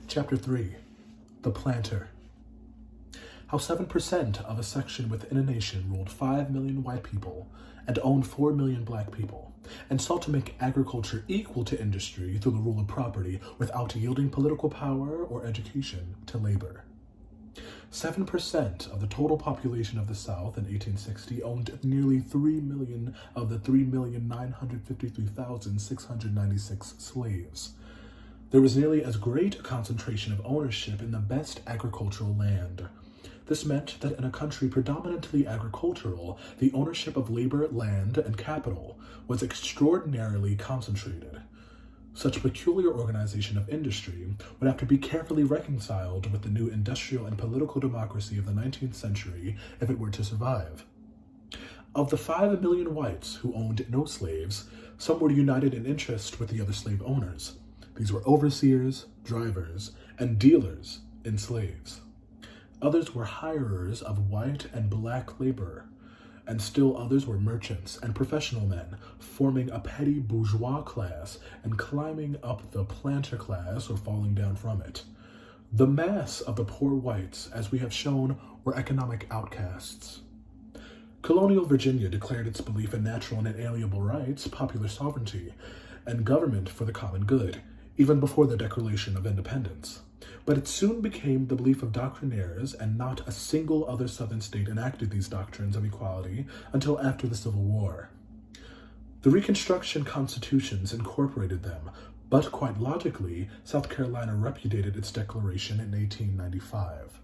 Chapter 3. The Planter. How 7% of a section within a nation ruled 5 million white people and owned 4 million black people, and sought to make agriculture equal to industry through the rule of property without yielding political power or education to labor. 7% of the total population of the South in 1860 owned nearly 3 million of the 3,953,696 slaves. There was nearly as great a concentration of ownership in the best agricultural land. This meant that in a country predominantly agricultural, the ownership of labor, land, and capital was extraordinarily concentrated. Such peculiar organization of industry would have to be carefully reconciled with the new industrial and political democracy of the 19th century if it were to survive. Of the 5 million whites who owned no slaves, some were united in interest with the other slave owners. These were overseers, drivers, and dealers in slaves. Others were hirers of white and black labor, and still others were merchants and professional men, forming a petty bourgeois class and climbing up the planter class or falling down from it. The mass of the poor whites, as we have shown, were economic outcasts. Colonial Virginia declared its belief in natural and inalienable rights, popular sovereignty, and government for the common good, even before the Declaration of Independence. But it soon became the belief of doctrinaires, and not a single other Southern state enacted these doctrines of equality until after the Civil War. The Reconstruction constitutions incorporated them, but quite logically, South Carolina repudiated its declaration in 1895.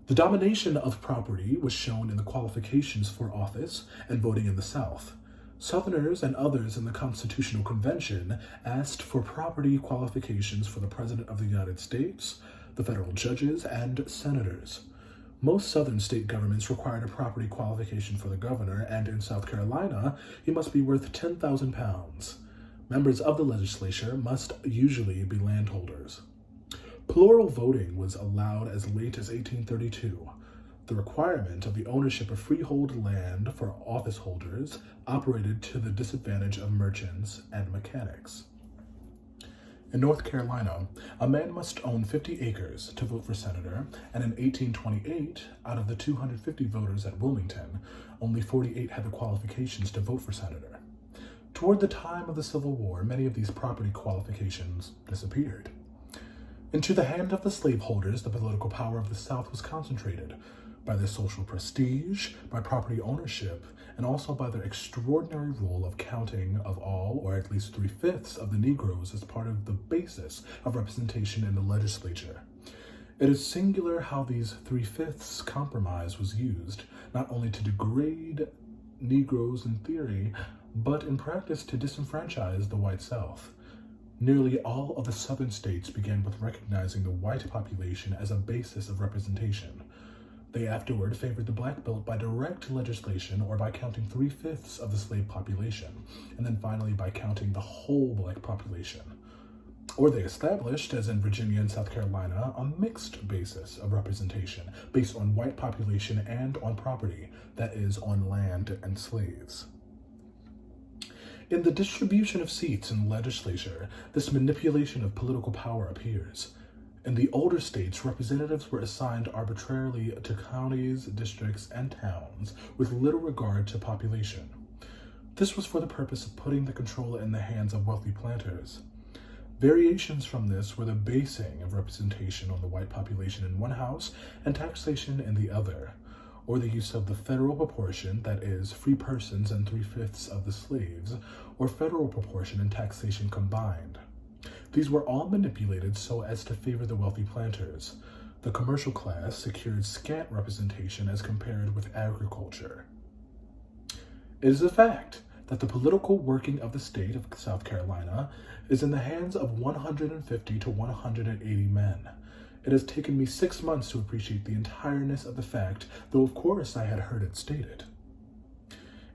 The domination of property was shown in the qualifications for office and voting in the South. Southerners and others in the Constitutional Convention asked for property qualifications for the President of the United States, the federal judges, and senators. Most Southern state governments required a property qualification for the governor, and in South Carolina, he must be worth 10,000 pounds. Members of the legislature must usually be landholders. Plural voting was allowed as late as 1832. The requirement of the ownership of freehold land for office holders operated to the disadvantage of merchants and mechanics. In North Carolina, a man must own 50 acres to vote for senator, and in 1828, out of the 250 voters at Wilmington, only 48 had the qualifications to vote for senator. Toward the time of the Civil War, many of these property qualifications disappeared. Into the hand of the slaveholders, the political power of the South was concentrated, by their social prestige, by property ownership, and also by their extraordinary rule of counting of all, or at least 3/5 of the Negroes as part of the basis of representation in the legislature. It is singular how these 3/5 compromise was used, not only to degrade Negroes in theory, but in practice to disenfranchise the white South. Nearly all of the Southern states began with recognizing the white population as a basis of representation. They afterward favored the black belt by direct legislation or by counting 3/5 of the slave population, and then finally by counting the whole black population. Or they established, as in Virginia and South Carolina, a mixed basis of representation based on white population and on property, that is, on land and slaves. In the distribution of seats in the legislature, this manipulation of political power appears. In the older states, representatives were assigned arbitrarily to counties, districts, and towns with little regard to population. This was for the purpose of putting the control in the hands of wealthy planters. Variations from this were the basing of representation on the white population in one house and taxation in the other, or the use of the federal proportion, that is, free persons and 3/5 of the slaves, or federal proportion and taxation combined. These were all manipulated so as to favor the wealthy planters. The commercial class secured scant representation as compared with agriculture. It is a fact that the political working of the state of South Carolina is in the hands of 150 to 180 men. It has taken me 6 months to appreciate the entireness of the fact, though of course I had heard it stated.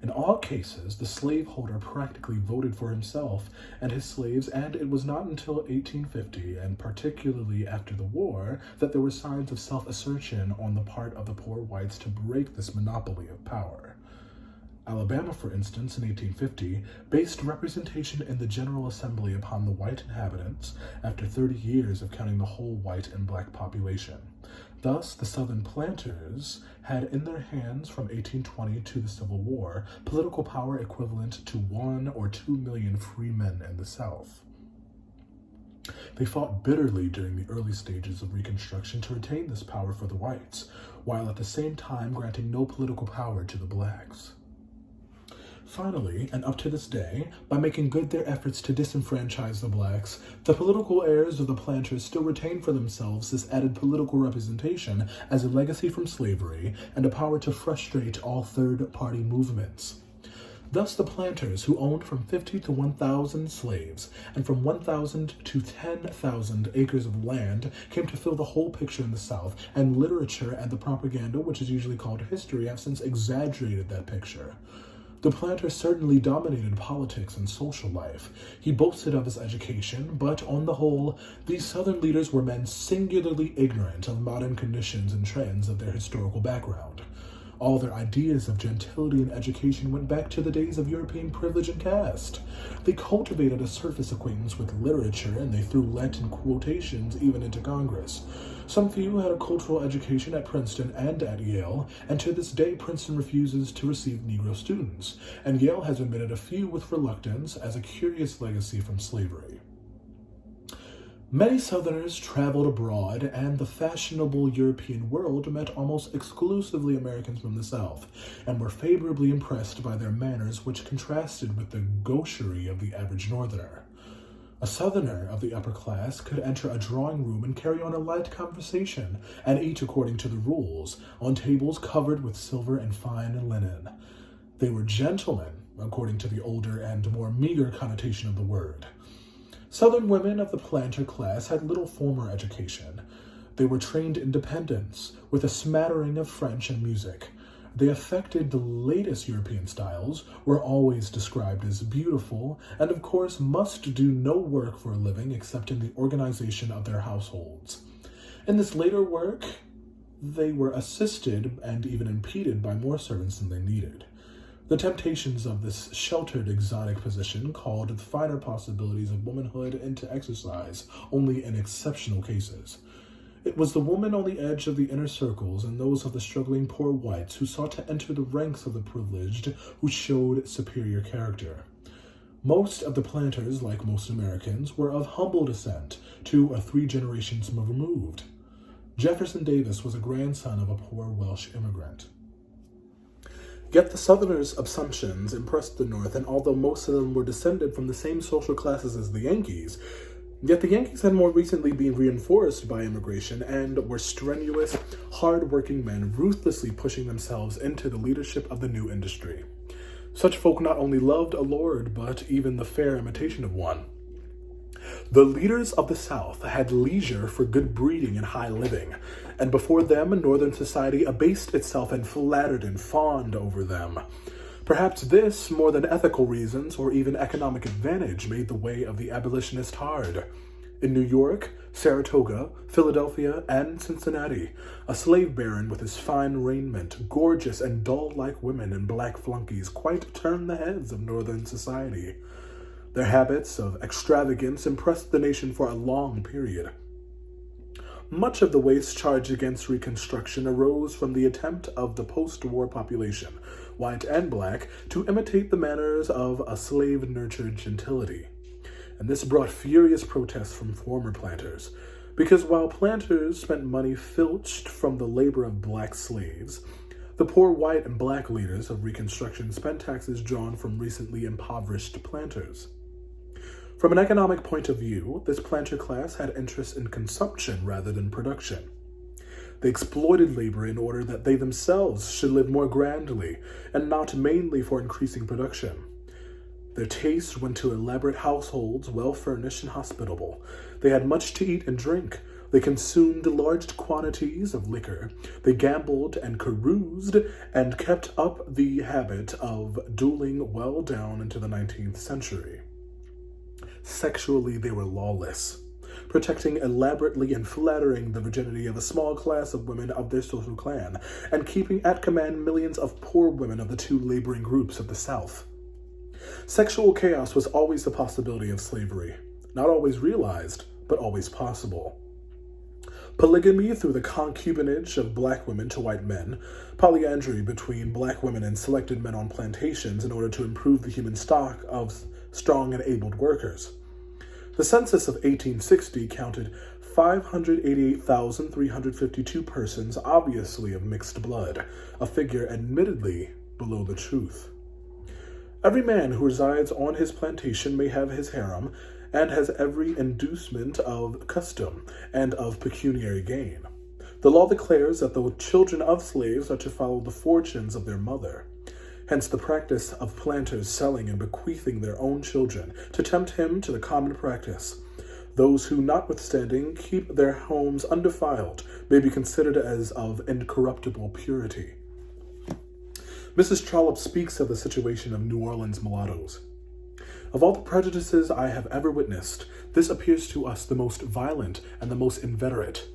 In all cases, the slaveholder practically voted for himself and his slaves, and it was not until 1850, and particularly after the war, that there were signs of self-assertion on the part of the poor whites to break this monopoly of power. Alabama, for instance, in 1850, based representation in the General Assembly upon the white inhabitants after 30 years of counting the whole white and black population. Thus, the Southern planters had in their hands from 1820 to the Civil War political power equivalent to 1 or 2 million free men in the South. They fought bitterly during the early stages of Reconstruction to retain this power for the whites, while at the same time granting no political power to the blacks. Finally, and up to this day, by making good their efforts to disenfranchise the blacks, the political heirs of the planters still retain for themselves this added political representation as a legacy from slavery and a power to frustrate all third-party movements. Thus, the planters, who owned from 50 to 1,000 slaves and from 1,000 to 10,000 acres of land, came to fill the whole picture in the South, and literature and the propaganda, which is usually called history, have since exaggerated that picture. The planter certainly dominated politics and social life. He boasted of his education, but on the whole, these Southern leaders were men singularly ignorant of modern conditions and trends of their historical background. All their ideas of gentility and education went back to the days of European privilege and caste. They cultivated a surface acquaintance with literature, and they threw Latin quotations even into Congress. Some few had a cultural education at Princeton and at Yale, and to this day Princeton refuses to receive Negro students, and Yale has admitted a few with reluctance as a curious legacy from slavery. Many Southerners traveled abroad, and the fashionable European world met almost exclusively Americans from the South, and were favorably impressed by their manners, which contrasted with the gaucherie of the average Northerner. A Southerner of the upper class could enter a drawing room and carry on a light conversation, and eat according to the rules, on tables covered with silver and fine linen. They were gentlemen, according to the older and more meager connotation of the word. Southern women of the planter class had little formal education. They were trained independents, with a smattering of French and music. They affected the latest European styles, were always described as beautiful, and of course must do no work for a living except in the organization of their households. In this later work, they were assisted and even impeded by more servants than they needed. The temptations of this sheltered exotic position called the finer possibilities of womanhood into exercise only in exceptional cases. It was the woman on the edge of the inner circles and those of the struggling poor whites who sought to enter the ranks of the privileged who showed superior character. Most of the planters, like most Americans, were of humble descent, 2 or 3 generations removed. Jefferson Davis was a grandson of a poor Welsh immigrant. Yet the Southerners' assumptions impressed the North, and although most of them were descended from the same social classes as the Yankees, yet the Yankees had more recently been reinforced by immigration and were strenuous, hard-working men ruthlessly pushing themselves into the leadership of the new industry. Such folk not only loved a lord, but even the fair imitation of one. The leaders of the South had leisure for good breeding and high living, and before them Northern society abased itself and flattered and fawned over them. Perhaps this, more than ethical reasons or even economic advantage, made the way of the abolitionist hard. In New York, Saratoga, Philadelphia, and Cincinnati, a slave baron with his fine raiment, gorgeous and doll-like women in black flunkies quite turned the heads of Northern society. Their habits of extravagance impressed the nation for a long period. Much of the waste charged against Reconstruction arose from the attempt of the post-war population, white and black, to imitate the manners of a slave-nurtured gentility. And this brought furious protests from former planters, because while planters spent money filched from the labor of black slaves, the poor white and black leaders of Reconstruction spent taxes drawn from recently impoverished planters. From an economic point of view, this planter class had interest in consumption rather than production. They exploited labor in order that they themselves should live more grandly, and not mainly for increasing production. Their taste went to elaborate households, well-furnished and hospitable. They had much to eat and drink. They consumed large quantities of liquor. They gambled and caroused, and kept up the habit of dueling well down into the 19th century. Sexually, they were lawless. protecting elaborately and flattering the virginity of a small class of women of their social clan, and keeping at command millions of poor women of the two laboring groups of the South. Sexual chaos was always the possibility of slavery, not always realized, but always possible. Polygamy through the concubinage of black women to white men, polyandry between black women and selected men on plantations in order to improve the human stock of strong and abled workers. The census of 1860 counted 588,352 persons obviously of mixed blood, a figure admittedly below the truth. Every man who resides on his plantation may have his harem, and has every inducement of custom and of pecuniary gain. The law declares that the children of slaves are to follow the fortunes of their mother. Hence the practice of planters selling and bequeathing their own children to tempt him to the common practice. Those who, notwithstanding, keep their homes undefiled may be considered as of incorruptible purity. Mrs. Trollope speaks of the situation of New Orleans mulattoes. Of all the prejudices I have ever witnessed, this appears to us the most violent and the most inveterate.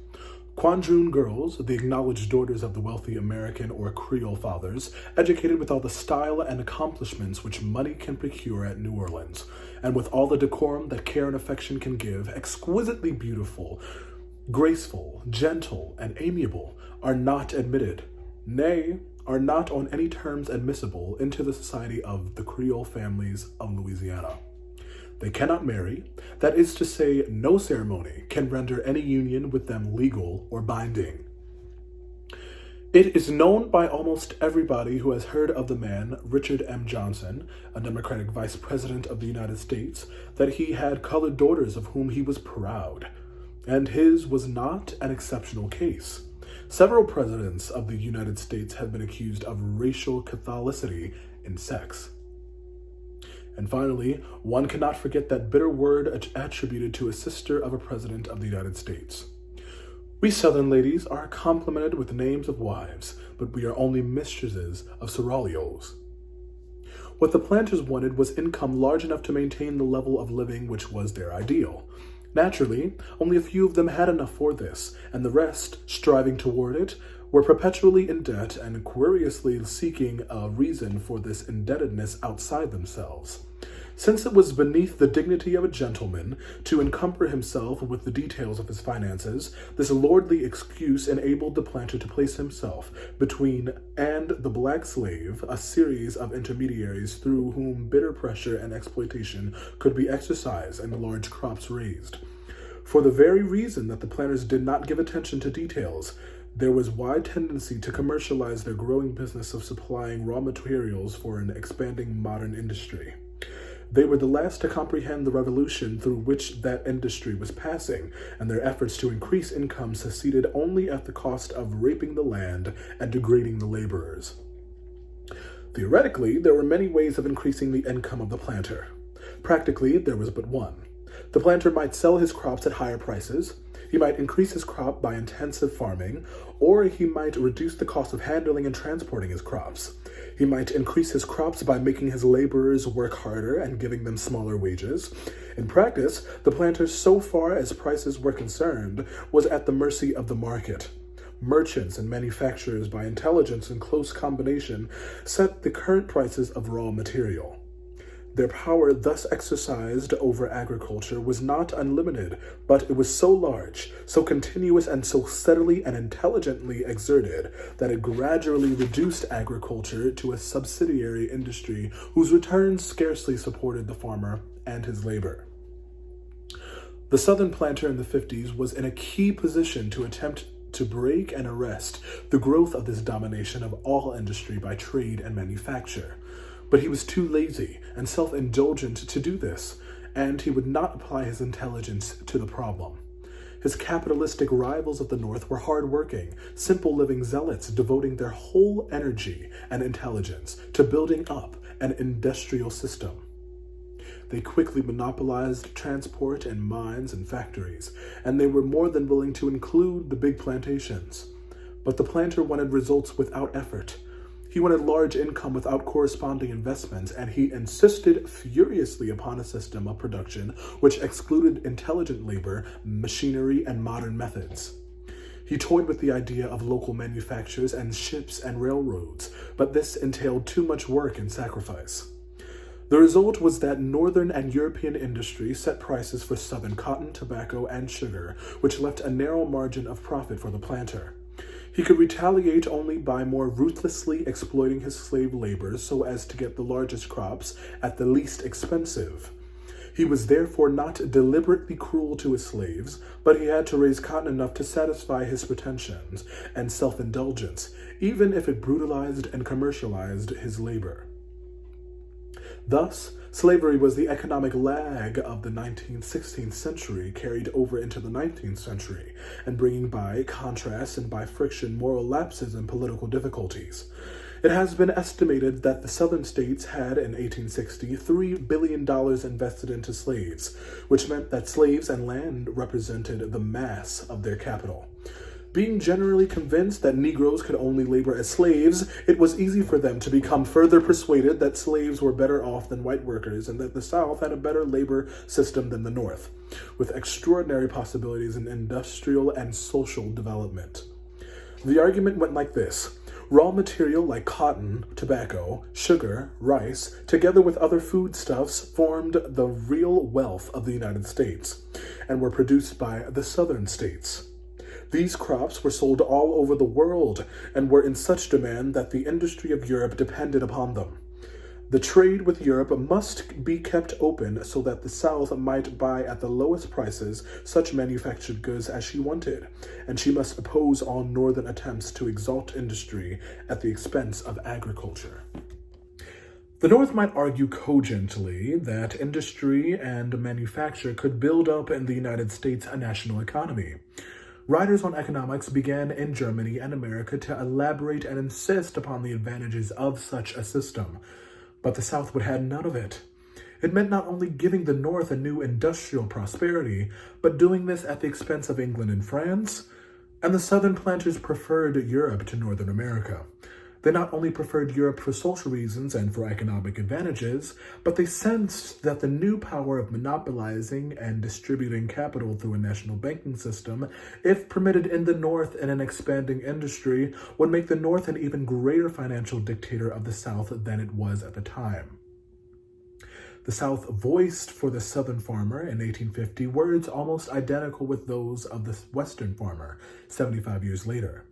Quadroon girls, the acknowledged daughters of the wealthy American or Creole fathers, educated with all the style and accomplishments which money can procure at New Orleans, and with all the decorum that care and affection can give, exquisitely beautiful, graceful, gentle, and amiable, are not admitted, nay, are not on any terms admissible into the society of the Creole families of Louisiana. They cannot marry, that is to say, no ceremony can render any union with them legal or binding. It is known by almost everybody who has heard of the man, Richard M. Johnson, a Democratic Vice President of the United States, that he had colored daughters of whom he was proud, and his was not an exceptional case. Several presidents of the United States have been accused of racial catholicity in sex. And finally, one cannot forget that bitter word attributed to a sister of a president of the United States. We Southern ladies are complimented with names of wives, but we are only mistresses of seraglios. What the planters wanted was income large enough to maintain the level of living which was their ideal. Naturally, only a few of them had enough for this, and the rest, striving toward it, were perpetually in debt and querulously seeking a reason for this indebtedness outside themselves. Since it was beneath the dignity of a gentleman to encumber himself with the details of his finances, this lordly excuse enabled the planter to place himself between and the black slave, a series of intermediaries through whom bitter pressure and exploitation could be exercised and large crops raised. For the very reason that the planters did not give attention to details, there was wide tendency to commercialize their growing business of supplying raw materials for an expanding modern industry. They were the last to comprehend the revolution through which that industry was passing, and their efforts to increase income succeeded only at the cost of raping the land and degrading the laborers. Theoretically, there were many ways of increasing the income of the planter. Practically, there was but one. The planter might sell his crops at higher prices, he might increase his crop by intensive farming, or he might reduce the cost of handling and transporting his crops. He might increase his crops by making his laborers work harder and giving them smaller wages. In practice, the planter, so far as prices were concerned, was at the mercy of the market. Merchants and manufacturers, by intelligence and close combination, set the current prices of raw material. Their power thus exercised over agriculture was not unlimited, but it was so large, so continuous, and so steadily and intelligently exerted that it gradually reduced agriculture to a subsidiary industry whose returns scarcely supported the farmer and his labor. The Southern planter in the 50s was in a key position to attempt to break and arrest the growth of this domination of all industry by trade and manufacture. But he was too lazy and self-indulgent to do this, and he would not apply his intelligence to the problem. His capitalistic rivals of the North were hard-working, simple-living zealots devoting their whole energy and intelligence to building up an industrial system. They quickly monopolized transport and mines and factories, and they were more than willing to include the big plantations. But the planter wanted results without effort. He wanted large income without corresponding investments, and he insisted furiously upon a system of production which excluded intelligent labor, machinery, and modern methods. He toyed with the idea of local manufactures and ships and railroads, but this entailed too much work and sacrifice. The result was that Northern and European industry set prices for Southern cotton, tobacco, and sugar, which left a narrow margin of profit for the planter. He could retaliate only by more ruthlessly exploiting his slave labor so as to get the largest crops at the least expensive. He was therefore not deliberately cruel to his slaves, but he had to raise cotton enough to satisfy his pretensions and self-indulgence, even if it brutalized and commercialized his labor. Thus, slavery was the economic lag of the 16th century carried over into the 19th century, and bringing by contrast and by friction moral lapses and political difficulties. It has been estimated that the Southern states had, in 1860, $3 billion invested into slaves, which meant that slaves and land represented the mass of their capital. Being generally convinced that Negroes could only labor as slaves, it was easy for them to become further persuaded that slaves were better off than white workers and that the South had a better labor system than the North, with extraordinary possibilities in industrial and social development. The argument went like this. Raw material like cotton, tobacco, sugar, rice, together with other foodstuffs, formed the real wealth of the United States and were produced by the Southern states. These crops were sold all over the world and were in such demand that the industry of Europe depended upon them. The trade with Europe must be kept open so that the South might buy at the lowest prices such manufactured goods as she wanted, and she must oppose all Northern attempts to exalt industry at the expense of agriculture. The North might argue cogently that industry and manufacture could build up in the United States a national economy. Writers on economics began in Germany and America to elaborate and insist upon the advantages of such a system, but the South would have none of it. It meant not only giving the North a new industrial prosperity, but doing this at the expense of England and France, and the Southern planters preferred Europe to Northern America. They not only preferred Europe for social reasons and for economic advantages, but they sensed that the new power of monopolizing and distributing capital through a national banking system, if permitted in the North in an expanding industry, would make the North an even greater financial dictator of the South than it was at the time. The South voiced for the Southern farmer in 1850 words almost identical with those of the Western farmer 75 years later.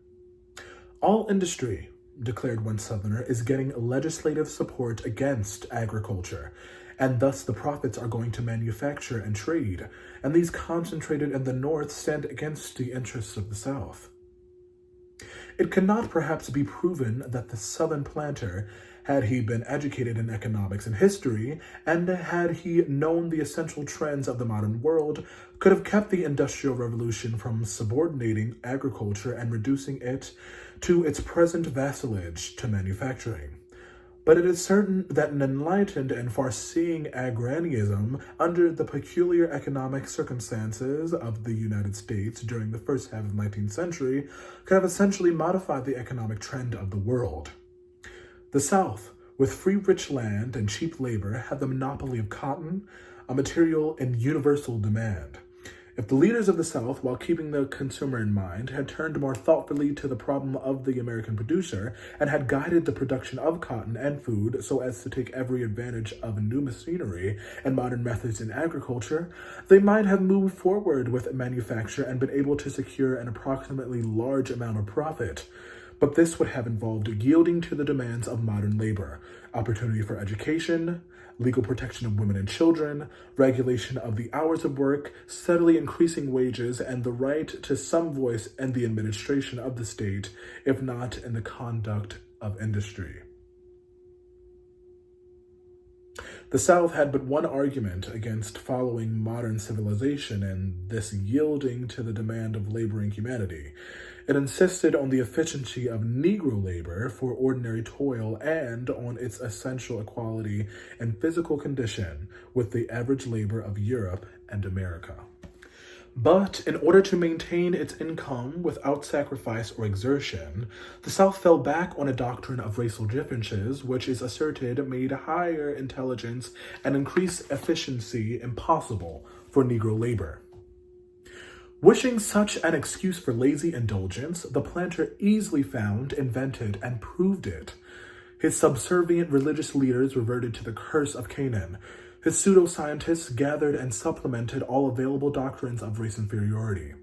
All industry, declared one Southerner, is getting legislative support against agriculture, and thus the profits are going to manufacture and trade, and these concentrated in the North stand against the interests of the South. It cannot perhaps be proven that the Southern planter, had he been educated in economics and history, and had he known the essential trends of the modern world, could have kept the Industrial Revolution from subordinating agriculture and reducing it to its present vassalage to manufacturing. But it is certain that an enlightened and far-seeing agrarianism under the peculiar economic circumstances of the United States during the first half of the 19th century could have essentially modified the economic trend of the world. The South, with free rich land and cheap labor, had the monopoly of cotton, a material in universal demand. If the leaders of the South, while keeping the consumer in mind, had turned more thoughtfully to the problem of the American producer and had guided the production of cotton and food so as to take every advantage of new machinery and modern methods in agriculture, they might have moved forward with manufacture and been able to secure an approximately large amount of profit. But this would have involved yielding to the demands of modern labor, opportunity for education, legal protection of women and children, regulation of the hours of work, steadily increasing wages, and the right to some voice in the administration of the state, if not in the conduct of industry. The South had but one argument against following modern civilization and this yielding to the demand of laboring humanity. It insisted on the efficiency of Negro labor for ordinary toil and on its essential equality in physical condition with the average labor of Europe and America. But in order to maintain its income without sacrifice or exertion, the South fell back on a doctrine of racial differences, which is asserted made higher intelligence and increased efficiency impossible for Negro labor. Wishing such an excuse for lazy indulgence, the planter easily found, invented, and proved it. His subservient religious leaders reverted to the curse of Canaan. His pseudoscientists gathered and supplemented all available doctrines of race inferiority.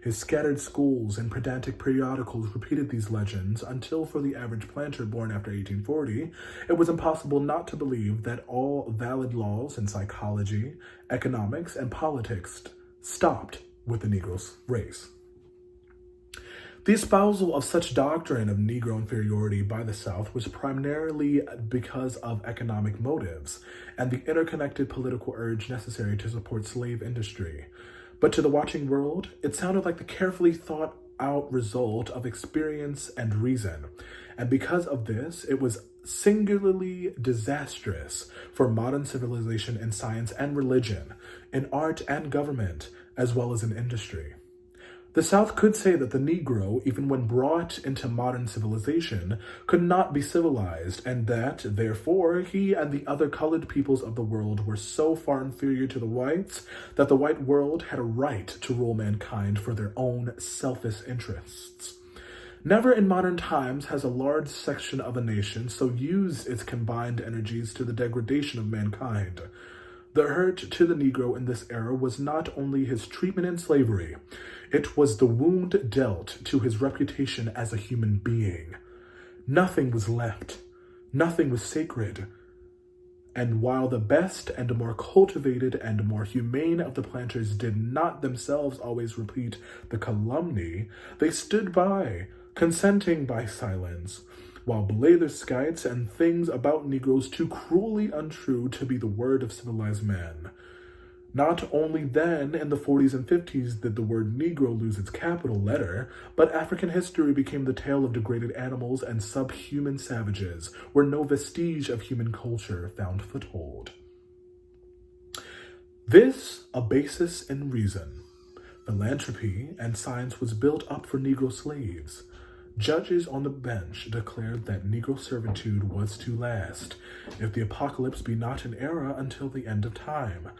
His scattered schools and pedantic periodicals repeated these legends until, for the average planter born after 1840, it was impossible not to believe that all valid laws in psychology, economics, and politics stopped with the Negro race. The espousal of such doctrine of Negro inferiority by the South was primarily because of economic motives and the interconnected political urge necessary to support slave industry. But to the watching world, it sounded like the carefully thought out result of experience and reason. And because of this, it was singularly disastrous for modern civilization in science and religion, in art and government, as well as in industry. The South could say that the Negro, even when brought into modern civilization, could not be civilized, and that, therefore, he and the other colored peoples of the world were so far inferior to the whites that the white world had a right to rule mankind for their own selfish interests. Never in modern times has a large section of a nation so used its combined energies to the degradation of mankind. The hurt to the Negro in this era was not only his treatment in slavery, it was the wound dealt to his reputation as a human being. Nothing was left. Nothing was sacred. And while the best and more cultivated and more humane of the planters did not themselves always repeat the calumny, they stood by, consenting by silence, while blatherskites and things about Negroes too cruelly untrue to be the word of civilized man. Not only then, in the 40s and 50s, did the word Negro lose its capital letter, but African history became the tale of degraded animals and subhuman savages, where no vestige of human culture found foothold. This, a basis in reason, philanthropy, and science was built up for Negro slaves. Judges on the bench declared that Negro servitude was to last, if the apocalypse be not an era until the end of time.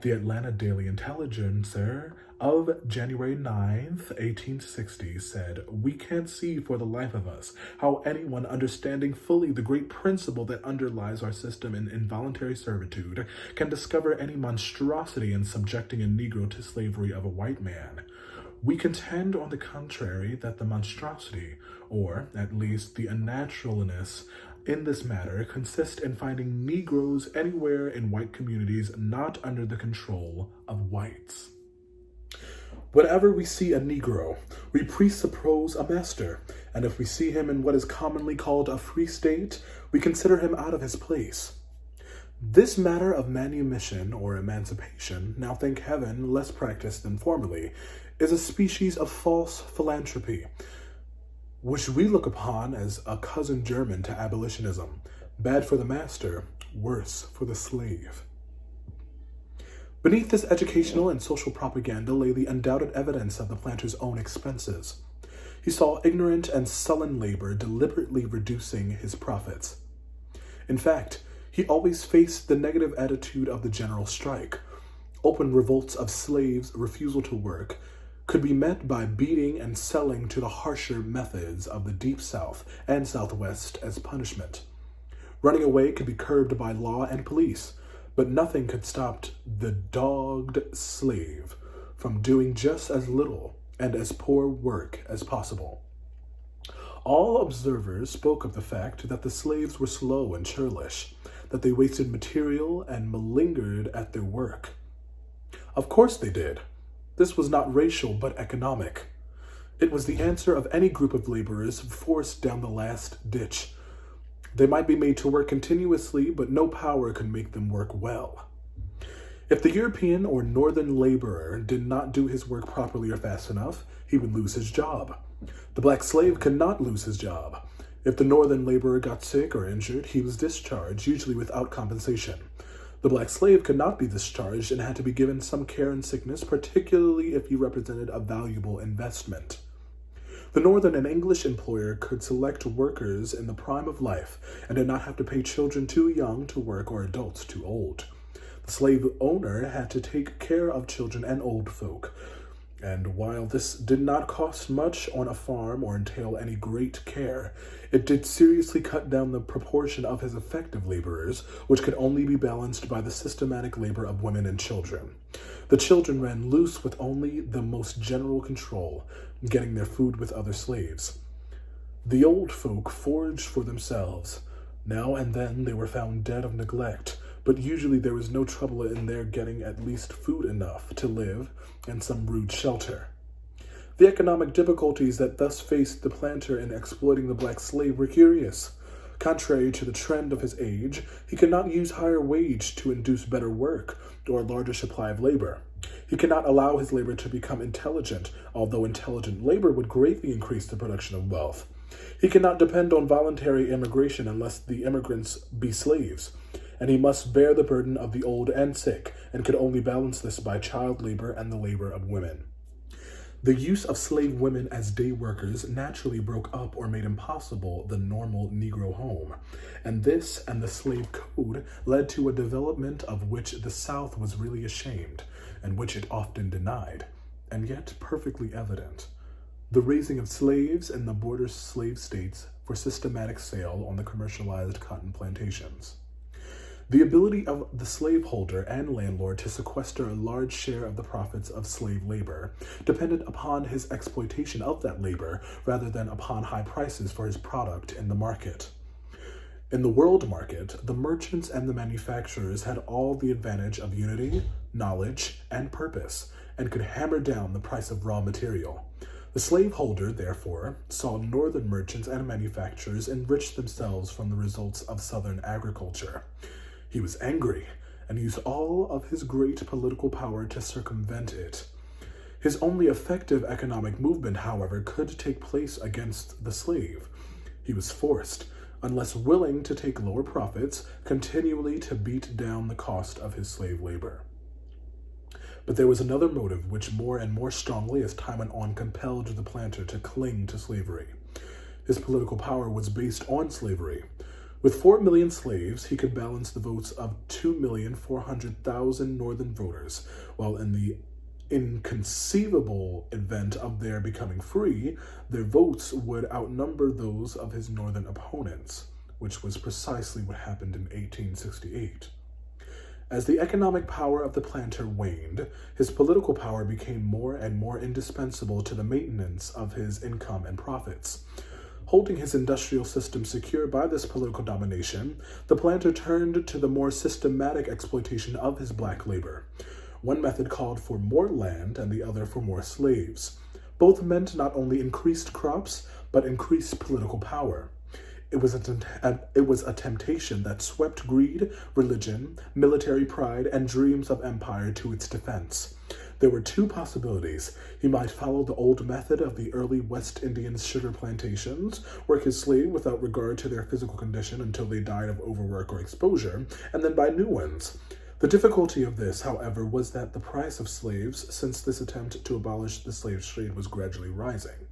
The Atlanta Daily Intelligencer of January 9th, 1860 said, "We can't see for the life of us how anyone understanding fully the great principle that underlies our system in involuntary servitude can discover any monstrosity in subjecting a Negro to slavery of a white man. We contend, on the contrary, that the monstrosity, or at least the unnaturalness in this matter, consists in finding Negroes anywhere in white communities not under the control of whites. Whenever we see a Negro, we presuppose a master, and if we see him in what is commonly called a free state, we consider him out of his place. This matter of manumission or emancipation, now thank heaven less practiced than formerly, is a species of false philanthropy, which we look upon as a cousin german to abolitionism, bad for the master, worse for the slave. Beneath this educational and social propaganda lay the undoubted evidence of the planter's own expenses. He saw ignorant and sullen labor deliberately reducing his profits. In fact, he always faced the negative attitude of the general strike. Open revolts of slaves' refusal to work could be met by beating and selling to the harsher methods of the Deep South and Southwest as punishment. Running away could be curbed by law and police, but nothing could stop the dogged slave from doing just as little and as poor work as possible. All observers spoke of the fact that the slaves were slow and churlish, that they wasted material and malingered at their work. Of course they did. This was not racial, but economic. It was the answer of any group of laborers forced down the last ditch. They might be made to work continuously, but no power could make them work well. If the European or northern laborer did not do his work properly or fast enough, he would lose his job. The black slave could not lose his job. If the northern laborer got sick or injured, he was discharged, usually without compensation. The black slave could not be discharged and had to be given some care in sickness, particularly if he represented a valuable investment. The Northern and English employer could select workers in the prime of life and did not have to pay children too young to work or adults too old. The slave owner had to take care of children and old folk, and while this did not cost much on a farm or entail any great care, it did seriously cut down the proportion of his effective laborers, which could only be balanced by the systematic labor of women and children. The children ran loose with only the most general control, getting their food with other slaves. The old folk foraged for themselves. Now and then they were found dead of neglect, but usually there was no trouble in their getting at least food enough to live and some rude shelter. The economic difficulties that thus faced the planter in exploiting the black slave were curious. Contrary to the trend of his age, he could not use higher wage to induce better work or a larger supply of labor. He could not allow his labor to become intelligent, although intelligent labor would greatly increase the production of wealth. He could not depend on voluntary immigration unless the immigrants be slaves, and he must bear the burden of the old and sick, and could only balance this by child labor and the labor of women. The use of slave women as day workers naturally broke up or made impossible the normal Negro home, and this and the slave code led to a development of which the South was really ashamed, and which it often denied, and yet perfectly evident: the raising of slaves in the border slave states for systematic sale on the commercialized cotton plantations. The ability of the slaveholder and landlord to sequester a large share of the profits of slave labor depended upon his exploitation of that labor rather than upon high prices for his product in the market. In the world market, the merchants and the manufacturers had all the advantage of unity, knowledge, and purpose, and could hammer down the price of raw material. The slaveholder, therefore, saw northern merchants and manufacturers enrich themselves from the results of southern agriculture. He was angry and used all of his great political power to circumvent it. His only effective economic movement, however, could take place against the slave. He was forced, unless willing to take lower profits, continually to beat down the cost of his slave labor. But there was another motive which more and more strongly as time went on compelled the planter to cling to slavery. His political power was based on slavery. With 4 million slaves, he could balance the votes of 2,400,000 northern voters, while in the inconceivable event of their becoming free, their votes would outnumber those of his northern opponents, which was precisely what happened in 1868. As the economic power of the planter waned, his political power became more and more indispensable to the maintenance of his income and profits. Holding his industrial system secure by this political domination, the planter turned to the more systematic exploitation of his black labor. One method called for more land and the other for more slaves. Both meant not only increased crops, but increased political power. It was a temptation that swept greed, religion, military pride, and dreams of empire to its defense. There were two possibilities. He might follow the old method of the early West Indian sugar plantations, work his slave without regard to their physical condition until they died of overwork or exposure, and then buy new ones. The difficulty of this, however, was that the price of slaves, since this attempt to abolish the slave trade was gradually rising.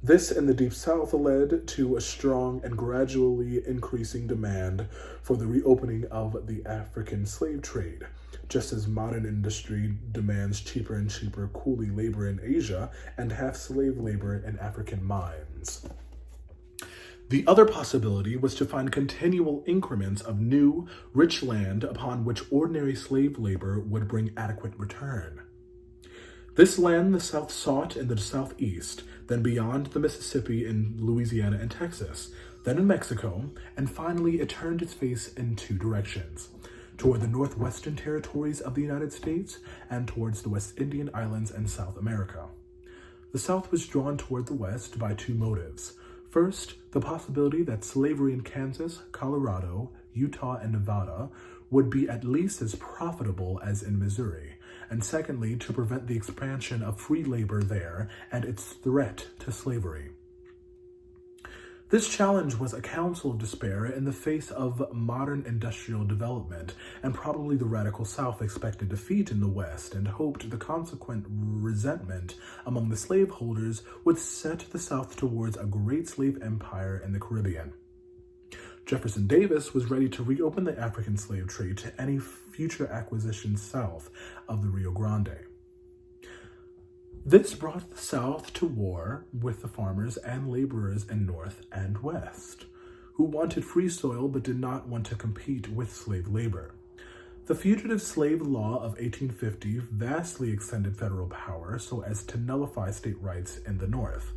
This in the Deep South led to a strong and gradually increasing demand for the reopening of the African slave trade, just as modern industry demands cheaper and cheaper coolie labor in Asia and half-slave labor in African mines. The other possibility was to find continual increments of new, rich land upon which ordinary slave labor would bring adequate return. This land the South sought in the southeast, then beyond the Mississippi in Louisiana and Texas, then in Mexico, and finally it turned its face in two directions, toward the northwestern territories of the United States and towards the West Indian Islands and South America. The South was drawn toward the West by two motives. First, the possibility that slavery in Kansas, Colorado, Utah, and Nevada would be at least as profitable as in Missouri, and secondly, to prevent the expansion of free labor there and its threat to slavery. This challenge was a counsel of despair in the face of modern industrial development, and probably the radical South expected defeat in the West and hoped the consequent resentment among the slaveholders would set the South towards a great slave empire in the Caribbean. Jefferson Davis was ready to reopen the African slave trade to any future acquisitions south of the Rio Grande. This brought the South to war with the farmers and laborers in North and West, who wanted free soil but did not want to compete with slave labor. The Fugitive Slave Law of 1850 vastly extended federal power so as to nullify state rights in the North.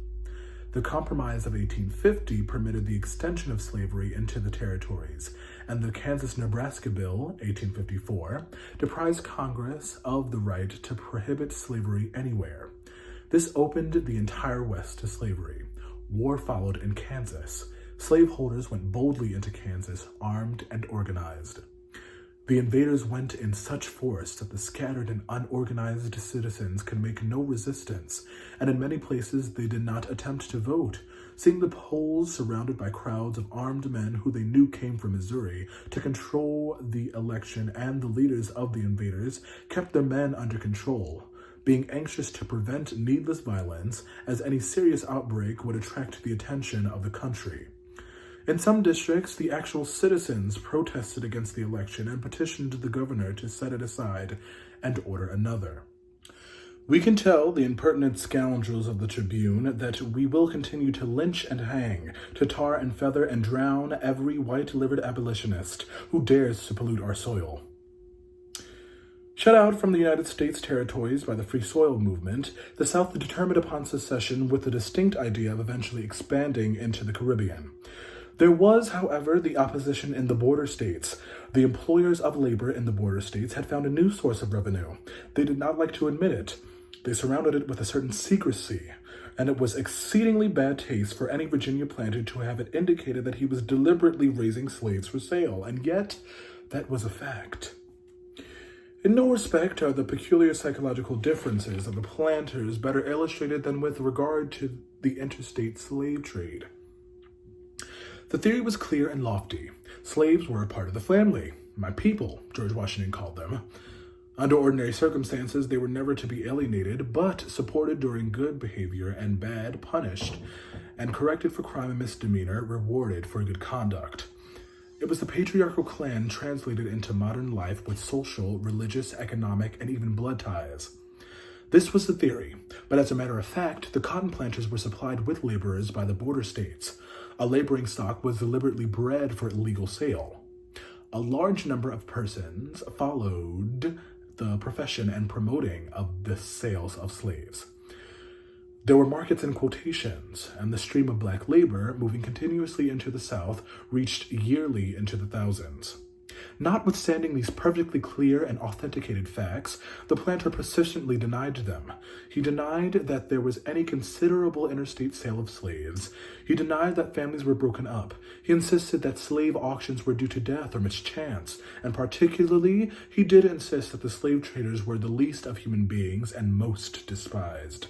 The Compromise of 1850 permitted the extension of slavery into the territories, and the Kansas-Nebraska Bill, 1854, deprived Congress of the right to prohibit slavery anywhere. This opened the entire West to slavery. War followed in Kansas. Slaveholders went boldly into Kansas, armed and organized. The invaders went in such force that the scattered and unorganized citizens could make no resistance, and in many places they did not attempt to vote. Seeing the polls surrounded by crowds of armed men who they knew came from Missouri to control the election, and the leaders of the invaders kept their men under control, being anxious to prevent needless violence, as any serious outbreak would attract the attention of the country. In some districts, the actual citizens protested against the election and petitioned the governor to set it aside and order another. We can tell the impertinent scoundrels of the Tribune that we will continue to lynch and hang, to tar and feather and drown every white-livered abolitionist who dares to pollute our soil. Shut out from the United States territories by the Free Soil movement, the South determined upon secession with the distinct idea of eventually expanding into the Caribbean. There was, however, the opposition in the border states. The employers of labor in the border states had found a new source of revenue. They did not like to admit it. They surrounded it with a certain secrecy, and it was exceedingly bad taste for any Virginia planter to have it indicated that he was deliberately raising slaves for sale, and yet that was a fact. In no respect are the peculiar psychological differences of the planters better illustrated than with regard to the interstate slave trade. The theory was clear and lofty. Slaves were a part of the family. My people, George Washington called them. Under ordinary circumstances, they were never to be alienated, but supported during good behavior and bad punished, and corrected for crime and misdemeanor, rewarded for good conduct. It was the patriarchal clan translated into modern life with social, religious, economic, and even blood ties. This was the theory, but as a matter of fact, the cotton planters were supplied with laborers by the border states. A laboring stock was deliberately bred for illegal sale. A large number of persons followed the profession and promoting of the sales of slaves. There were markets and quotations, and the stream of black labor, moving continuously into the South, reached yearly into the thousands. Notwithstanding these perfectly clear and authenticated facts, the planter persistently denied them. He denied that there was any considerable interstate sale of slaves. He denied that families were broken up. He insisted that slave auctions were due to death or mischance, and particularly, he did insist that the slave traders were the least of human beings and most despised.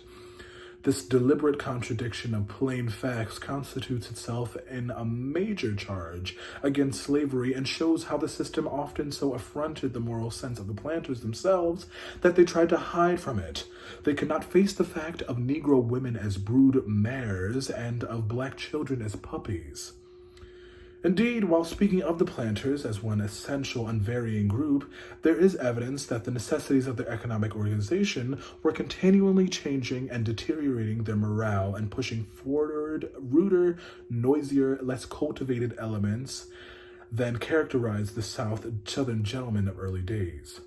This deliberate contradiction of plain facts constitutes itself in a major charge against slavery and shows how the system often so affronted the moral sense of the planters themselves that they tried to hide from it. They could not face the fact of Negro women as brood mares and of black children as puppies. Indeed, while speaking of the planters as one essential unvarying group, there is evidence that the necessities of their economic organization were continually changing and deteriorating their morale and pushing forward ruder, noisier, less cultivated elements than characterized the Southern gentlemen of early days.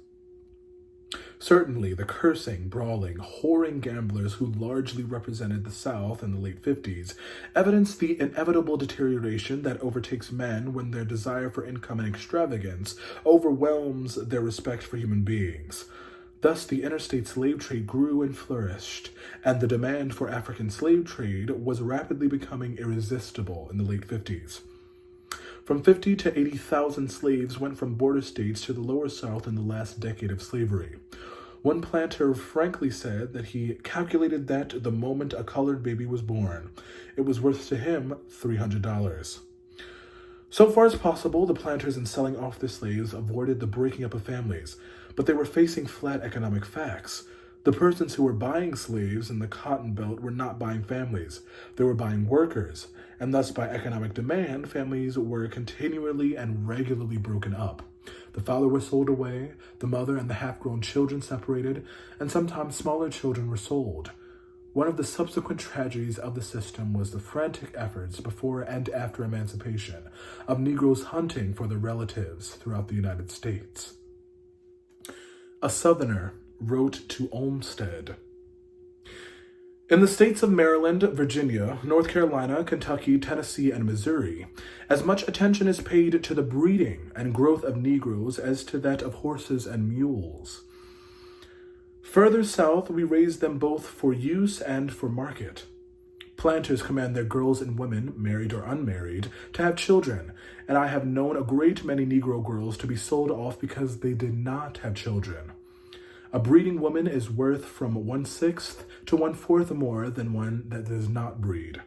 Certainly, the cursing, brawling, whoring gamblers who largely represented the South in the late 50s evidenced the inevitable deterioration that overtakes men when their desire for income and extravagance overwhelms their respect for human beings. Thus, the interstate slave trade grew and flourished, and the demand for African slave trade was rapidly becoming irresistible in the late 50s. From 50 to 80,000 slaves went from border states to the lower South in the last decade of slavery. One planter frankly said that he calculated that the moment a colored baby was born, it was worth to him $300. So far as possible, the planters in selling off their slaves avoided the breaking up of families, but they were facing flat economic facts. The persons who were buying slaves in the Cotton Belt were not buying families. They were buying workers, and thus by economic demand, families were continually and regularly broken up. The father was sold away, the mother and the half-grown children separated, and sometimes smaller children were sold. One of the subsequent tragedies of the system was the frantic efforts before and after emancipation of Negroes hunting for their relatives throughout the United States. A Southerner wrote to Olmsted, "In the states of Maryland, Virginia, North Carolina, Kentucky, Tennessee, and Missouri, as much attention is paid to the breeding and growth of Negroes as to that of horses and mules. Further south, we raise them both for use and for market. Planters command their girls and women, married or unmarried, to have children, and I have known a great many Negro girls to be sold off because they did not have children. A breeding woman is worth from 1/6 to 1/4 more than one that does not breed.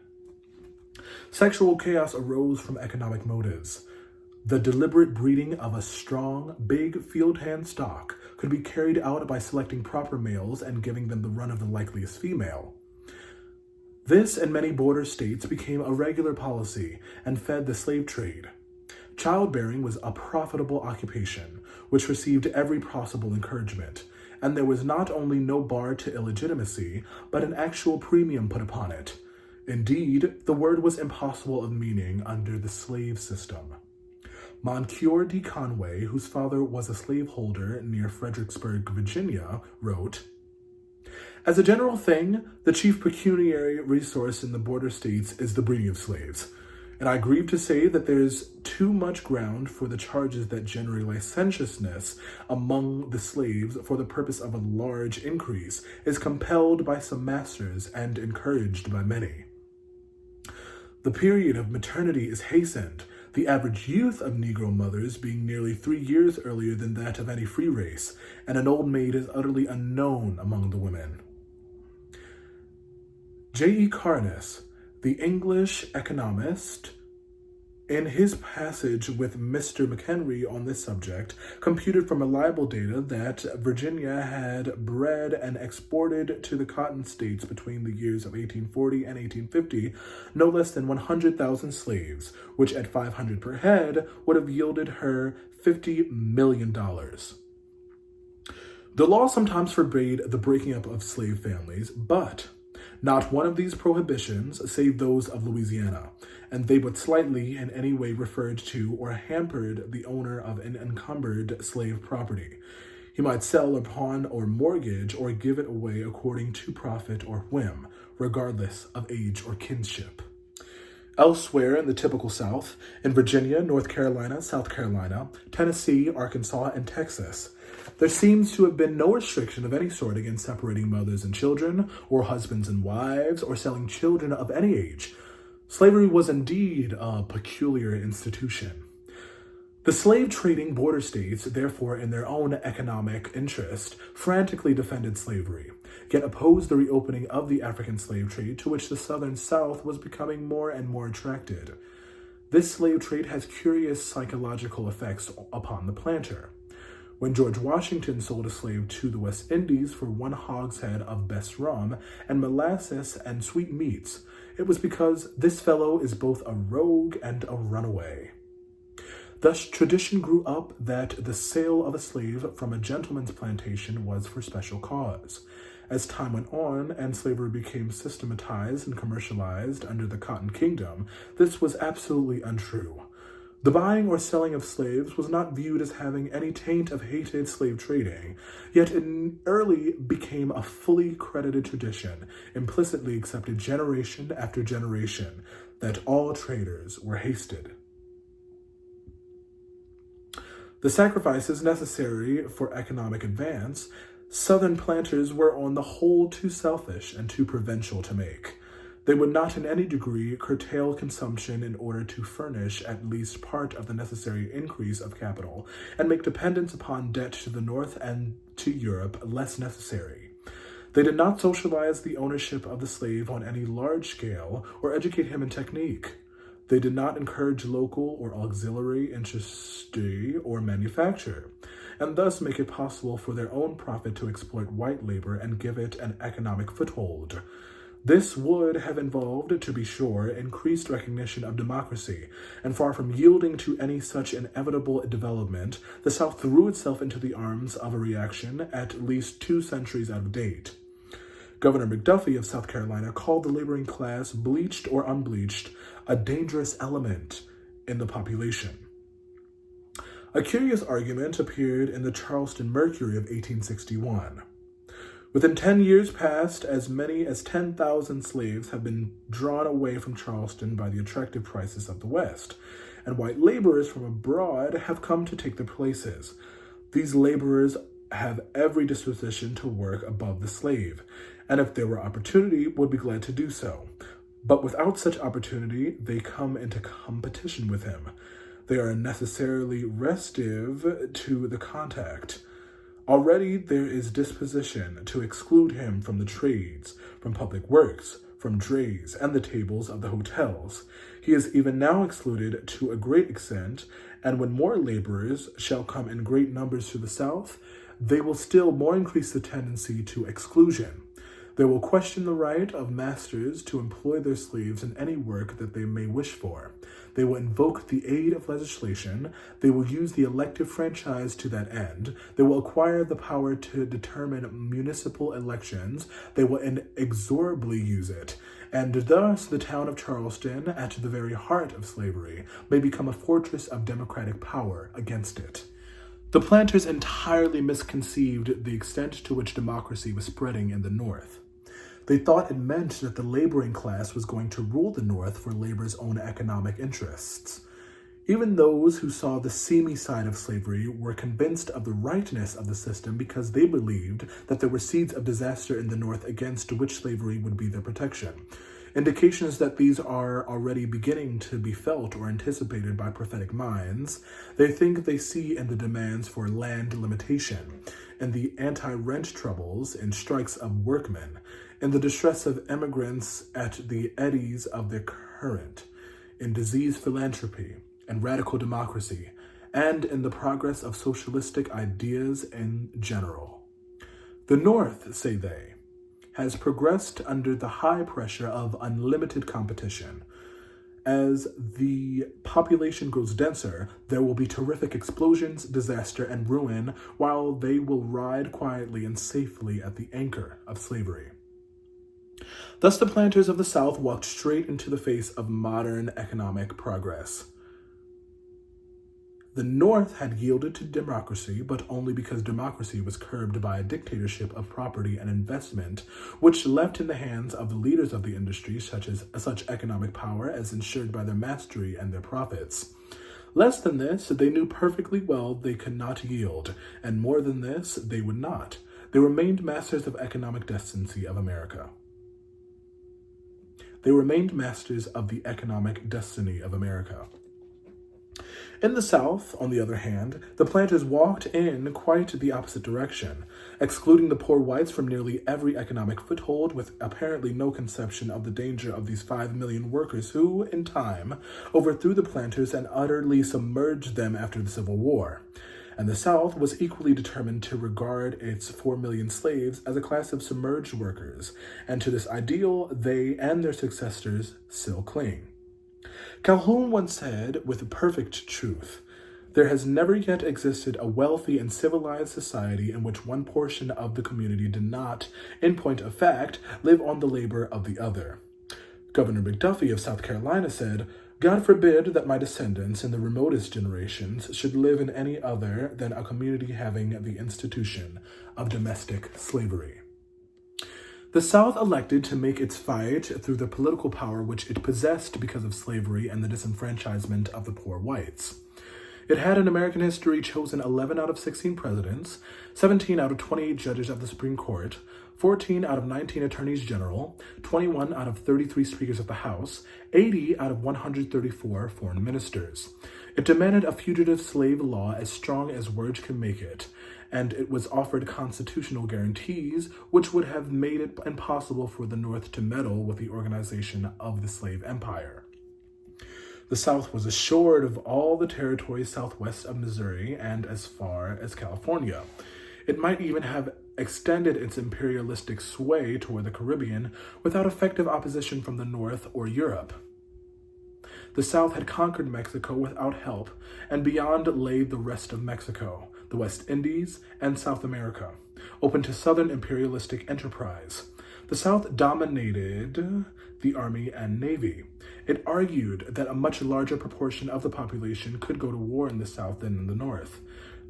Sexual chaos arose from economic motives. The deliberate breeding of a strong, big field hand stock could be carried out by selecting proper males and giving them the run of the likeliest female. This in many border states became a regular policy and fed the slave trade. Childbearing was a profitable occupation, which received every possible encouragement, and there was not only no bar to illegitimacy, but an actual premium put upon it. Indeed, the word was impossible of meaning under the slave system. Moncure D. Conway, whose father was a slaveholder near Fredericksburg, Virginia, wrote, "As a general thing, the chief pecuniary resource in the border states is the breeding of slaves, and I grieve to say that there's too much ground for the charges that generate licentiousness among the slaves for the purpose of a large increase is compelled by some masters and encouraged by many. The period of maternity is hastened, the average youth of Negro mothers being nearly 3 years earlier than that of any free race, and an old maid is utterly unknown among the women." J.E. Carness, the English economist, in his passage with Mr. McElroy on this subject, computed from reliable data that Virginia had bred and exported to the cotton states between the years of 1840 and 1850 no less than 100,000 slaves, which at 500 per head would have yielded her $50 million. The law sometimes forbade the breaking up of slave families, but not one of these prohibitions, save those of Louisiana, and they but slightly in any way referred to or hampered the owner of an encumbered slave property. He might sell or pawn or mortgage or give it away according to profit or whim, regardless of age or kinship. Elsewhere in the typical South, in Virginia, North Carolina, South Carolina, Tennessee, Arkansas, and Texas, there seems to have been no restriction of any sort against separating mothers and children, or husbands and wives, or selling children of any age. Slavery was indeed a peculiar institution. The slave-trading border states, therefore, in their own economic interest, frantically defended slavery, yet opposed the reopening of the African slave trade to which the Southern South was becoming more and more attracted. This slave trade has curious psychological effects upon the planter. When George Washington sold a slave to the West Indies for 1 hogshead of best rum and molasses and sweetmeats, it was because this fellow is both a rogue and a runaway. Thus, tradition grew up that the sale of a slave from a gentleman's plantation was for special cause. As time went on and slavery became systematized and commercialized under the Cotton Kingdom, this was absolutely untrue. The buying or selling of slaves was not viewed as having any taint of hated slave trading, yet it early became a fully credited tradition, implicitly accepted generation after generation, that all traders were hasted. The sacrifices necessary for economic advance, Southern planters were on the whole too selfish and too provincial to make. They would not in any degree curtail consumption in order to furnish at least part of the necessary increase of capital and make dependence upon debt to the North and to Europe less necessary. They did not socialize the ownership of the slave on any large scale or educate him in technique. They did not encourage local or auxiliary industry or manufacture, and thus make it possible for their own profit to exploit white labor and give it an economic foothold. This would have involved, to be sure, increased recognition of democracy, and far from yielding to any such inevitable development, the South threw itself into the arms of a reaction at least 2 centuries out of date. Governor McDuffie of South Carolina called the laboring class, bleached or unbleached, a dangerous element in the population. A curious argument appeared in the Charleston Mercury of 1861. Within 10 years past, as many as 10,000 slaves have been drawn away from Charleston by the attractive prices of the West, and white laborers from abroad have come to take their places. These laborers have every disposition to work above the slave, and if there were opportunity, would be glad to do so. But without such opportunity, they come into competition with him. They are necessarily restive to the contact. Already there is disposition to exclude him from the trades, from public works, from drays, and the tables of the hotels. He is even now excluded to a great extent, and when more laborers shall come in great numbers to the South, they will still more increase the tendency to exclusion. They will question the right of masters to employ their slaves in any work that they may wish for. They will invoke the aid of legislation. They will use the elective franchise to that end. They will acquire the power to determine municipal elections. They will inexorably use it. And thus the town of Charleston, at the very heart of slavery, may become a fortress of democratic power against it. The planters entirely misconceived the extent to which democracy was spreading in the North. They thought it meant that the laboring class was going to rule the North for labor's own economic interests. Even those who saw the seamy side of slavery were convinced of the rightness of the system because they believed that there were seeds of disaster in the North against which slavery would be their protection. Indications that these are already beginning to be felt or anticipated by prophetic minds, they think they see in the demands for land limitation, in the anti-rent troubles, in strikes of workmen, in the distress of immigrants at the eddies of their current, in diseased philanthropy and radical democracy, and in the progress of socialistic ideas in general. The North, say they, has progressed under the high pressure of unlimited competition. As the population grows denser, there will be terrific explosions, disaster, and ruin, while they will ride quietly and safely at the anchor of slavery. Thus the planters of the South walked straight into the face of modern economic progress. The North had yielded to democracy, but only because democracy was curbed by a dictatorship of property and investment, which left in the hands of the leaders of the industry such economic power as ensured by their mastery and their profits. Less than this, they knew perfectly well they could not yield, and more than this, they would not. They remained masters of economic destiny of America. They remained masters of the economic destiny of America. In the South, on the other hand, the planters walked in quite the opposite direction, excluding the poor whites from nearly every economic foothold with apparently no conception of the danger of these 5 million workers who, in time, overthrew the planters and utterly submerged them after the Civil War. And the South was equally determined to regard its 4 million slaves as a class of submerged workers, and to this ideal they and their successors still cling. Calhoun once said, with perfect truth, "There has never yet existed a wealthy and civilized society in which one portion of the community did not, in point of fact, live on the labor of the other." Governor McDuffie of South Carolina said, "God forbid that my descendants in the remotest generations should live in any other than a community having the institution of domestic slavery." The South elected to make its fight through the political power which it possessed because of slavery and the disenfranchisement of the poor whites. It had in American history chosen 11 out of 16 presidents, 17 out of 28 judges of the Supreme Court, 14 out of 19 attorneys general, 21 out of 33 speakers of the House, 80 out of 134 foreign ministers. It demanded a fugitive slave law as strong as words can make it, and it was offered constitutional guarantees which would have made it impossible for the North to meddle with the organization of the slave empire. The South was assured of all the territory southwest of Missouri and as far as California. It might even have extended its imperialistic sway toward the Caribbean without effective opposition from the North or Europe. The South had conquered Mexico without help, and beyond lay the rest of Mexico, the West Indies, and South America, open to Southern imperialistic enterprise. The South dominated the Army and Navy. It argued that a much larger proportion of the population could go to war in the South than in the North.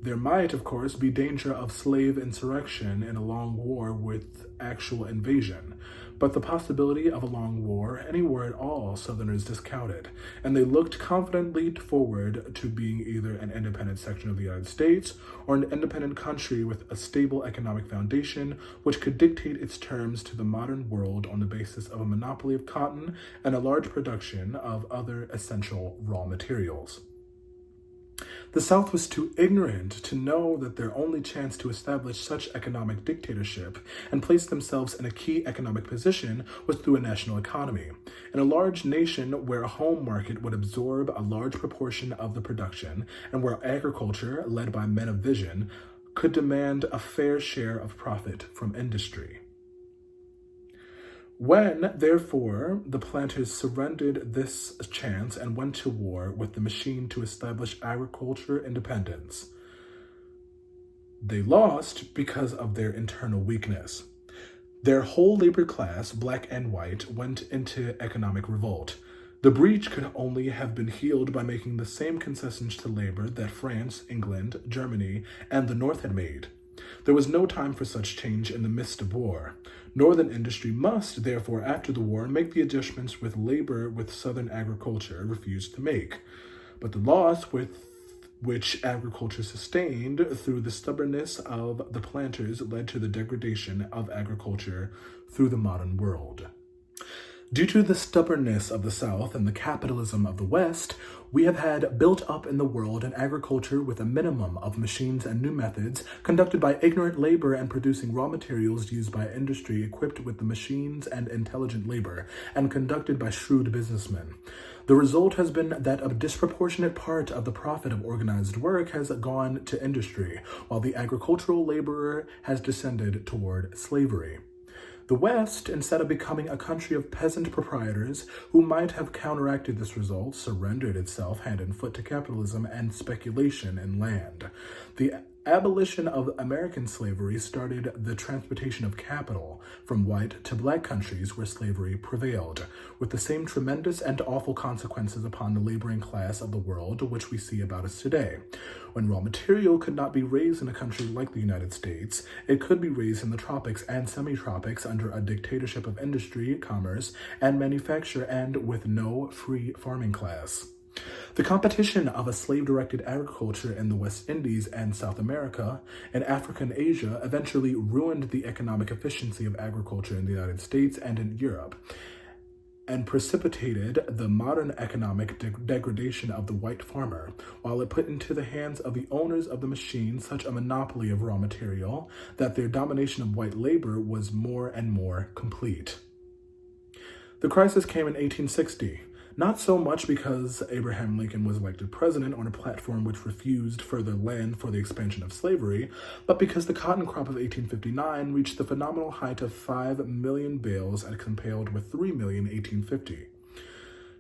There might, of course, be danger of slave insurrection in a long war with actual invasion, but the possibility of a long war anywhere at all Southerners discounted, and they looked confidently forward to being either an independent section of the United States or an independent country with a stable economic foundation which could dictate its terms to the modern world on the basis of a monopoly of cotton and a large production of other essential raw materials. The South was too ignorant to know that their only chance to establish such economic dictatorship and place themselves in a key economic position was through a national economy. In a large nation where a home market would absorb a large proportion of the production and where agriculture, led by men of vision, could demand a fair share of profit from industry. When, therefore, the planters surrendered this chance and went to war with the machine to establish agriculture independence, they lost because of their internal weakness. Their whole labor class, black and white, went into economic revolt. The breach could only have been healed by making the same concessions to labor that France, England, Germany, and the North had made. There was no time for such change in the midst of war. Northern industry must, therefore, after the war, make the adjustments with labor with Southern agriculture refused to make. But the loss which agriculture sustained through the stubbornness of the planters led to the degradation of agriculture through the modern world. Due to the stubbornness of the South and the capitalism of the West, we have had built up in the world an agriculture with a minimum of machines and new methods conducted by ignorant labor and producing raw materials used by industry equipped with the machines and intelligent labor and conducted by shrewd businessmen. The result has been that a disproportionate part of the profit of organized work has gone to industry, while the agricultural laborer has descended toward slavery. The West, instead of becoming a country of peasant proprietors who might have counteracted this result, surrendered itself hand and foot to capitalism and speculation in land. The abolition of American slavery started the transportation of capital from white to black countries where slavery prevailed, with the same tremendous and awful consequences upon the laboring class of the world which we see about us today. When raw material could not be raised in a country like the United States, it could be raised in the tropics and semi-tropics under a dictatorship of industry, commerce, and manufacture, and with no free farming class. The competition of a slave-directed agriculture in the West Indies and South America and Africa and Asia eventually ruined the economic efficiency of agriculture in the United States and in Europe, and precipitated the modern economic degradation of the white farmer, while it put into the hands of the owners of the machine such a monopoly of raw material that their domination of white labor was more and more complete. The crisis came in 1860. Not so much because Abraham Lincoln was elected president on a platform which refused further land for the expansion of slavery, but because the cotton crop of 1859 reached the phenomenal height of 5 million bales as compared with 3 million in 1850.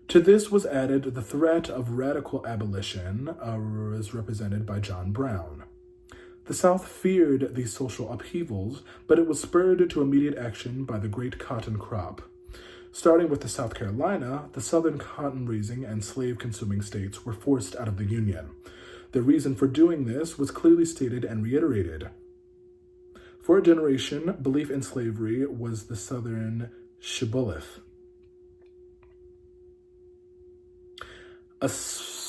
To this was added the threat of radical abolition, as represented by John Brown. The South feared these social upheavals, but it was spurred to immediate action by the great cotton crop. Starting with the South Carolina, the southern cotton-raising and slave-consuming states were forced out of the Union. The reason for doing this was clearly stated and reiterated. For a generation, belief in slavery was the Southern shibboleth. A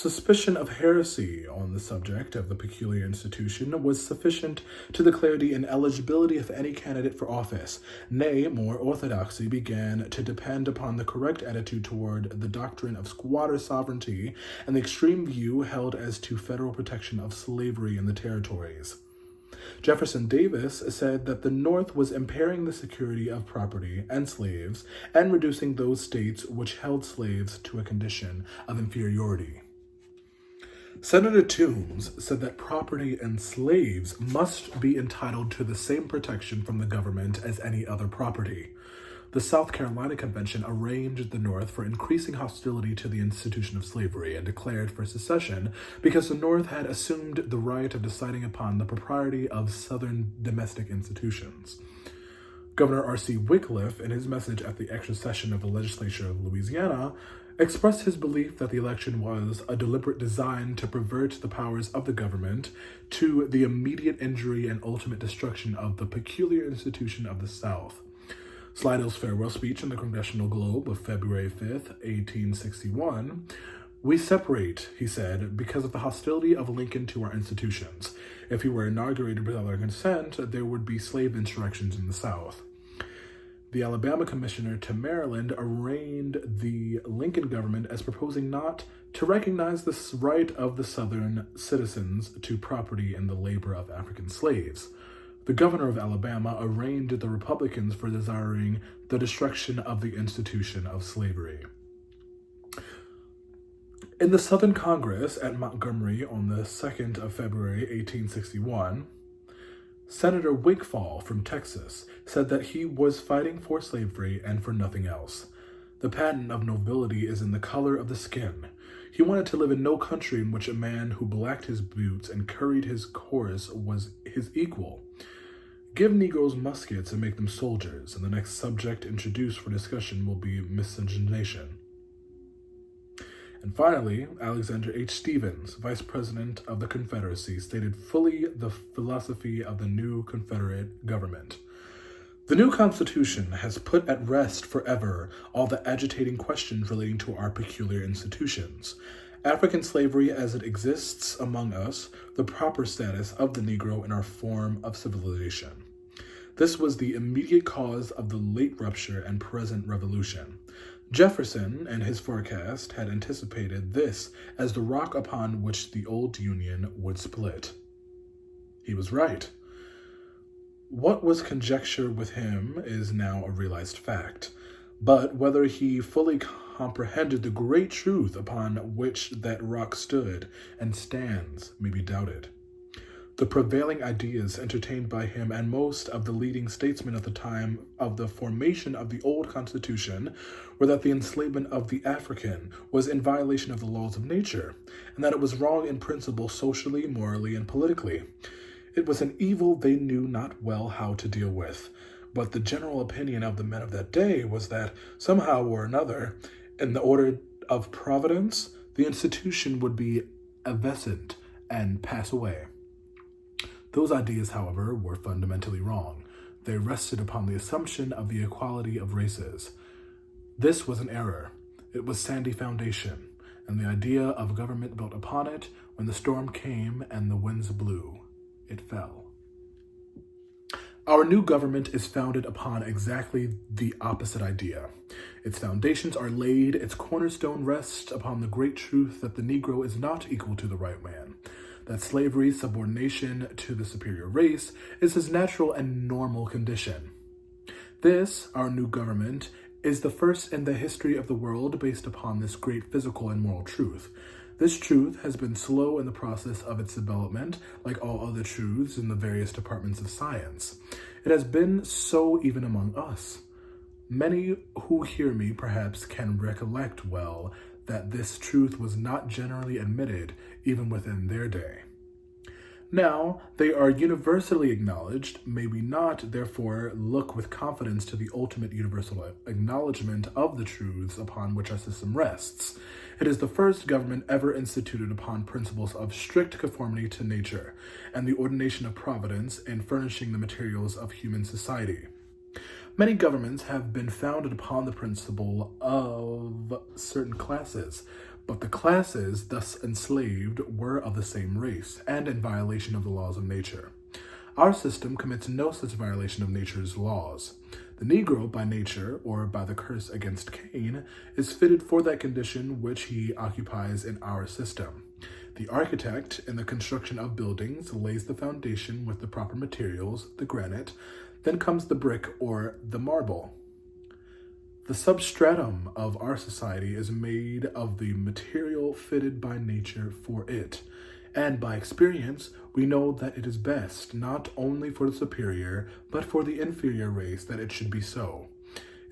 suspicion of heresy on the subject of the peculiar institution was sufficient to the clarity and eligibility of any candidate for office. Nay, more orthodoxy began to depend upon the correct attitude toward the doctrine of squatter sovereignty and the extreme view held as to federal protection of slavery in the territories. Jefferson Davis said that the North was impairing the security of property and slaves and reducing those states which held slaves to a condition of inferiority. Senator Toombs said that property and slaves must be entitled to the same protection from the government as any other property. The South Carolina Convention arraigned the North for increasing hostility to the institution of slavery and declared for secession because the North had assumed the right of deciding upon the propriety of Southern domestic institutions. Governor R.C. Wickliffe, in his message at the extra session of the Legislature of Louisiana, expressed his belief that the election was a deliberate design to pervert the powers of the government to the immediate injury and ultimate destruction of the peculiar institution of the South. Slidell's farewell speech in the Congressional Globe of February 5th, 1861, "We separate," he said, "because of the hostility of Lincoln to our institutions. If he were inaugurated without our consent, there would be slave insurrections in the South." The Alabama commissioner to Maryland arraigned the Lincoln government as proposing not to recognize the right of the Southern citizens to property and the labor of African slaves. The governor of Alabama arraigned the Republicans for desiring the destruction of the institution of slavery. In the Southern Congress at Montgomery on the 2nd of February, 1861, Senator Wigfall from Texas said that he was fighting for slavery and for nothing else. The patent of nobility is in the color of the skin. He wanted to live in no country in which a man who blacked his boots and curried his horse was his equal. Give Negroes muskets and make them soldiers, and the next subject introduced for discussion will be miscegenation. And finally, Alexander H. Stephens, Vice President of the Confederacy, stated fully the philosophy of the new Confederate government. The new Constitution has put at rest forever all the agitating questions relating to our peculiar institutions. African slavery as it exists among us, the proper status of the Negro in our form of civilization. This was the immediate cause of the late rupture and present revolution. Jefferson, in his forecast, had anticipated this as the rock upon which the old Union would split. He was right. What was conjecture with him is now a realized fact, but whether he fully comprehended the great truth upon which that rock stood and stands may be doubted. The prevailing ideas entertained by him and most of the leading statesmen at the time of the formation of the old Constitution were that the enslavement of the African was in violation of the laws of nature, and that it was wrong in principle socially, morally, and politically. It was an evil they knew not well how to deal with, but the general opinion of the men of that day was that, somehow or another, in the order of Providence, the institution would be evanescent and pass away. Those ideas, however, were fundamentally wrong. They rested upon the assumption of the equality of races. This was an error. It was sandy foundation, and the idea of government built upon it, when the storm came and the winds blew, it fell. Our new government is founded upon exactly the opposite idea. Its foundations are laid, its cornerstone rests upon the great truth that the Negro is not equal to the white man, that slavery, subordination to the superior race, is his natural and normal condition. This, our new government, is the first in the history of the world based upon this great physical and moral truth. This truth has been slow in the process of its development, like all other truths in the various departments of science. It has been so even among us. Many who hear me perhaps can recollect well that this truth was not generally admitted even within their day. Now, they are universally acknowledged. May we not, therefore, look with confidence to the ultimate universal acknowledgement of the truths upon which our system rests. It is the first government ever instituted upon principles of strict conformity to nature and the ordination of providence in furnishing the materials of human society. Many governments have been founded upon the principle of certain classes, but the classes thus enslaved were of the same race and in violation of the laws of nature. Our system commits no such violation of nature's laws. The Negro, by nature, or by the curse against Cain, is fitted for that condition which he occupies in our system. The architect, in the construction of buildings, lays the foundation with the proper materials, the granite, then comes the brick or the marble. The substratum of our society is made of the material fitted by nature for it, and by experience we know that it is best, not only for the superior, but for the inferior race, that it should be so.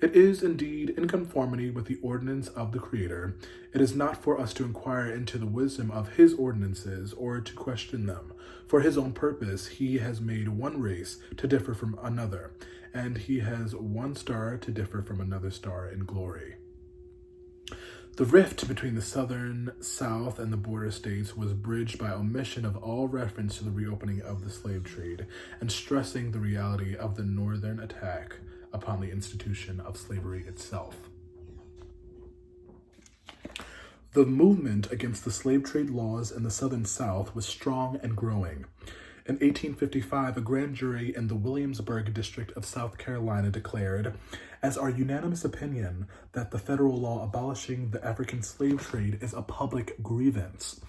It is indeed in conformity with the ordinance of the Creator. It is not for us to inquire into the wisdom of his ordinances or to question them. For his own purpose, he has made one race to differ from another, and he has one star to differ from another star in glory. The rift between the Southern, South, and the border states was bridged by omission of all reference to the reopening of the slave trade and stressing the reality of the Northern attack upon the institution of slavery itself. The movement against the slave trade laws in the Southern South was strong and growing. In 1855, a grand jury in the Williamsburg district of South Carolina declared, as our unanimous opinion, that the federal law abolishing the African slave trade is a public grievance.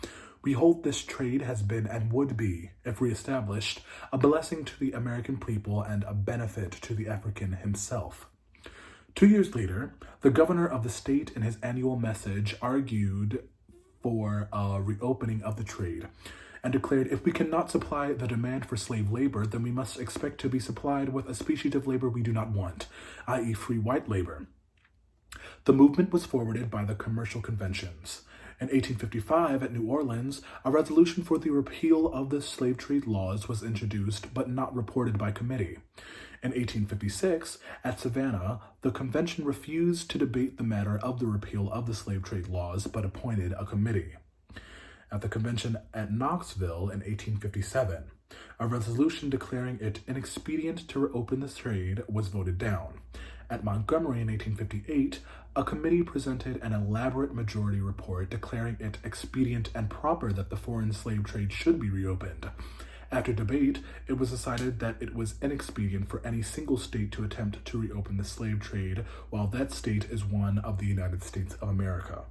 We hold this trade has been and would be, if reestablished, a blessing to the American people and a benefit to the African himself. 2 years later, the governor of the state in his annual message argued for a reopening of the trade and declared, if we cannot supply the demand for slave labor, then we must expect to be supplied with a species of labor we do not want, i.e. free white labor. The movement was forwarded by the commercial conventions. In 1855, at New Orleans, a resolution for the repeal of the slave trade laws was introduced, but not reported by committee. In 1856, at Savannah, the convention refused to debate the matter of the repeal of the slave trade laws, but appointed a committee. At the convention at Knoxville in 1857, a resolution declaring it inexpedient to reopen the trade was voted down. At Montgomery in 1858, a committee presented an elaborate majority report declaring it expedient and proper that the foreign slave trade should be reopened. After debate, it was decided that it was inexpedient for any single state to attempt to reopen the slave trade, while that state is one of the United States of America.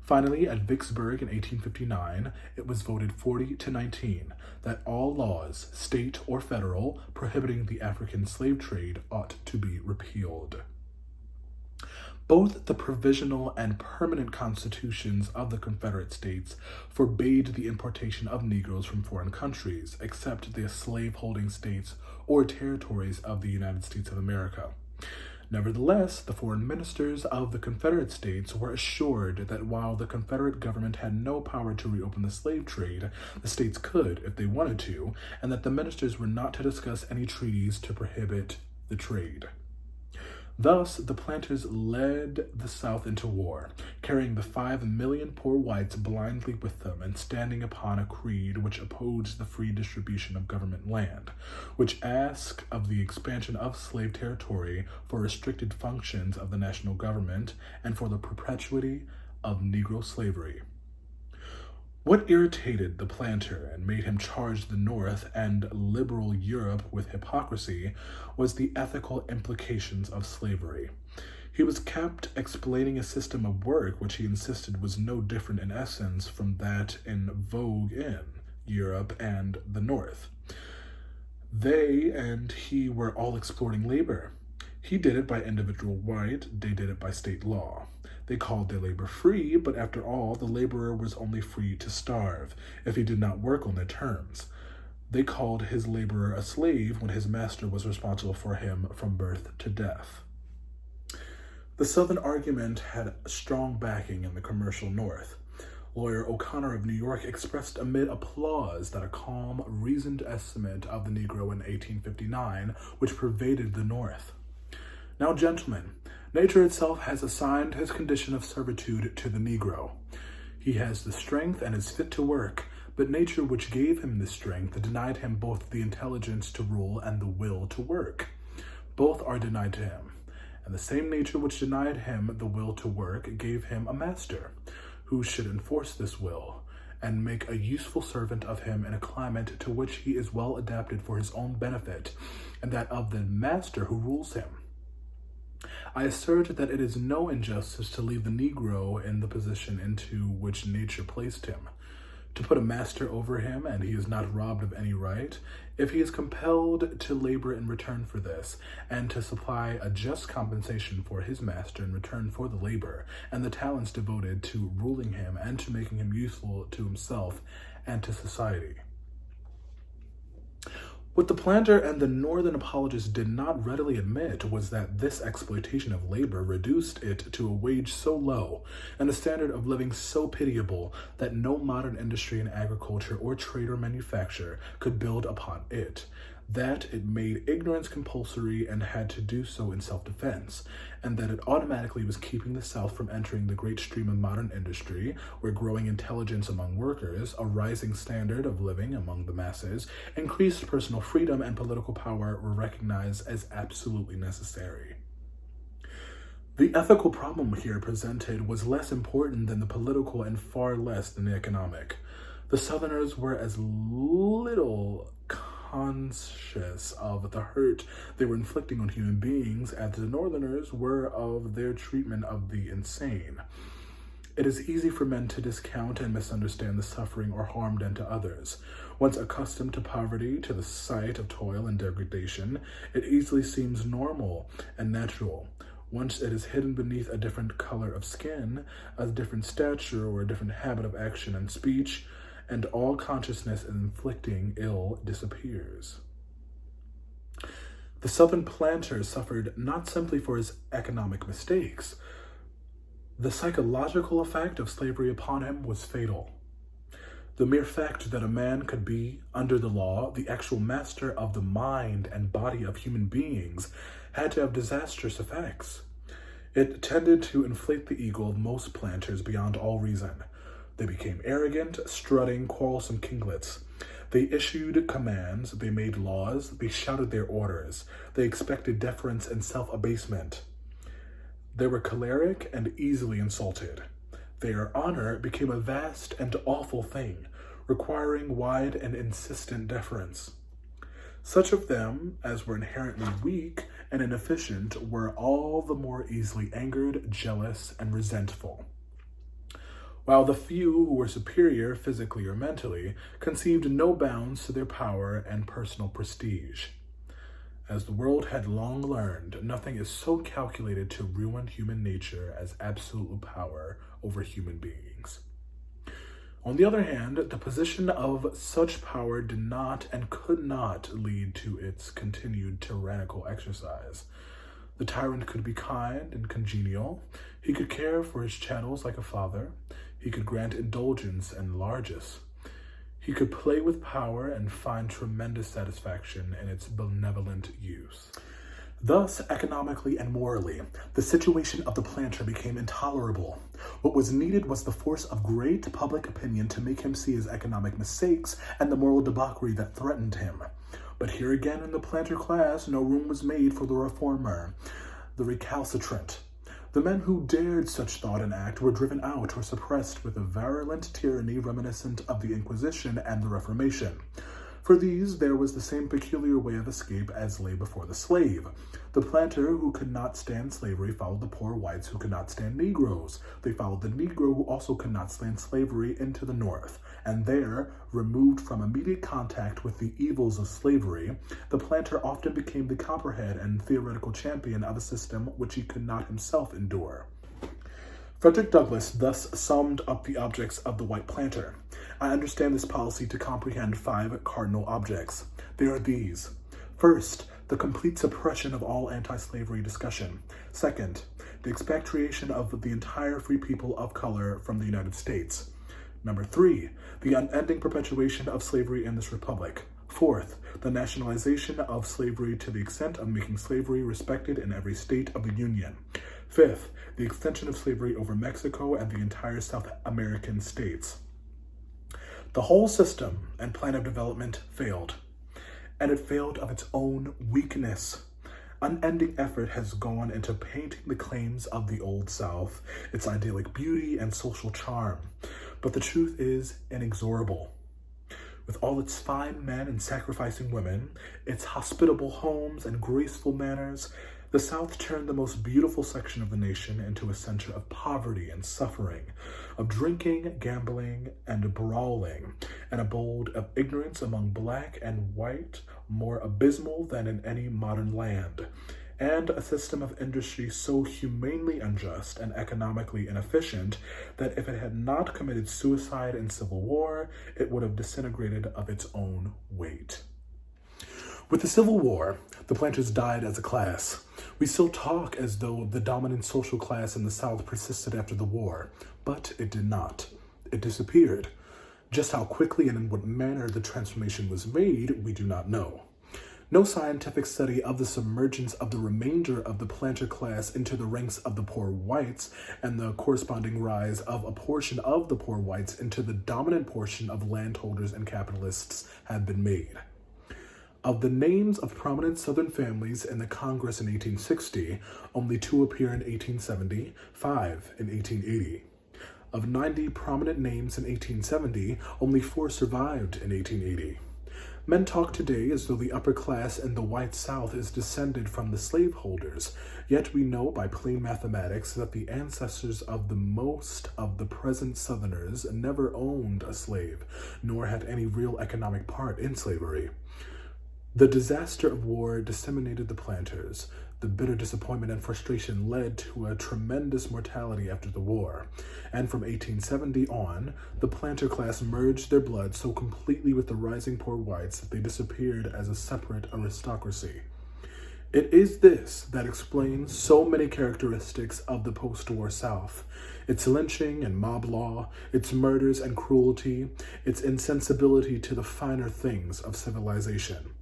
Finally, at Vicksburg in 1859, it was voted 40-19 that all laws, state or federal, prohibiting the African slave trade ought to be repealed. Both the provisional and permanent constitutions of the Confederate States forbade the importation of Negroes from foreign countries, except the slave-holding states or territories of the United States of America. Nevertheless, the foreign ministers of the Confederate States were assured that while the Confederate government had no power to reopen the slave trade, the states could, if they wanted to, and that the ministers were not to discuss any treaties to prohibit the trade. Thus, the planters led the South into war, carrying the 5 million poor whites blindly with them and standing upon a creed which opposed the free distribution of government land, which asked of the expansion of slave territory for restricted functions of the national government and for the perpetuity of Negro slavery. What irritated the planter and made him charge the North and liberal Europe with hypocrisy was the ethical implications of slavery. He was kept explaining a system of work which he insisted was no different in essence from that in vogue in Europe and the North. They and he were all exploiting labor. He did it by individual right, they did it by state law. They called their labor free, but after all, the laborer was only free to starve if he did not work on their terms. They called his laborer a slave when his master was responsible for him from birth to death. The Southern argument had strong backing in the commercial North. Lawyer O'Connor of New York expressed amid applause that a calm, reasoned estimate of the Negro in 1859 which pervaded the North. Now, gentlemen, nature itself has assigned his condition of servitude to the Negro. He has the strength and is fit to work, but nature which gave him this strength denied him both the intelligence to rule and the will to work. Both are denied to him, and the same nature which denied him the will to work gave him a master, who should enforce this will, and make a useful servant of him in a climate to which he is well adapted for his own benefit, and that of the master who rules him. I assert that it is no injustice to leave the Negro in the position into which nature placed him, to put a master over him, and he is not robbed of any right, if he is compelled to labor in return for this, and to supply a just compensation for his master in return for the labor, and the talents devoted to ruling him, and to making him useful to himself and to society. What the planter and the Northern apologists did not readily admit was that this exploitation of labor reduced it to a wage so low and a standard of living so pitiable that no modern industry in agriculture or trade or manufacture could build upon it, that it made ignorance compulsory and had to do so in self-defense, and that it automatically was keeping the South from entering the great stream of modern industry, where growing intelligence among workers, a rising standard of living among the masses, increased personal freedom and political power were recognized as absolutely necessary. The ethical problem here presented was less important than the political and far less than the economic. The Southerners were as little conscious of the hurt they were inflicting on human beings as the Northerners were of their treatment of the insane. It is easy for men to discount and misunderstand the suffering or harm done to others. Once accustomed to poverty, to the sight of toil and degradation, it easily seems normal and natural. Once it is hidden beneath a different color of skin, a different stature, or a different habit of action and speech, and all consciousness in inflicting ill disappears. The Southern planter suffered not simply for his economic mistakes. The psychological effect of slavery upon him was fatal. The mere fact that a man could be, under the law, the actual master of the mind and body of human beings had to have disastrous effects. It tended to inflate the ego of most planters beyond all reason. They became arrogant, strutting, quarrelsome kinglets. They issued commands, they made laws, they shouted their orders. They expected deference and self-abasement. They were choleric and easily insulted. Their honor became a vast and awful thing, requiring wide and insistent deference. Such of them as were inherently weak and inefficient were all the more easily angered, jealous, and resentful, while the few who were superior physically or mentally conceived no bounds to their power and personal prestige. As the world had long learned, nothing is so calculated to ruin human nature as absolute power over human beings. On the other hand, the position of such power did not and could not lead to its continued tyrannical exercise. The tyrant could be kind and congenial. He could care for his chattels like a father. He could grant indulgence and largesse. He could play with power and find tremendous satisfaction in its benevolent use. Thus, economically and morally, the situation of the planter became intolerable. What was needed was the force of great public opinion to make him see his economic mistakes and the moral debauchery that threatened him. But here again in the planter class, no room was made for the reformer, the recalcitrant. The men who dared such thought and act were driven out or suppressed with a virulent tyranny reminiscent of the Inquisition and the Reformation. For these, there was the same peculiar way of escape as lay before the slave. The planter who could not stand slavery followed the poor whites who could not stand Negroes. They followed the Negro who also could not stand slavery into the North. And there, removed from immediate contact with the evils of slavery, the planter often became the copperhead and theoretical champion of a system which he could not himself endure. Frederick Douglass thus summed up the objects of the white planter. I understand this policy to comprehend 5 cardinal objects. They are these. First, the complete suppression of all anti-slavery discussion. Second, the expatriation of the entire free people of color from the United States. Number 3, the unending perpetuation of slavery in this republic. Fourth, the nationalization of slavery to the extent of making slavery respected in every state of the Union. Fifth, the extension of slavery over Mexico and the entire South American states. The whole system and plan of development failed, and it failed of its own weakness. Unending effort has gone into painting the claims of the Old South, its idyllic beauty and social charm. But the truth is inexorable. With all its fine men and sacrificing women, its hospitable homes and graceful manners, the South turned the most beautiful section of the nation into a center of poverty and suffering, of drinking, gambling, and brawling, an abode of ignorance among black and white more abysmal than in any modern land, and a system of industry so humanely unjust and economically inefficient that if it had not committed suicide in civil war, it would have disintegrated of its own weight. With the Civil War, the planters died as a class. We still talk as though the dominant social class in the South persisted after the war, but it did not. It disappeared. Just how quickly and in what manner the transformation was made, we do not know. No scientific study of the submergence of the remainder of the planter class into the ranks of the poor whites and the corresponding rise of a portion of the poor whites into the dominant portion of landholders and capitalists have been made. Of the names of prominent Southern families in the Congress in 1860, only 2 appear in 1870, 5 in 1880. Of 90 prominent names in 1870, only 4 survived in 1880. Men talk today as though the upper class in the white South is descended from the slaveholders, yet we know by plain mathematics that the ancestors of the most of the present Southerners never owned a slave, nor had any real economic part in slavery. The disaster of war disseminated the planters. The bitter disappointment and frustration led to a tremendous mortality after the war, and from 1870 on, the planter class merged their blood so completely with the rising poor whites that they disappeared as a separate aristocracy. It is this that explains so many characteristics of the post-war South: its lynching and mob law, its murders and cruelty, its insensibility to the finer things of civilization.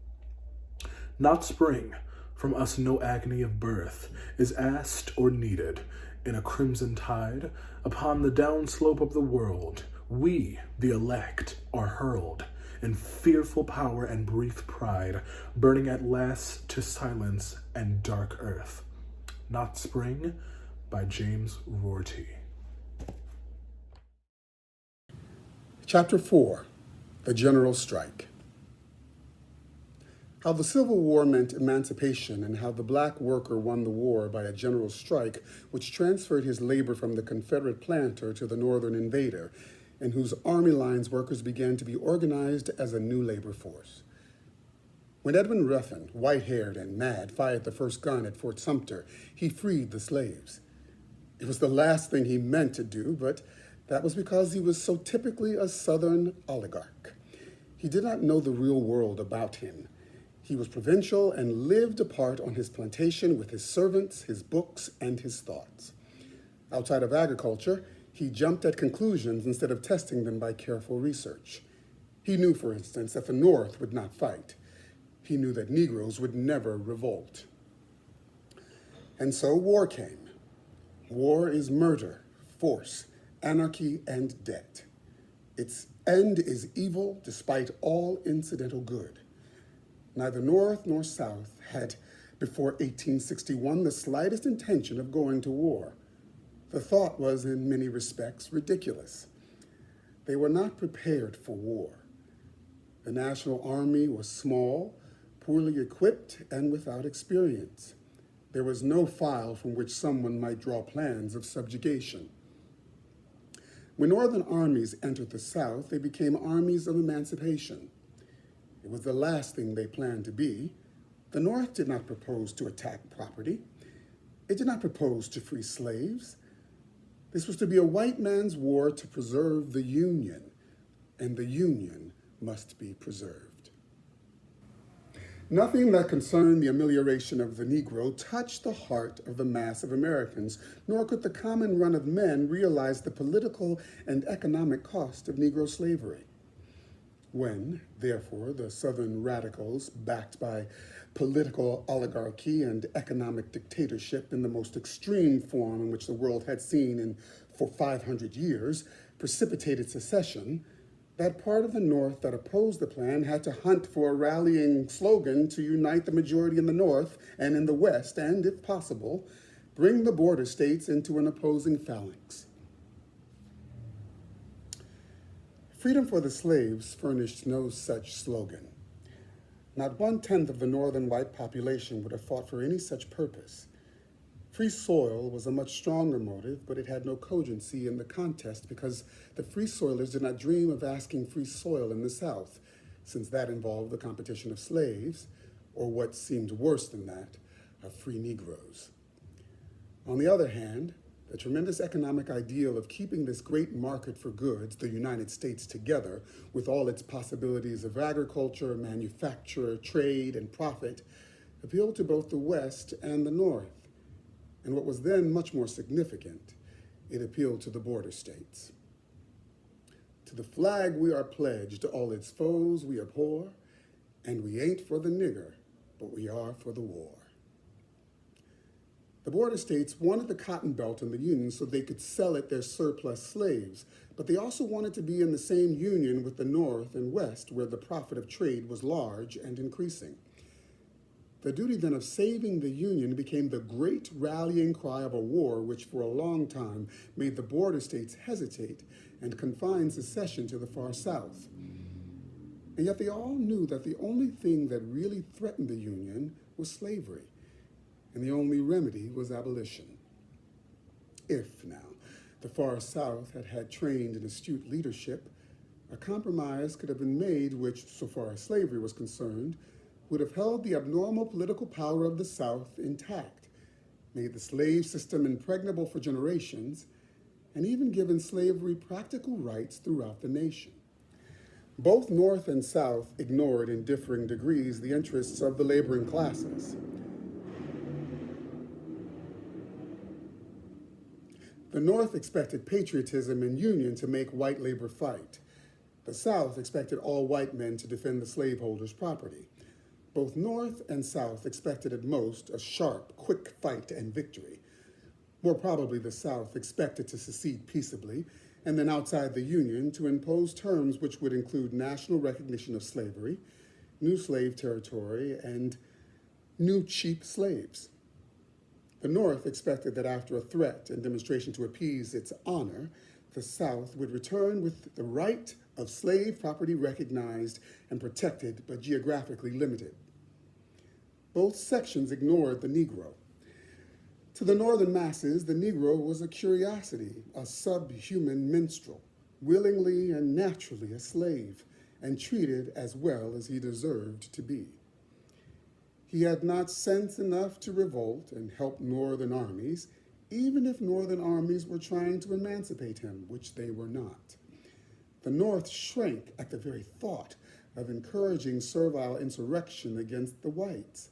Not spring, from us no agony of birth is asked or needed. In a crimson tide, upon the downslope of the world, we, the elect, are hurled, in fearful power and brief pride, burning at last to silence and dark earth. Not Spring, by James Rorty. Chapter 4, The General Strike. How the Civil War meant emancipation and how the black worker won the war by a general strike which transferred his labor from the Confederate planter to the Northern invader, in whose army lines workers began to be organized as a new labor force. When Edwin Ruffin, white-haired and mad, fired the first gun at Fort Sumter, he freed the slaves. It was the last thing he meant to do, but that was because he was so typically a Southern oligarch. He did not know the real world about him. He was provincial and lived apart on his plantation with his servants, his books, and his thoughts. Outside of agriculture, he jumped at conclusions instead of testing them by careful research. He knew, for instance, that the North would not fight. He knew that Negroes would never revolt. And so war came. War is murder, force, anarchy, and debt. Its end is evil despite all incidental good. Neither North nor South had, before 1861, the slightest intention of going to war. The thought was, in many respects, ridiculous. They were not prepared for war. The National Army was small, poorly equipped, and without experience. There was no file from which someone might draw plans of subjugation. When Northern armies entered the South, they became armies of emancipation. It was the last thing they planned to be. The North did not propose to attack property. It did not propose to free slaves. This was to be a white man's war to preserve the Union, and the Union must be preserved. Nothing that concerned the amelioration of the Negro touched the heart of the mass of Americans, nor could the common run of men realize the political and economic cost of Negro slavery. When, therefore, the Southern radicals, backed by political oligarchy and economic dictatorship in the most extreme form in which the world had seen for 500 years, precipitated secession, That part of the North that opposed the plan had to hunt for a rallying slogan to unite the majority in the North and in the West, and, if possible, bring the border states into an opposing phalanx. Freedom for the slaves furnished no such slogan. Not 1/10 of the northern white population would have fought for any such purpose. Free soil was a much stronger motive, but it had no cogency in the contest because the free soilers did not dream of asking free soil in the South, since that involved the competition of slaves, or what seemed worse than that, of free Negroes. On the other hand, the tremendous economic ideal of keeping this great market for goods, the United States, together, with all its possibilities of agriculture, manufacture, trade, and profit, appealed to both the West and the North. And what was then much more significant, it appealed to the border states. To the flag we are pledged, all its foes we abhor, and we ain't for the nigger, but we are for the war. The border states wanted the Cotton Belt in the Union so they could sell it their surplus slaves, but they also wanted to be in the same union with the North and West, where the profit of trade was large and increasing. The duty then of saving the Union became the great rallying cry of a war which for a long time made the border states hesitate and confined secession to the far South. And yet they all knew that the only thing that really threatened the Union was slavery, and the only remedy was abolition. If, now, the far South had had trained and astute leadership, a compromise could have been made which, so far as slavery was concerned, would have held the abnormal political power of the South intact, made the slave system impregnable for generations, and even given slavery practical rights throughout the nation. Both North and South ignored in differing degrees the interests of the laboring classes. The North expected patriotism and union to make white labor fight. The South expected all white men to defend the slaveholders' property. Both North and South expected at most a sharp, quick fight and victory. More probably, the South expected to secede peaceably, and then outside the Union to impose terms which would include national recognition of slavery, new slave territory, and new cheap slaves. The North expected that after a threat and demonstration to appease its honor, the South would return with the right of slave property recognized and protected but geographically limited. Both sections ignored the Negro. To the northern masses, the Negro was a curiosity, a subhuman minstrel, willingly and naturally a slave, and treated as well as he deserved to be. He had not sense enough to revolt and help northern armies, even if northern armies were trying to emancipate him, which they were not. The North shrank at the very thought of encouraging servile insurrection against the whites.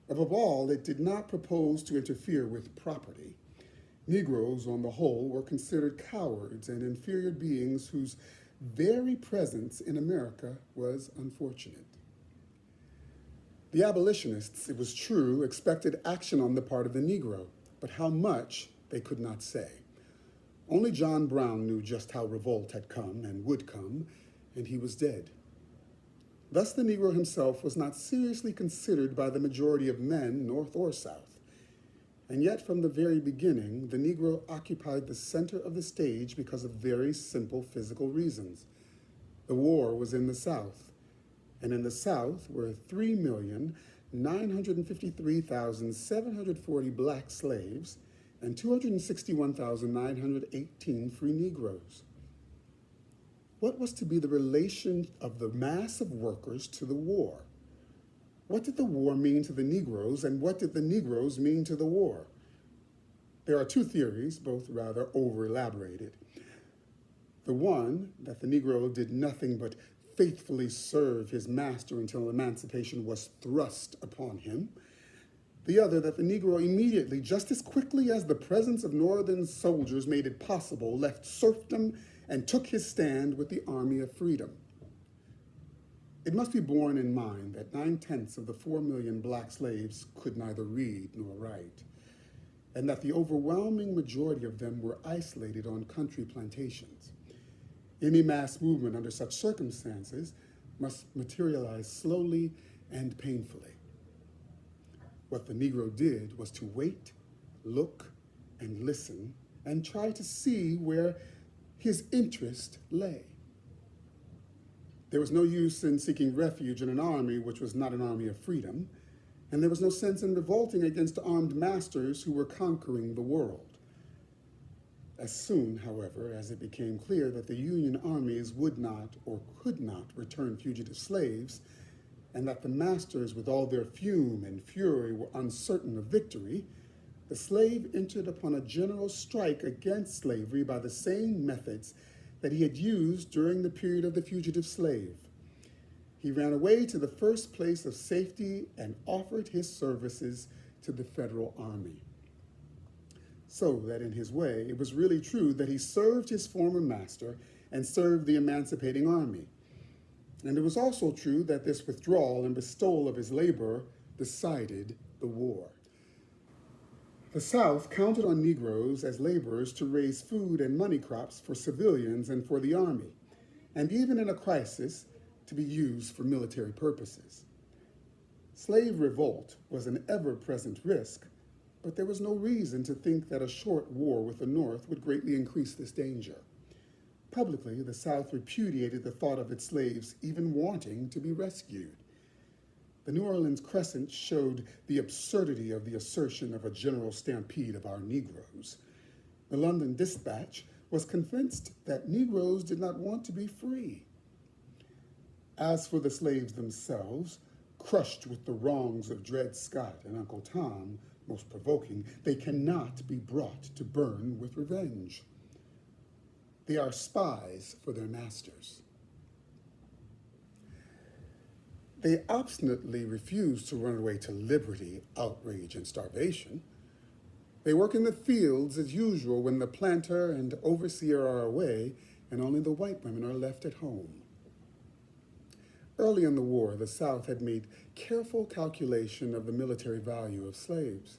Above all, it did not propose to interfere with property. Negroes, on the whole, were considered cowards and inferior beings whose very presence in America was unfortunate. The abolitionists, it was true, expected action on the part of the Negro, but how much they could not say. Only John Brown knew just how revolt had come and would come, and he was dead. Thus the Negro himself was not seriously considered by the majority of men, North or South. And yet from the very beginning, the Negro occupied the center of the stage because of very simple physical reasons. The war was in the South, and in the South were 3,953,740 black slaves and 261,918 free Negroes. What was to be the relation of the mass of workers to the war? What did the war mean to the Negroes, and what did the Negroes mean to the war? There are two theories, both rather over-elaborated. The one, that the Negro did nothing but faithfully serve his master until emancipation was thrust upon him. The other, that the Negro immediately, just as quickly as the presence of Northern soldiers made it possible, left serfdom and took his stand with the Army of Freedom. It must be borne in mind that 9/10 of the 4 million black slaves could neither read nor write, and that the overwhelming majority of them were isolated on country plantations. Any mass movement under such circumstances must materialize slowly and painfully. What the Negro did was to wait, look, and listen, and try to see where his interest lay. There was no use in seeking refuge in an army which was not an army of freedom, and there was no sense in revolting against armed masters who were conquering the world. As soon, however, as it became clear that the Union armies would not or could not return fugitive slaves, and that the masters with all their fume and fury were uncertain of victory, the slave entered upon a general strike against slavery by the same methods that he had used during the period of the fugitive slave. He ran away to the first place of safety and offered his services to the federal army. So that in his way, it was really true that he served his former master and served the emancipating army. And it was also true that this withdrawal and bestowal of his labor decided the war. The South counted on Negroes as laborers to raise food and money crops for civilians and for the army, and even in a crisis, to be used for military purposes. Slave revolt was an ever-present risk, but there was no reason to think that a short war with the North would greatly increase this danger. Publicly, the South repudiated the thought of its slaves even wanting to be rescued. The New Orleans Crescent showed the absurdity of the assertion of a general stampede of our Negroes. The London Dispatch was convinced that Negroes did not want to be free. As for the slaves themselves, crushed with the wrongs of Dred Scott and Uncle Tom, most provoking, they cannot be brought to burn with revenge. They are spies for their masters. They obstinately refuse to run away to liberty, outrage, and starvation. They work in the fields as usual when the planter and overseer are away and only the white women are left at home. Early in the war, the South had made careful calculation of the military value of slaves.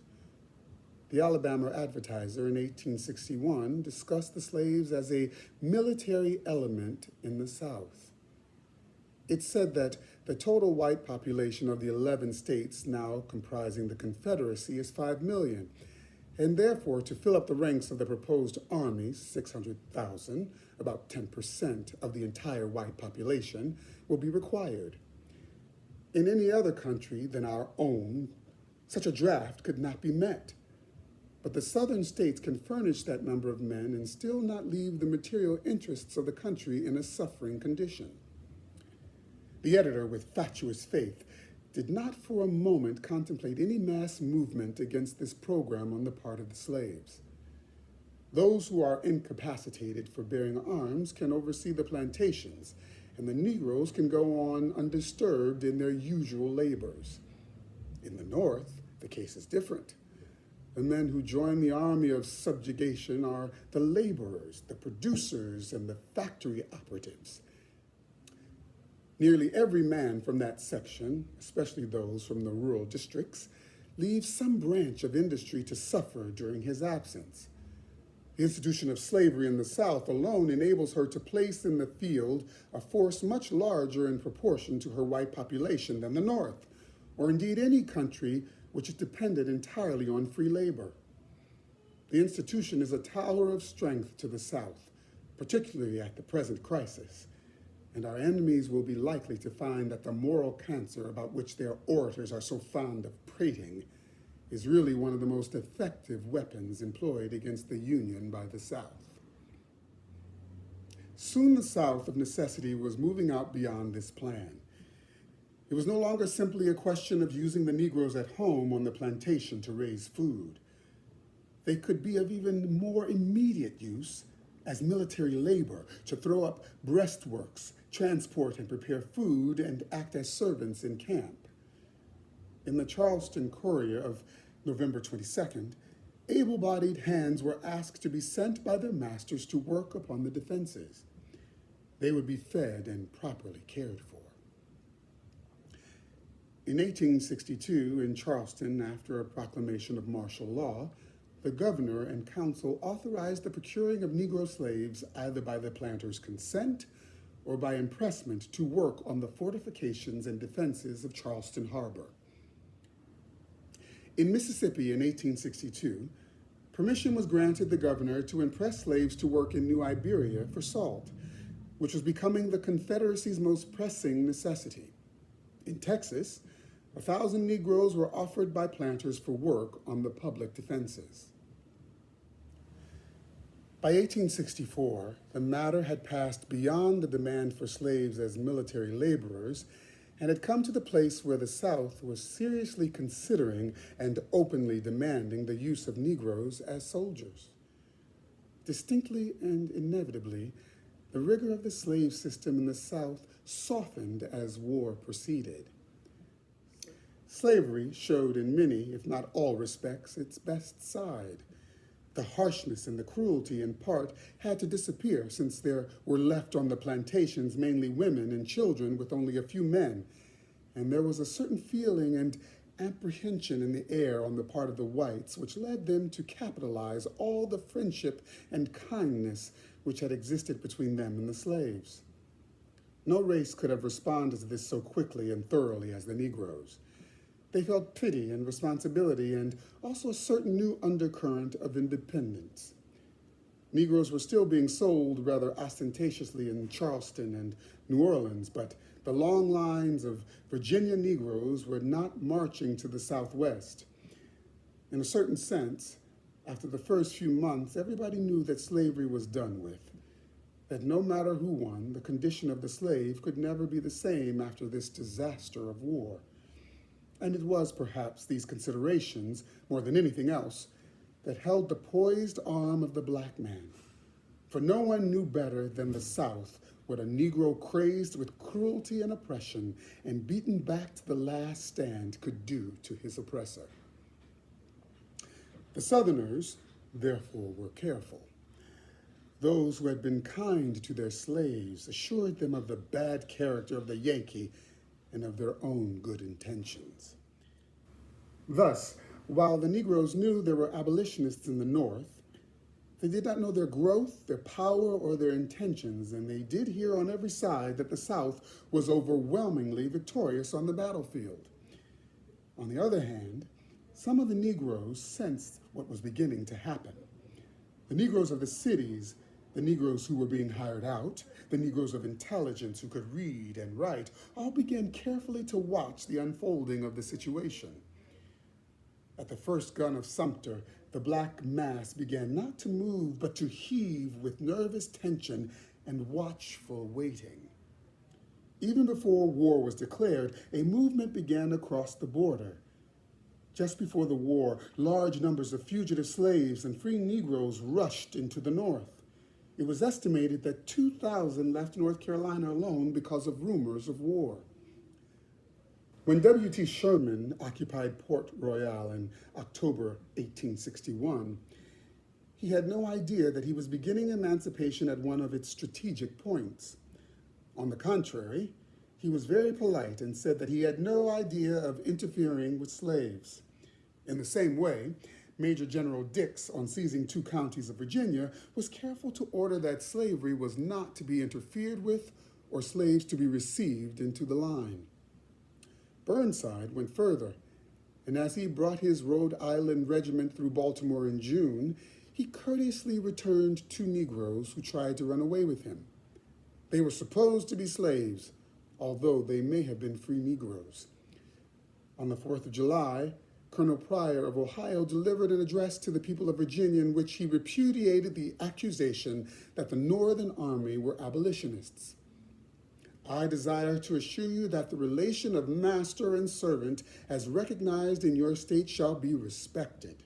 The Alabama Advertiser in 1861 discussed the slaves as a military element in the South. It said that the total white population of the 11 states now comprising the Confederacy is 5 million, and therefore to fill up the ranks of the proposed army, 600,000, about 10% of the entire white population, will be required. In any other country than our own, such a draft could not be met. But the southern states can furnish that number of men and still not leave the material interests of the country in a suffering condition. The editor, with fatuous faith, did not for a moment contemplate any mass movement against this program on the part of the slaves. Those who are incapacitated for bearing arms can oversee the plantations, and the Negroes can go on undisturbed in their usual labors. In the North, the case is different. The men who join the army of subjugation are the laborers, the producers, and the factory operatives. Nearly every man from that section, especially those from the rural districts, leaves some branch of industry to suffer during his absence. The institution of slavery in the South alone enables her to place in the field a force much larger in proportion to her white population than the North, or indeed any country which is dependent entirely on free labor. The institution is a tower of strength to the South, particularly at the present crisis, and our enemies will be likely to find that the moral cancer about which their orators are so fond of prating is really one of the most effective weapons employed against the Union by the South. Soon the South of necessity was moving out beyond this plan. It was no longer simply a question of using the Negroes at home on the plantation to raise food. They could be of even more immediate use as military labor to throw up breastworks, transport and prepare food, and act as servants in camp. In the Charleston Courier of November 22nd, able-bodied hands were asked to be sent by their masters to work upon the defenses. They would be fed and properly cared for. In 1862, in Charleston, after a proclamation of martial law, the governor and council authorized the procuring of Negro slaves either by the planters' consent or by impressment to work on the fortifications and defenses of Charleston Harbor. In Mississippi in 1862, permission was granted the governor to impress slaves to work in New Iberia for salt, which was becoming the Confederacy's most pressing necessity. In Texas, 1,000 Negroes were offered by planters for work on the public defenses. By 1864, the matter had passed beyond the demand for slaves as military laborers and had come to the place where the South was seriously considering and openly demanding the use of Negroes as soldiers. Distinctly and inevitably, the rigor of the slave system in the South softened as war proceeded. Slavery showed in many, if not all respects, its best side. The harshness and the cruelty, in part, had to disappear since there were left on the plantations mainly women and children with only a few men, and there was a certain feeling and apprehension in the air on the part of the whites which led them to capitalize all the friendship and kindness which had existed between them and the slaves. No race could have responded to this so quickly and thoroughly as the Negroes. They felt pity and responsibility and also a certain new undercurrent of independence. Negroes were still being sold rather ostentatiously in Charleston and New Orleans, but the long lines of Virginia Negroes were not marching to the Southwest. In a certain sense, after the first few months, everybody knew that slavery was done with, that no matter who won, the condition of the slave could never be the same after this disaster of war. And it was perhaps these considerations, more than anything else, that held the poised arm of the black man. For no one knew better than the South what a Negro crazed with cruelty and oppression and beaten back to the last stand could do to his oppressor. The Southerners, therefore, were careful. Those who had been kind to their slaves assured them of the bad character of the Yankee and of their own good intentions. Thus, while the Negroes knew there were abolitionists in the North, they did not know their growth, their power, or their intentions, and they did hear on every side that the South was overwhelmingly victorious on the battlefield. On the other hand, some of the Negroes sensed what was beginning to happen. The Negroes of the cities, the Negroes who were being hired out, the Negroes of intelligence who could read and write, all began carefully to watch the unfolding of the situation. At the first gun of Sumter, the black mass began not to move, but to heave with nervous tension and watchful waiting. Even before war was declared, a movement began across the border. Just before the war, large numbers of fugitive slaves and free Negroes rushed into the North. It was estimated that 2,000 left North Carolina alone because of rumors of war. When W.T. Sherman occupied Port Royal in October 1861, he had no idea that he was beginning emancipation at one of its strategic points. On the contrary, he was very polite and said that he had no idea of interfering with slaves. In the same way, Major General Hicks, on seizing 2 counties of Virginia, was careful to order that slavery was not to be interfered with or slaves to be received into the line. Burnside went further, and as he brought his Rhode Island regiment through Baltimore in June, he courteously returned 2 Negroes who tried to run away with him. They were supposed to be slaves, although they may have been free Negroes. On the 4th of July, Colonel Pryor of Ohio delivered an address to the people of Virginia in which he repudiated the accusation that the Northern Army were abolitionists. I desire to assure you that the relation of master and servant as recognized in your state shall be respected.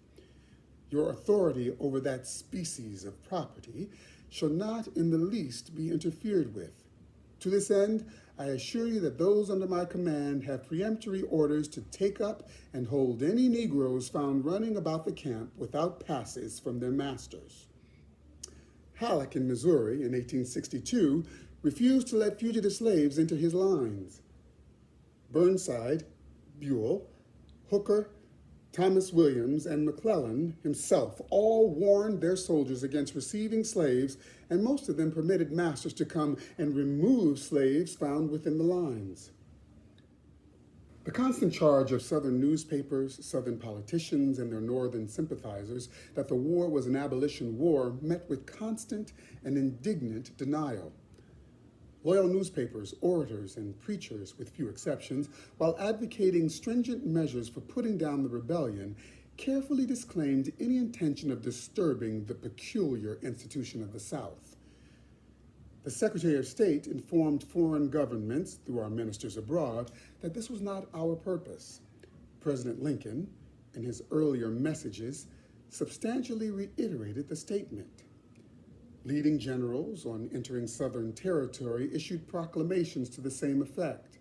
Your authority over that species of property shall not in the least be interfered with. To this end, I assure you that those under my command have peremptory orders to take up and hold any Negroes found running about the camp without passes from their masters. Halleck in Missouri in 1862 refused to let fugitive slaves into his lines. Burnside, Buell, Hooker, Thomas Williams and McClellan himself all warned their soldiers against receiving slaves, and most of them permitted masters to come and remove slaves found within the lines. The constant charge of Southern newspapers, Southern politicians, and their Northern sympathizers that the war was an abolition war met with constant and indignant denial. Loyal newspapers, orators, and preachers, with few exceptions, while advocating stringent measures for putting down the rebellion, carefully disclaimed any intention of disturbing the peculiar institution of the South. The Secretary of State informed foreign governments, through our ministers abroad, that this was not our purpose. President Lincoln, in his earlier messages, substantially reiterated the statement. Leading generals on entering Southern territory issued proclamations to the same effect.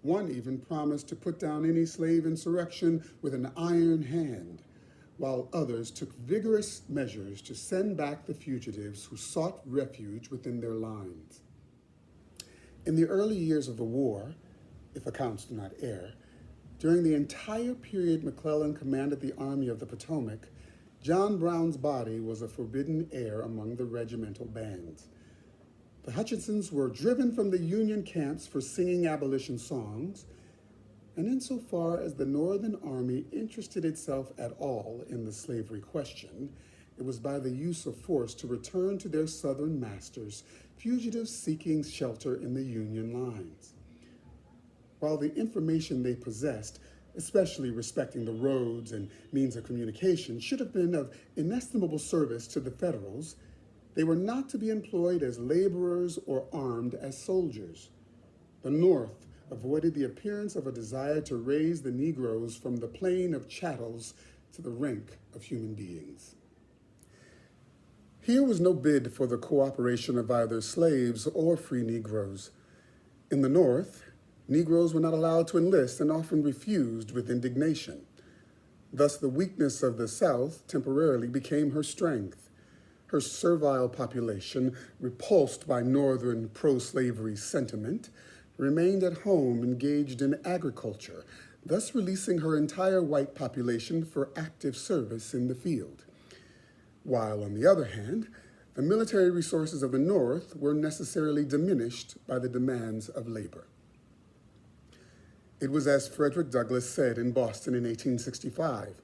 One even promised to put down any slave insurrection with an iron hand, while others took vigorous measures to send back the fugitives who sought refuge within their lines. In the early years of the war, if accounts do not err, during the entire period McClellan commanded the Army of the Potomac, John Brown's body was a forbidden heir among the regimental bands. The Hutchinsons were driven from the Union camps for singing abolition songs, and insofar as the Northern Army interested itself at all in the slavery question, it was by the use of force to return to their Southern masters, fugitives seeking shelter in the Union lines. While the information they possessed, especially respecting the roads and means of communication, should have been of inestimable service to the Federals, they were not to be employed as laborers or armed as soldiers. The North avoided the appearance of a desire to raise the Negroes from the plane of chattels to the rank of human beings. Here was no bid for the cooperation of either slaves or free Negroes. In the North, Negroes were not allowed to enlist and often refused with indignation. Thus, the weakness of the South temporarily became her strength. Her servile population, repulsed by Northern pro-slavery sentiment, remained at home engaged in agriculture, thus releasing her entire white population for active service in the field. While, on the other hand, the military resources of the North were necessarily diminished by the demands of labor. It was as Frederick Douglass said in Boston in 1865,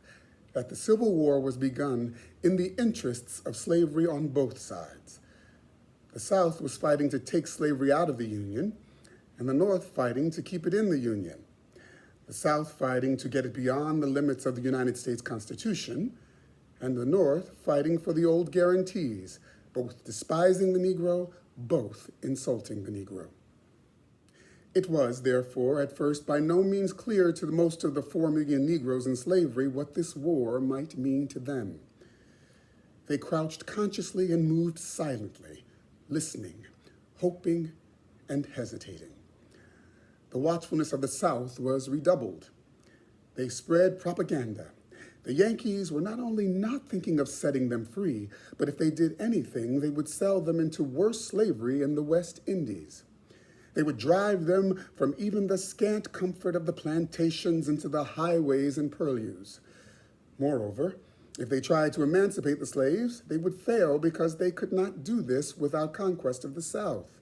that the Civil War was begun in the interests of slavery on both sides. The South was fighting to take slavery out of the Union, and the North fighting to keep it in the Union. The South fighting to get it beyond the limits of the United States Constitution, and the North fighting for the old guarantees, both despising the Negro, both insulting the Negro. It was, therefore, at first by no means clear to most of the 4 million Negroes in slavery what this war might mean to them. They crouched consciously and moved silently, listening, hoping, and hesitating. The watchfulness of the South was redoubled. They spread propaganda. The Yankees were not only not thinking of setting them free, but if they did anything, they would sell them into worse slavery in the West Indies. They would drive them from even the scant comfort of the plantations into the highways and purlieus. Moreover, if they tried to emancipate the slaves, they would fail because they could not do this without conquest of the South.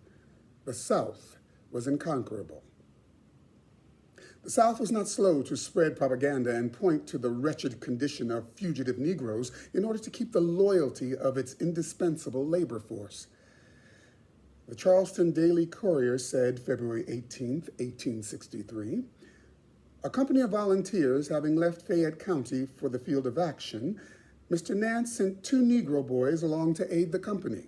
The South was inconquerable. The South was not slow to spread propaganda and point to the wretched condition of fugitive Negroes in order to keep the loyalty of its indispensable labor force. The Charleston Daily Courier said February 18, 1863, a company of volunteers having left Fayette County for the field of action, Mr. Nance sent 2 Negro boys along to aid the company.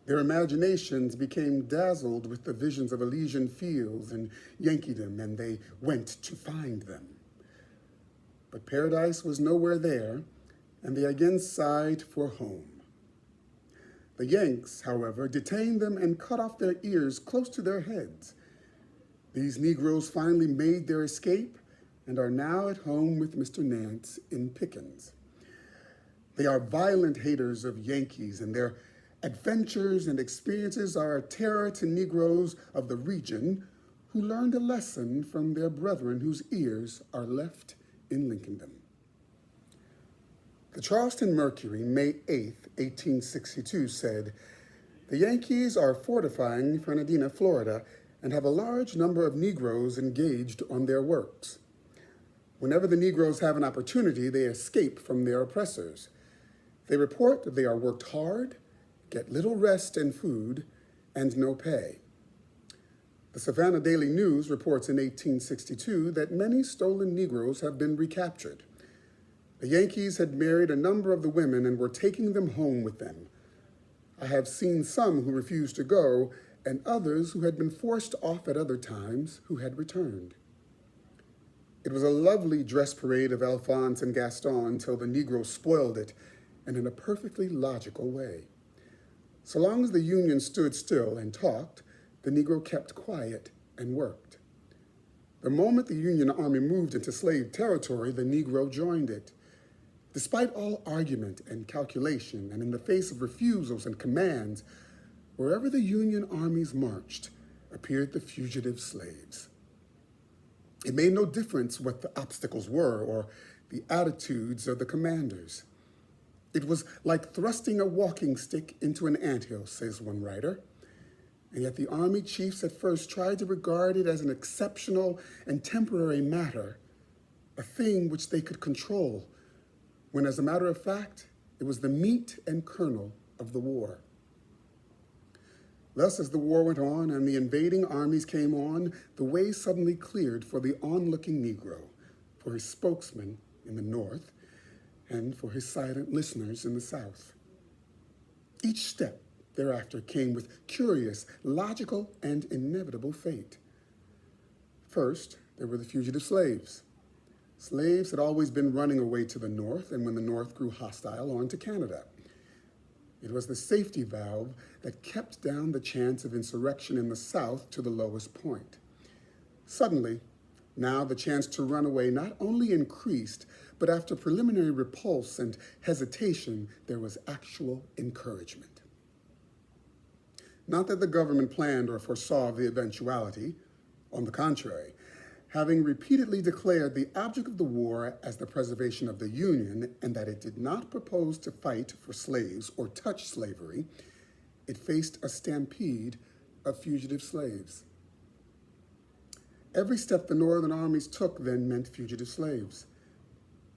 Their imaginations became dazzled with the visions of Elysian fields and Yankeedom, and they went to find them. But paradise was nowhere there, and they again sighed for home. The Yanks, however, detained them and cut off their ears close to their heads. These Negroes finally made their escape and are now at home with Mr. Nance in Pickens. They are violent haters of Yankees, and their adventures and experiences are a terror to Negroes of the region who learned a lesson from their brethren whose ears are left in Lincolndom. The Charleston Mercury, May 8, 1862, said, "The Yankees are fortifying Fernandina, Florida, and have a large number of Negroes engaged on their works. Whenever the Negroes have an opportunity, they escape from their oppressors. They report that they are worked hard, get little rest and food, and no pay." The Savannah Daily News reports in 1862 that many stolen Negroes have been recaptured. The Yankees had married a number of the women and were taking them home with them. I have seen some who refused to go, and others who had been forced off at other times who had returned. It was a lovely dress parade of Alphonse and Gaston until the Negro spoiled it, and in a perfectly logical way. So long as the Union stood still and talked, the Negro kept quiet and worked. The moment the Union Army moved into slave territory, the Negro joined it. Despite all argument and calculation, and in the face of refusals and commands, wherever the Union armies marched appeared the fugitive slaves. It made no difference what the obstacles were or the attitudes of the commanders. It was like thrusting a walking stick into an anthill, says one writer. And yet the army chiefs at first tried to regard it as an exceptional and temporary matter, a thing which they could control, when as a matter of fact, it was the meat and kernel of the war. Thus, as the war went on and the invading armies came on, the way suddenly cleared for the onlooking Negro, for his spokesman in the North, and for his silent listeners in the South. Each step thereafter came with curious, logical, and inevitable fate. First, there were the fugitive slaves. Slaves had always been running away to the North, and when the North grew hostile, on to Canada. It was the safety valve that kept down the chance of insurrection in the South to the lowest point. Suddenly, now the chance to run away not only increased, but after preliminary repulse and hesitation, there was actual encouragement. Not that the government planned or foresaw the eventuality. On the contrary, having repeatedly declared the object of the war as the preservation of the Union and that it did not propose to fight for slaves or touch slavery, it faced a stampede of fugitive slaves. Every step the Northern armies took then meant fugitive slaves.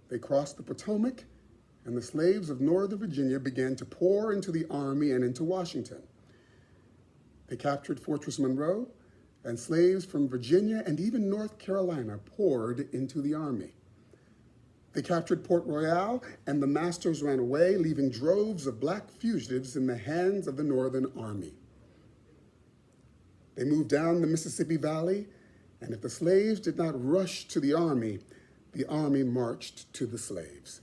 They crossed the Potomac, and the slaves of Northern Virginia began to pour into the army and into Washington. They captured Fortress Monroe, and slaves from Virginia and even North Carolina poured into the army. They captured Port Royal, and the masters ran away, leaving droves of black fugitives in the hands of the Northern Army. They moved down the Mississippi Valley, and if the slaves did not rush to the army marched to the slaves.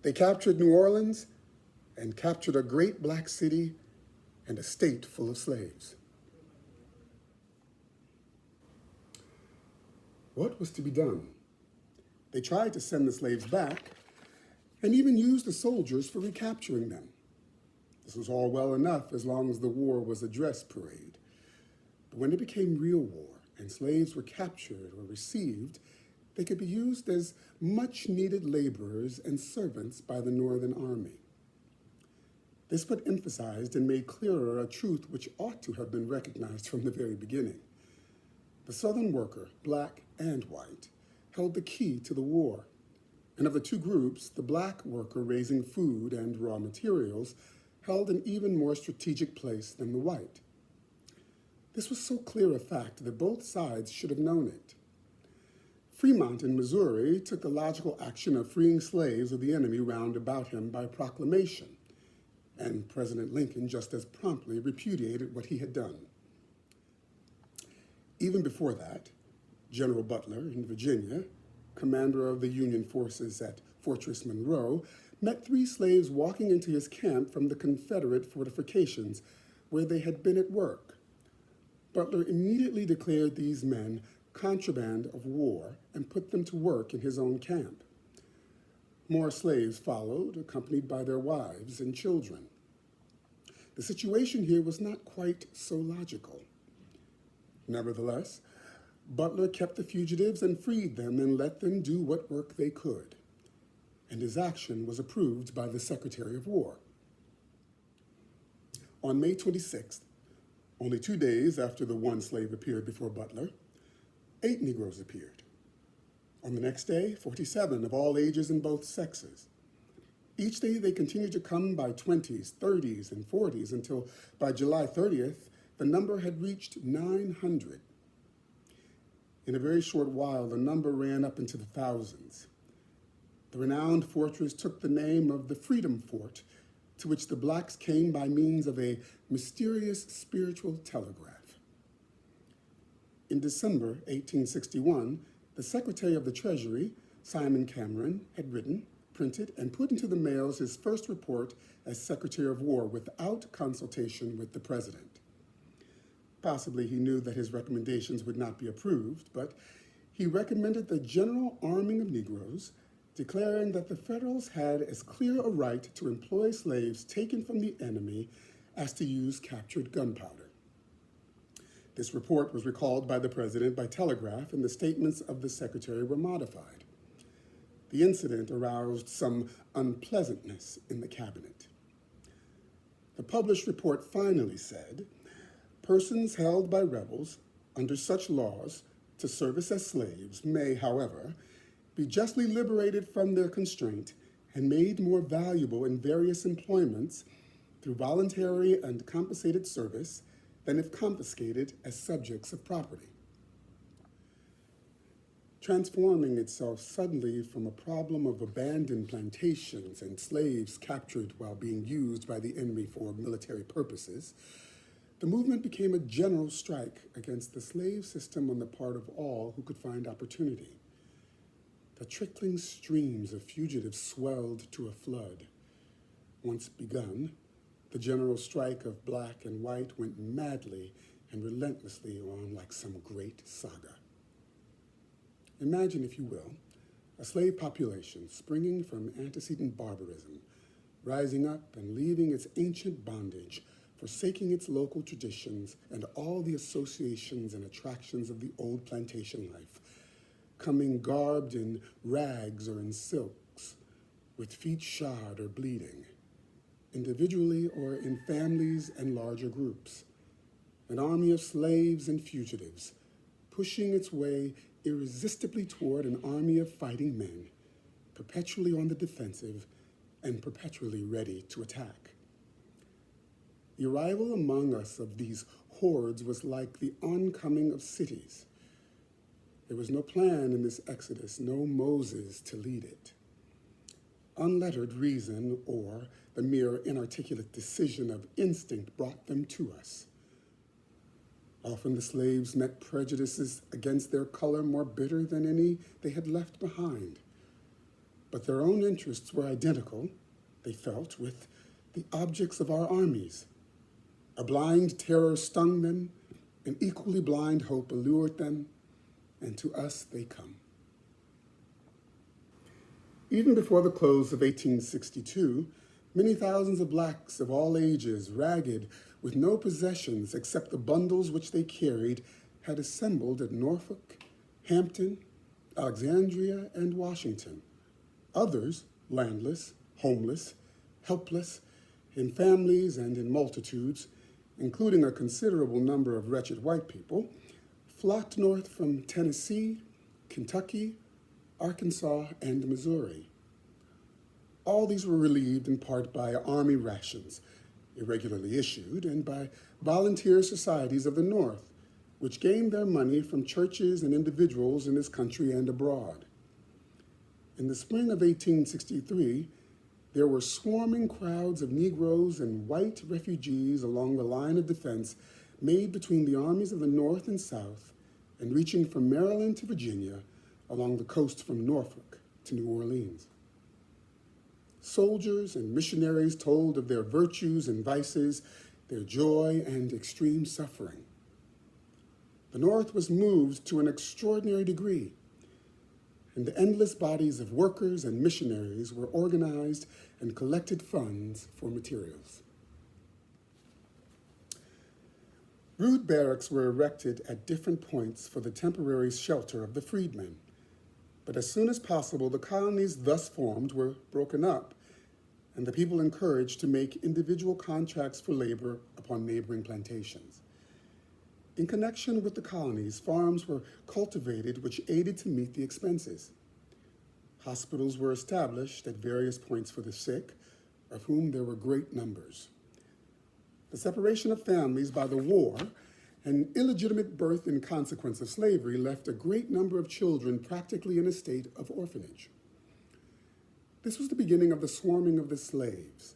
They captured New Orleans and captured a great black city and a state full of slaves. What was to be done? They tried to send the slaves back and even used the soldiers for recapturing them. This was all well enough as long as the war was a dress parade. But when it became real war and slaves were captured or received, they could be used as much-needed laborers and servants by the Northern Army. This but emphasized and made clearer a truth which ought to have been recognized from the very beginning. The Southern worker, black and white, held the key to the war. And of the two groups, the black worker raising food and raw materials held an even more strategic place than the white. This was so clear a fact that both sides should have known it. Fremont in Missouri took the logical action of freeing slaves of the enemy round about him by proclamation, and President Lincoln just as promptly repudiated what he had done. Even before that, General Butler in Virginia, commander of the Union forces at Fortress Monroe, met 3 slaves walking into his camp from the Confederate fortifications where they had been at work. Butler immediately declared these men contraband of war and put them to work in his own camp. More slaves followed, accompanied by their wives and children. The situation here was not quite so logical. Nevertheless, Butler kept the fugitives and freed them and let them do what work they could. And his action was approved by the Secretary of War. On May 26th, only 2 days after the one slave appeared before Butler, 8 Negroes appeared. On the next day, 47 of all ages and both sexes. Each day they continued to come by 20s, 30s, and 40s until by July 30th, the number had reached 900. In a very short while, the number ran up into the thousands. The renowned fortress took the name of the Freedom Fort, to which the blacks came by means of a mysterious spiritual telegraph. In December 1861, the Secretary of the Treasury, Simon Cameron, had written, printed, and put into the mails his first report as Secretary of War without consultation with the President. Possibly he knew that his recommendations would not be approved, but he recommended the general arming of Negroes, declaring that the Federals had as clear a right to employ slaves taken from the enemy as to use captured gunpowder. This report was recalled by the President by telegraph, and the statements of the Secretary were modified. The incident aroused some unpleasantness in the cabinet. The published report finally said, persons held by rebels under such laws to service as slaves may, however, be justly liberated from their constraint and made more valuable in various employments through voluntary and compensated service than if confiscated as subjects of property. Transforming itself suddenly from a problem of abandoned plantations and slaves captured while being used by the enemy for military purposes, the movement became a general strike against the slave system on the part of all who could find opportunity. The trickling streams of fugitives swelled to a flood. Once begun, the general strike of black and white went madly and relentlessly on like some great saga. Imagine, if you will, a slave population springing from antecedent barbarism, rising up and leaving its ancient bondage, forsaking its local traditions and all the associations and attractions of the old plantation life, coming garbed in rags or in silks, with feet shod or bleeding, individually or in families and larger groups, an army of slaves and fugitives, pushing its way irresistibly toward an army of fighting men, perpetually on the defensive and perpetually ready to attack. The arrival among us of these hordes was like the oncoming of cities. There was no plan in this exodus, no Moses to lead it. Unlettered reason or the mere inarticulate decision of instinct brought them to us. Often the slaves met prejudices against their color more bitter than any they had left behind. But their own interests were identical, they felt, with the objects of our armies. A blind terror stung them, an equally blind hope allured them, and to us they come. Even before the close of 1862, many thousands of blacks of all ages, ragged, with no possessions except the bundles which they carried, had assembled at Norfolk, Hampton, Alexandria, and Washington. Others, landless, homeless, helpless, in families and in multitudes, including a considerable number of wretched white people, flocked north from Tennessee, Kentucky, Arkansas, and Missouri. All these were relieved in part by army rations, irregularly issued, and by volunteer societies of the North, which gained their money from churches and individuals in this country and abroad. In the spring of 1863, there were swarming crowds of Negroes and white refugees along the line of defense made between the armies of the North and South and reaching from Maryland to Virginia along the coast from Norfolk to New Orleans. Soldiers and missionaries told of their virtues and vices, their joy and extreme suffering. The North was moved to an extraordinary degree, and the endless bodies of workers and missionaries were organized and collected funds for materials. Rude barracks were erected at different points for the temporary shelter of the freedmen. But as soon as possible, the colonies thus formed were broken up, and the people encouraged to make individual contracts for labor upon neighboring plantations. In connection with the colonies, farms were cultivated which aided to meet the expenses. Hospitals were established at various points for the sick, of whom there were great numbers. The separation of families by the war and illegitimate birth in consequence of slavery left a great number of children practically in a state of orphanage. This was the beginning of the swarming of the slaves,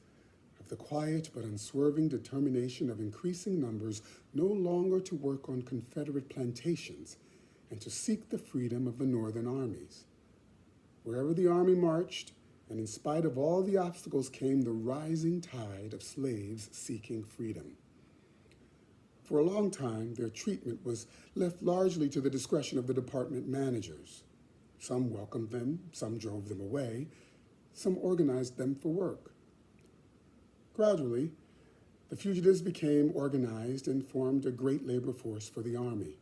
of the quiet but unswerving determination of increasing numbers no longer to work on Confederate plantations and to seek the freedom of the Northern armies. Wherever the army marched, and in spite of all the obstacles, came the rising tide of slaves seeking freedom. For a long time, their treatment was left largely to the discretion of the department managers. Some welcomed them, some drove them away, some organized them for work. Gradually, the fugitives became organized and formed a great labor force for the army.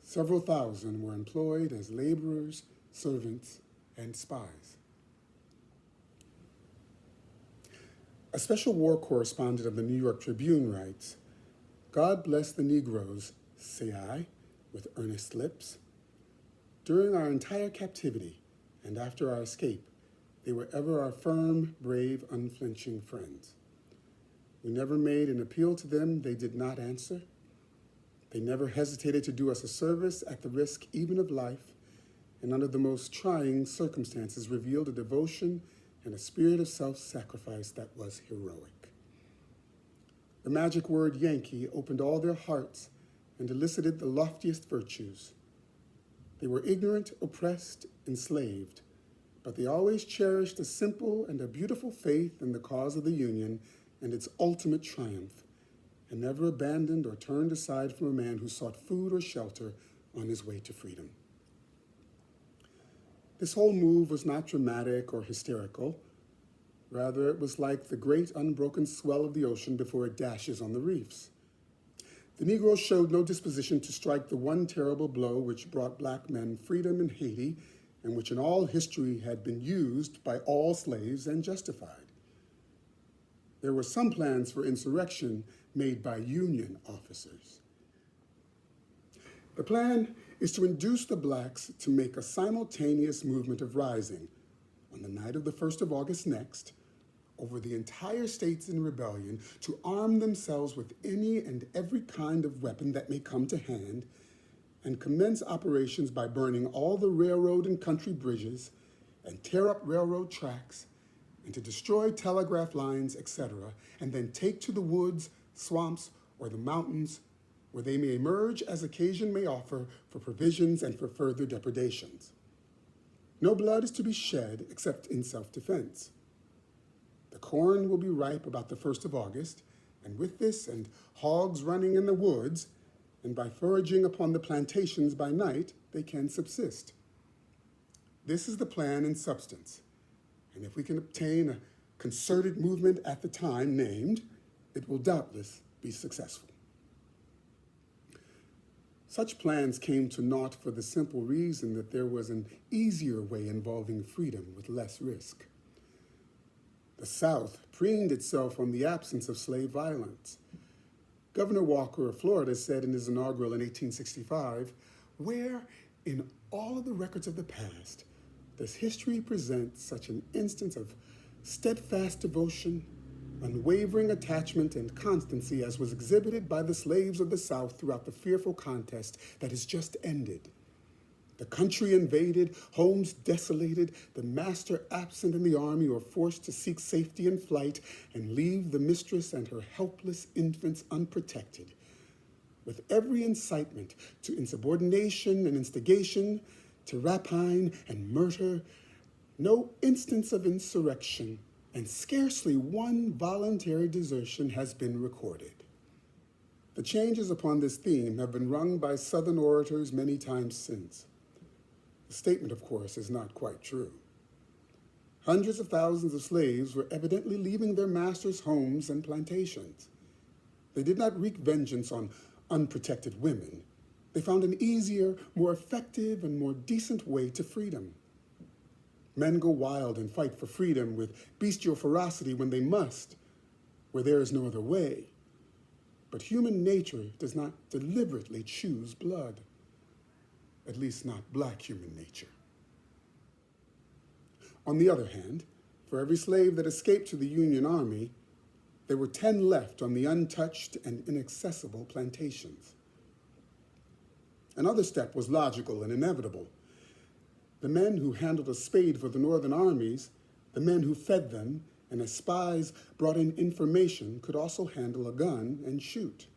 Several thousand were employed as laborers, servants, and spies. A special war correspondent of the New York Tribune writes, "God bless the Negroes, say I, with earnest lips. During our entire captivity and after our escape, they were ever our firm, brave, unflinching friends. We never made an appeal to them they did not answer. They never hesitated to do us a service at the risk even of life, and under the most trying circumstances revealed a devotion and a spirit of self-sacrifice that was heroic. The magic word Yankee opened all their hearts and elicited the loftiest virtues. They were ignorant, oppressed, enslaved, but they always cherished a simple and a beautiful faith in the cause of the Union and its ultimate triumph, and never abandoned or turned aside from a man who sought food or shelter on his way to freedom." This whole move was not dramatic or hysterical. Rather, it was like the great unbroken swell of the ocean before it dashes on the reefs. The Negroes showed no disposition to strike the one terrible blow which brought black men freedom in Haiti, and which in all history had been used by all slaves and justified. There were some plans for insurrection made by Union officers. The plan is to induce the blacks to make a simultaneous movement of rising on the night of the 1st of August next, over the entire states in rebellion, to arm themselves with any and every kind of weapon that may come to hand, and commence operations by burning all the railroad and country bridges, and tear up railroad tracks, and to destroy telegraph lines, etc., and then take to the woods, swamps, or the mountains, where they may emerge as occasion may offer for provisions and for further depredations. No blood is to be shed except in self-defense. The corn will be ripe about the 1st of August, and with this and hogs running in the woods, and by foraging upon the plantations by night, they can subsist. This is the plan in substance, and if we can obtain a concerted movement at the time named, it will doubtless be successful. Such plans came to naught for the simple reason that there was an easier way involving freedom with less risk. The South preened itself on the absence of slave violence. Governor Walker of Florida said in his inaugural in 1865, "Where, in all of the records of the past, does history present such an instance of steadfast devotion, unwavering attachment, and constancy as was exhibited by the slaves of the South throughout the fearful contest that has just ended? The country invaded, homes desolated, the master absent in the army or forced to seek safety in flight, and leave the mistress and her helpless infants unprotected, with every incitement to insubordination and instigation, to rapine and murder, no instance of insurrection, and scarcely one voluntary desertion has been recorded." The changes upon this theme have been rung by Southern orators many times since. The statement, of course, is not quite true. Hundreds of thousands of slaves were evidently leaving their masters' homes and plantations. They did not wreak vengeance on unprotected women. They found an easier, more effective, and more decent way to freedom. Men go wild and fight for freedom with bestial ferocity when they must, where there is no other way. But human nature does not deliberately choose blood, at least not black human nature. On the other hand, for every slave that escaped to the Union Army, there were 10 left on the untouched and inaccessible plantations. Another step was logical and inevitable. The men who handled a spade for the Northern armies, the men who fed them, and as spies brought in information, could also handle a gun and shoot.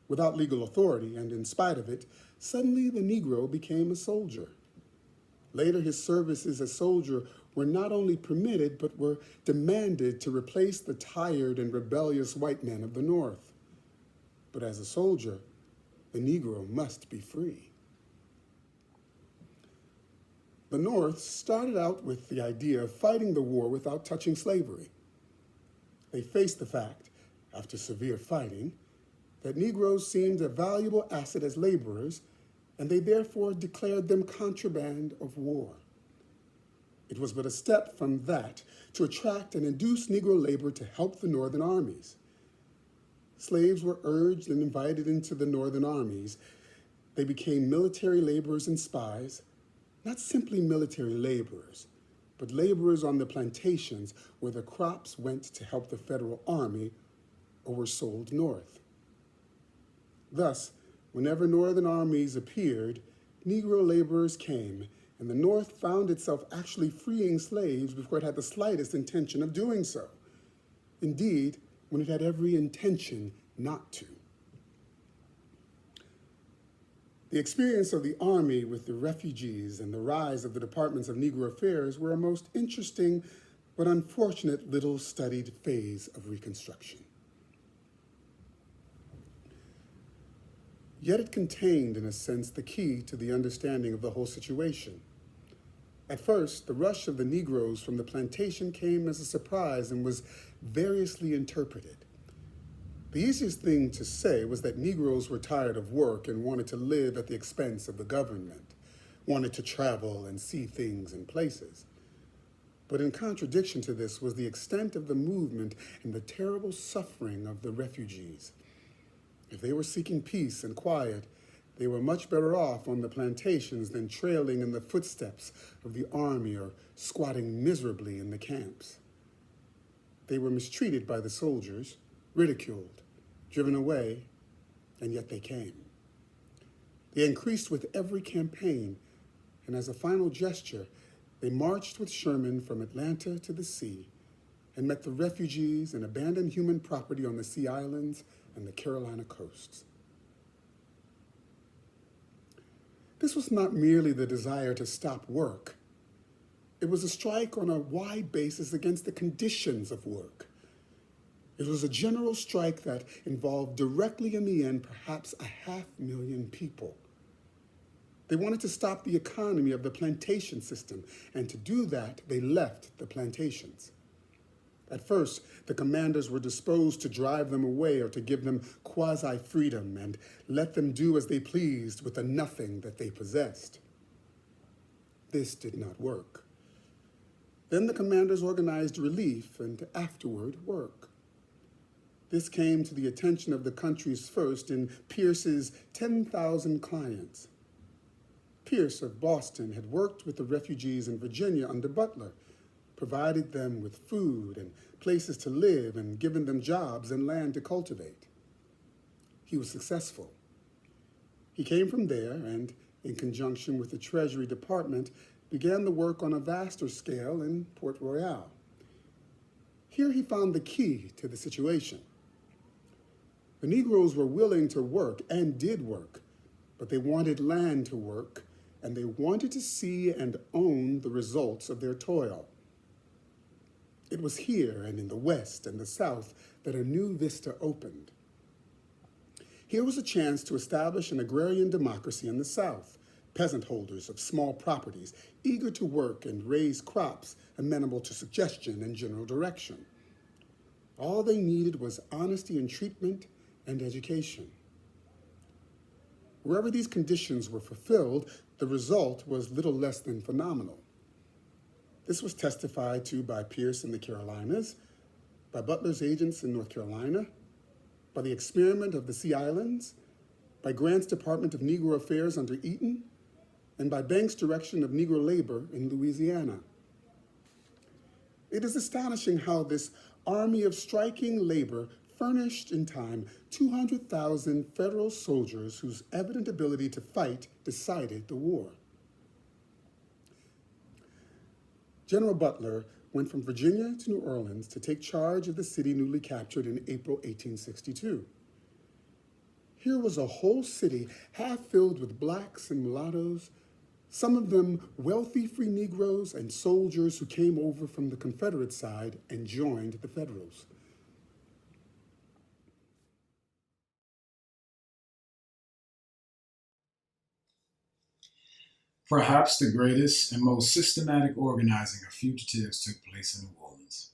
Without legal authority, and in spite of it, suddenly the Negro became a soldier. Later, his services as soldier were not only permitted, but were demanded to replace the tired and rebellious white men of the North. But as a soldier, the Negro must be free. The North started out with the idea of fighting the war without touching slavery. They faced the fact, after severe fighting, that Negroes seemed a valuable asset as laborers, and they therefore declared them contraband of war. It was but a step from that to attract and induce Negro labor to help the Northern armies. Slaves were urged and invited into the Northern armies. They became military laborers and spies, not simply military laborers, but laborers on the plantations where the crops went to help the Federal Army or were sold north. Thus, whenever Northern armies appeared, Negro laborers came, and the North found itself actually freeing slaves before it had the slightest intention of doing so. Indeed, when it had every intention not to. The experience of the Army with the refugees and the rise of the departments of Negro Affairs were a most interesting but unfortunate little studied phase of Reconstruction. Yet it contained, in a sense, the key to the understanding of the whole situation. At first, the rush of the Negroes from the plantation came as a surprise and was variously interpreted. The easiest thing to say was that Negroes were tired of work and wanted to live at the expense of the government, wanted to travel and see things and places. But in contradiction to this was the extent of the movement and the terrible suffering of the refugees. If they were seeking peace and quiet, they were much better off on the plantations than trailing in the footsteps of the army or squatting miserably in the camps. They were mistreated by the soldiers, ridiculed, driven away, and yet they came. They increased with every campaign, and as a final gesture, they marched with Sherman from Atlanta to the sea and met the refugees and abandoned human property on the Sea Islands and the Carolina coasts. This was not merely the desire to stop work. It was a strike on a wide basis against the conditions of work. It was a general strike that involved directly in the end perhaps 500,000 people. They wanted to stop the economy of the plantation system, and to do that, they left the plantations. At first, the commanders were disposed to drive them away or to give them quasi-freedom and let them do as they pleased with the nothing that they possessed. This did not work. Then the commanders organized relief and afterward work. This came to the attention of the country's first in Pierce's 10,000 clients. Pierce of Boston had worked with the refugees in Virginia under Butler, provided them with food and places to live and given them jobs and land to cultivate. He was successful. He came from there and, in conjunction with the Treasury Department, began the work on a vaster scale in Port Royal. Here he found the key to the situation. The Negroes were willing to work and did work, but they wanted land to work, and they wanted to see and own the results of their toil. It was here and in the West and the South that a new vista opened. Here was a chance to establish an agrarian democracy in the South, peasant holders of small properties, eager to work and raise crops amenable to suggestion and general direction. All they needed was honesty in treatment and education. Wherever these conditions were fulfilled, the result was little less than phenomenal. This was testified to by Pierce in the Carolinas, by Butler's agents in North Carolina, by the experiment of the Sea Islands, by Grant's Department of Negro Affairs under Eaton, and by Banks' direction of Negro labor in Louisiana. It is astonishing how this army of striking labor furnished in time 200,000 federal soldiers whose evident ability to fight decided the war. General Butler went from Virginia to New Orleans to take charge of the city newly captured in April 1862. Here was a whole city half filled with blacks and mulattoes, some of them wealthy free Negroes and soldiers who came over from the Confederate side and joined the Federals. Perhaps the greatest and most systematic organizing of fugitives took place in New Orleans.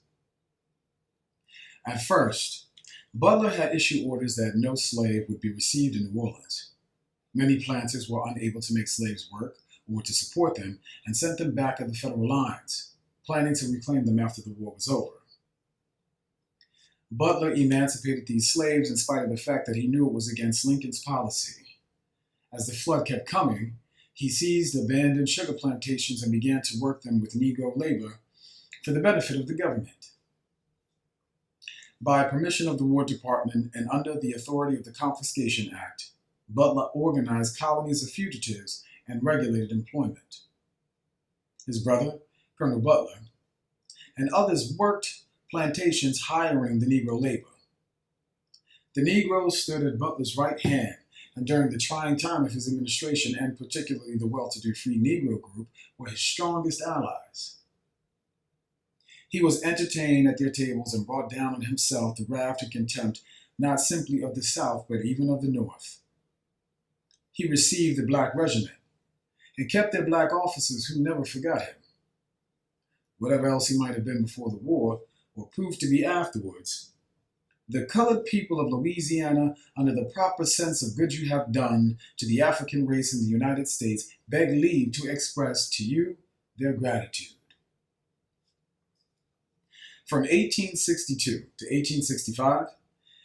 At first, Butler had issued orders that no slave would be received in New Orleans. Many planters were unable to make slaves work or to support them and sent them back at the federal lines, planning to reclaim them after the war was over. Butler emancipated these slaves in spite of the fact that he knew it was against Lincoln's policy. As the flood kept coming, he seized abandoned sugar plantations and began to work them with Negro labor for the benefit of the government. By permission of the War Department and under the authority of the Confiscation Act, Butler organized colonies of fugitives and regulated employment. His brother, Colonel Butler, and others worked plantations hiring the Negro labor. The Negroes stood at Butler's right hand, and during the trying time of his administration, and particularly the well-to-do Free Negro group, were his strongest allies. He was entertained at their tables and brought down on himself the wrath and contempt not simply of the South, but even of the North. He received the black regiment and kept their black officers who never forgot him. Whatever else he might have been before the war, or proved to be afterwards, the colored people of Louisiana, under the proper sense of good you have done to the African race in the United States, beg leave to express to you their gratitude. From 1862 to 1865,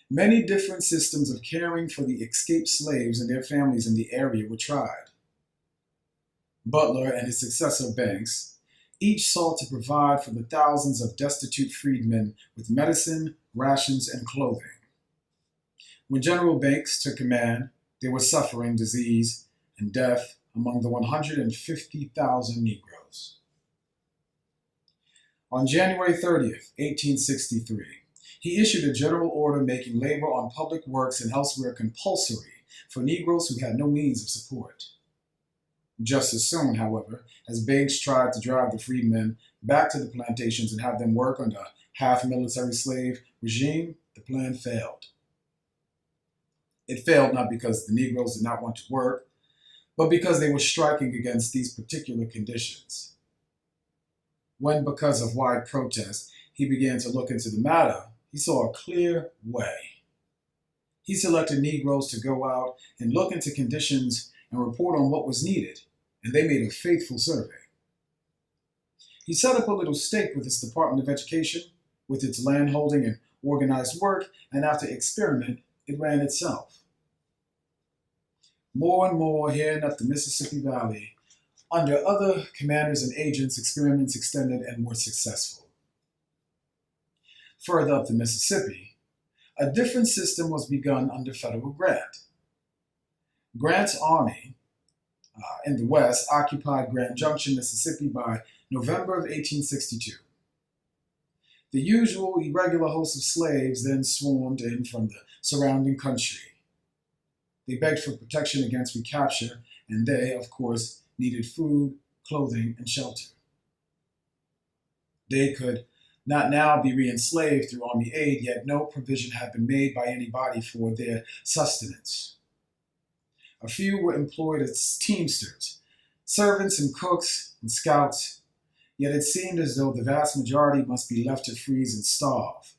many different systems of caring for the escaped slaves and their families in the area were tried. Butler and his successor Banks each sought to provide for the thousands of destitute freedmen with medicine, rations, and clothing. When General Banks took command, there was suffering, disease, and death among the 150,000 Negroes. On January 30th, 1863, he issued a general order making labor on public works and elsewhere compulsory for Negroes who had no means of support. Just as soon, however, as Banks tried to drive the freedmen back to the plantations and have them work under a half-military slave regime, the plan failed. It failed not because the Negroes did not want to work, but because they were striking against these particular conditions. When, because of wide protest, he began to look into the matter, he saw a clear way. He selected Negroes to go out and look into conditions and report on what was needed, and they made a faithful survey. He set up a little stake with his Department of Education, with its landholding and organized work, and after experiment, it ran itself. More and more here and up the Mississippi Valley, under other commanders and agents, experiments extended and were successful. Further up the Mississippi, a different system was begun under Federal Grant. Grant's army in the West occupied Grand Junction, Mississippi by November of 1862. The usual irregular host of slaves then swarmed in from the surrounding country. They begged for protection against recapture, and they, of course, needed food, clothing, and shelter. They could not now be re-enslaved through Army aid, yet no provision had been made by anybody for their sustenance. A few were employed as teamsters, servants and cooks and scouts, yet it seemed as though the vast majority must be left to freeze and starve,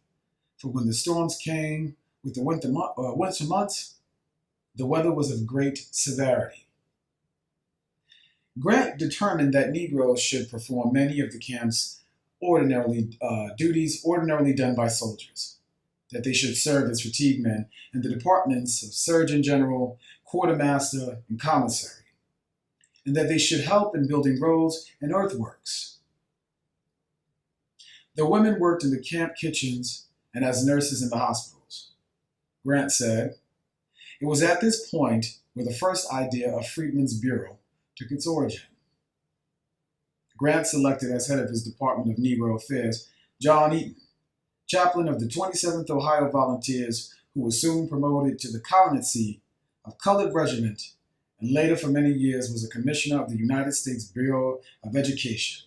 for when the storms came with the winter months, the weather was of great severity. Grant determined that Negroes should perform many of the camp's duties ordinarily done by soldiers, that they should serve as fatigue men in the departments of surgeon general, quartermaster, and commissary, and that they should help in building roads and earthworks. The women worked in the camp kitchens and as nurses in the hospitals. Grant said, it was at this point where the first idea of Freedmen's Bureau took its origin. Grant selected as head of his Department of Negro Affairs John Eaton, chaplain of the 27th Ohio Volunteers, who was soon promoted to the colonelcy of Colored Regiment and later for many years was a commissioner of the United States Bureau of Education.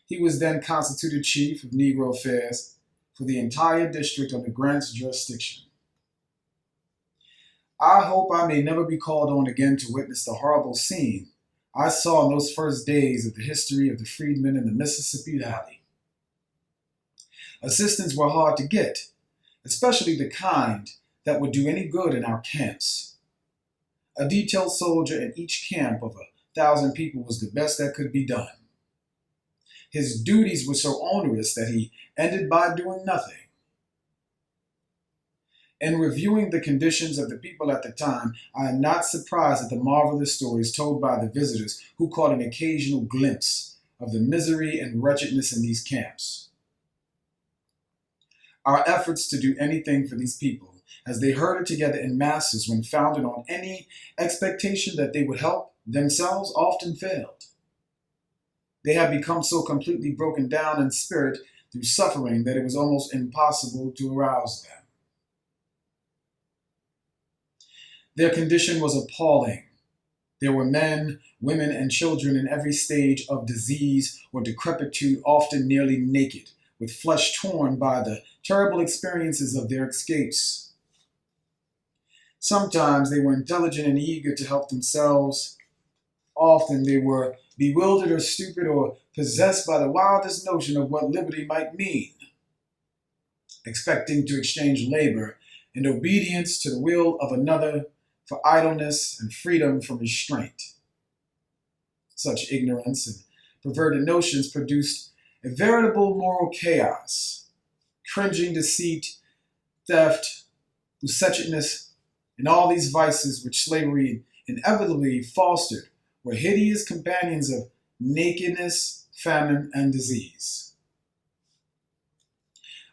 He was then constituted chief of Negro Affairs for the entire district under Grant's jurisdiction. I hope I may never be called on again to witness the horrible scene I saw in those first days of the history of the freedmen in the Mississippi Valley. Assistants were hard to get, especially the kind that would do any good in our camps. A detailed soldier in each camp of 1,000 people was the best that could be done. His duties were so onerous that he ended by doing nothing. In reviewing the conditions of the people at the time, I am not surprised at the marvelous stories told by the visitors who caught an occasional glimpse of the misery and wretchedness in these camps. Our efforts to do anything for these people, as they herded together in masses when founded on any expectation that they would help themselves, often failed. They had become so completely broken down in spirit through suffering that it was almost impossible to arouse them. Their condition was appalling. There were men, women, and children in every stage of disease or decrepitude, often nearly naked, with flesh torn by the terrible experiences of their escapes. Sometimes they were intelligent and eager to help themselves. Often they were bewildered or stupid or possessed by the wildest notion of what liberty might mean, expecting to exchange labor and obedience to the will of another for idleness and freedom from restraint. Such ignorance and perverted notions produced a veritable moral chaos. Cringing deceit, theft, lusciousness, and all these vices which slavery inevitably fostered were hideous companions of nakedness, famine, and disease.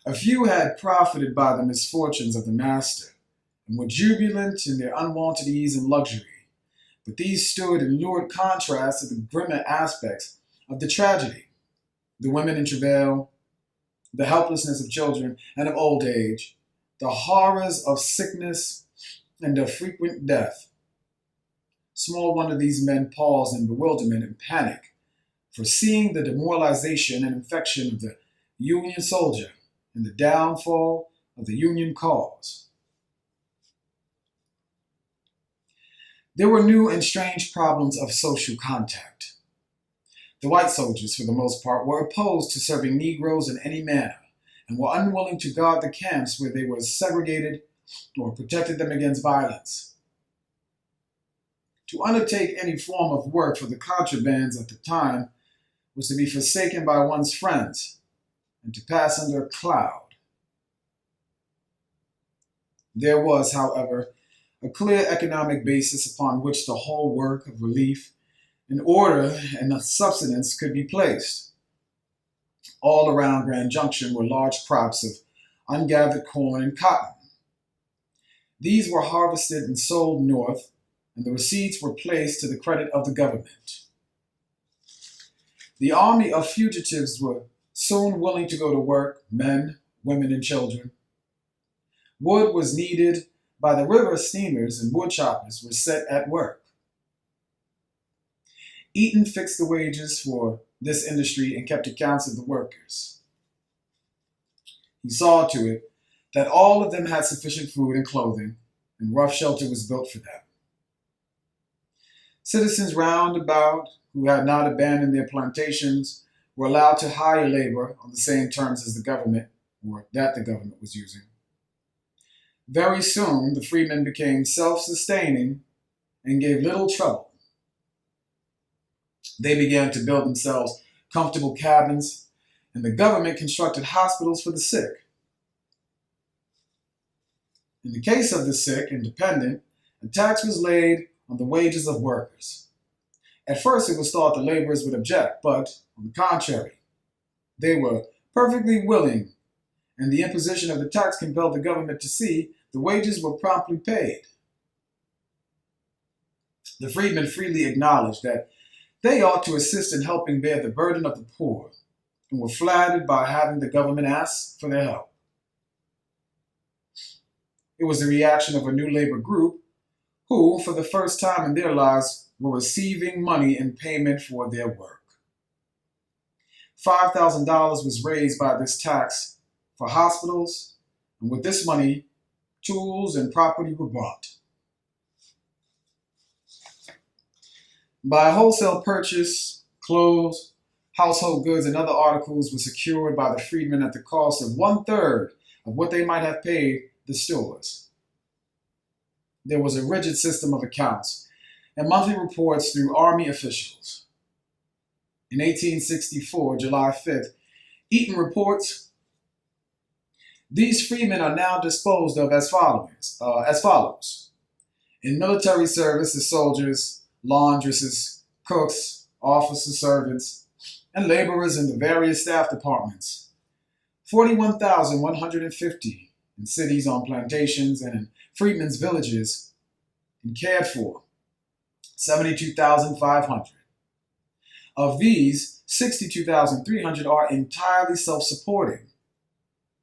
A few had profited by the misfortunes of the master and were jubilant in their unwonted ease and luxury, but these stood in lurid contrast to the grimmer aspects of the tragedy: the women in travail, the helplessness of children and of old age, the horrors of sickness and of frequent death. Small wonder these men paused in bewilderment and panic, foreseeing the demoralization and infection of the Union soldier and the downfall of the Union cause. There were new and strange problems of social contact. The white soldiers, for the most part, were opposed to serving Negroes in any manner and were unwilling to guard the camps where they were segregated or protected them against violence. To undertake any form of work for the contrabands at the time was to be forsaken by one's friends and to pass under a cloud. There was, however, a clear economic basis upon which the whole work of relief and order and subsistence could be placed. All around Grand Junction were large crops of ungathered corn and cotton. These were harvested and sold north, and the receipts were placed to the credit of the government. The army of fugitives were soon willing to go to work, men, women, and children. Wood was needed by the river steamers, and wood choppers were set at work. Eaton fixed the wages for this industry and kept accounts of the workers. He saw to it that all of them had sufficient food and clothing, and rough shelter was built for them. Citizens round about who had not abandoned their plantations were allowed to hire labor on the same terms as the government or that the government was using. Very soon, the freedmen became self-sustaining and gave little trouble. They began to build themselves comfortable cabins, and the government constructed hospitals for the sick. In the case of the sick and dependent, a tax was laid on the wages of workers. At first, it was thought the laborers would object, but on the contrary, they were perfectly willing, and the imposition of the tax compelled the government to see the wages were promptly paid. The freedmen freely acknowledged that they ought to assist in helping bear the burden of the poor, and were flattered by having the government ask for their help. It was the reaction of a new labor group who, for the first time in their lives, were receiving money in payment for their work. $5,000 was raised by this tax for hospitals, and with this money, tools and property were bought. By wholesale purchase, clothes, household goods, and other articles were secured by the freedmen at the cost of 1/3 of what they might have paid the stores. There was a rigid system of accounts and monthly reports through Army officials. In 1864, July 5th, Eaton reports, "These freedmen are now disposed of as follows. In military service, the soldiers, laundresses, cooks, officer servants, and laborers in the various staff departments, 41,150 in cities, on plantations, and in freedmen's villages, and cared for 72,500. Of these, 62,300 are entirely self-supporting,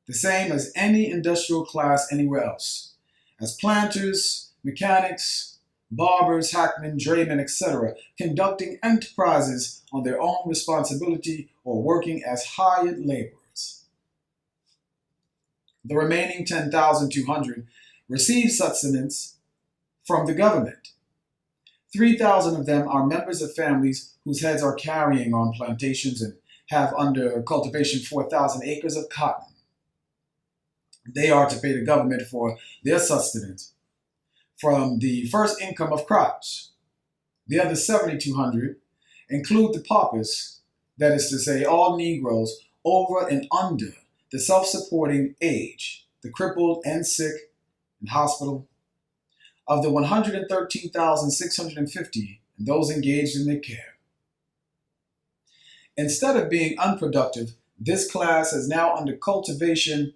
the same as any industrial class anywhere else, as planters, mechanics, barbers, hackmen, draymen, etc., conducting enterprises on their own responsibility or working as hired laborers. The remaining 10,200 receive sustenance from the government. 3,000 of them are members of families whose heads are carrying on plantations and have under cultivation 4,000 acres of cotton. They are to pay the government for their sustenance from the first income of crops. The other 7,200 include the paupers, that is to say, all Negroes over and under the self-supporting age, the crippled and sick in hospital. Of the 113,650 and those engaged in their care. Instead of being unproductive, this class has now under cultivation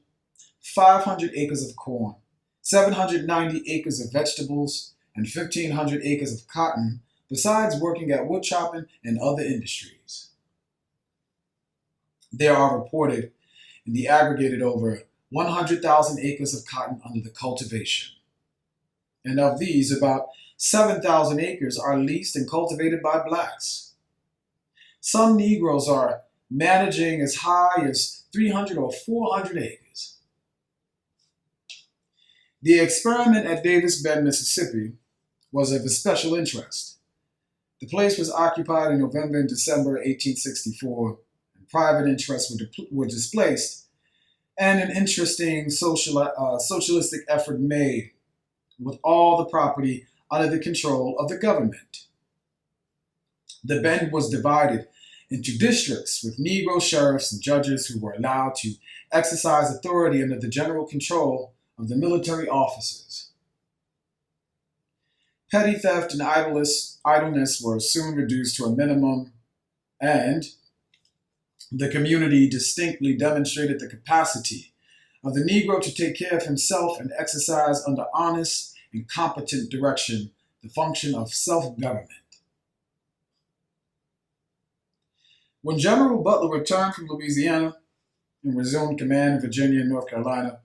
500 acres of corn, 790 acres of vegetables, and 1,500 acres of cotton, besides working at wood chopping and other industries. There are reported in the aggregated over 100,000 acres of cotton under the cultivation. And of these, about 7,000 acres are leased and cultivated by blacks. Some Negroes are managing as high as 300 or 400 acres. The experiment at Davis Bend, Mississippi, was of a special interest. The place was occupied in November and December 1864, and private interests were displaced, and an interesting socialistic effort made with all the property under the control of the government. The Bend was divided into districts with Negro sheriffs and judges who were allowed to exercise authority under the general control of the military officers. Petty theft and idleness were soon reduced to a minimum, and the community distinctly demonstrated the capacity of the Negro to take care of himself and exercise under honest and competent direction the function of self-government. When General Butler returned from Louisiana and resumed command in Virginia and North Carolina,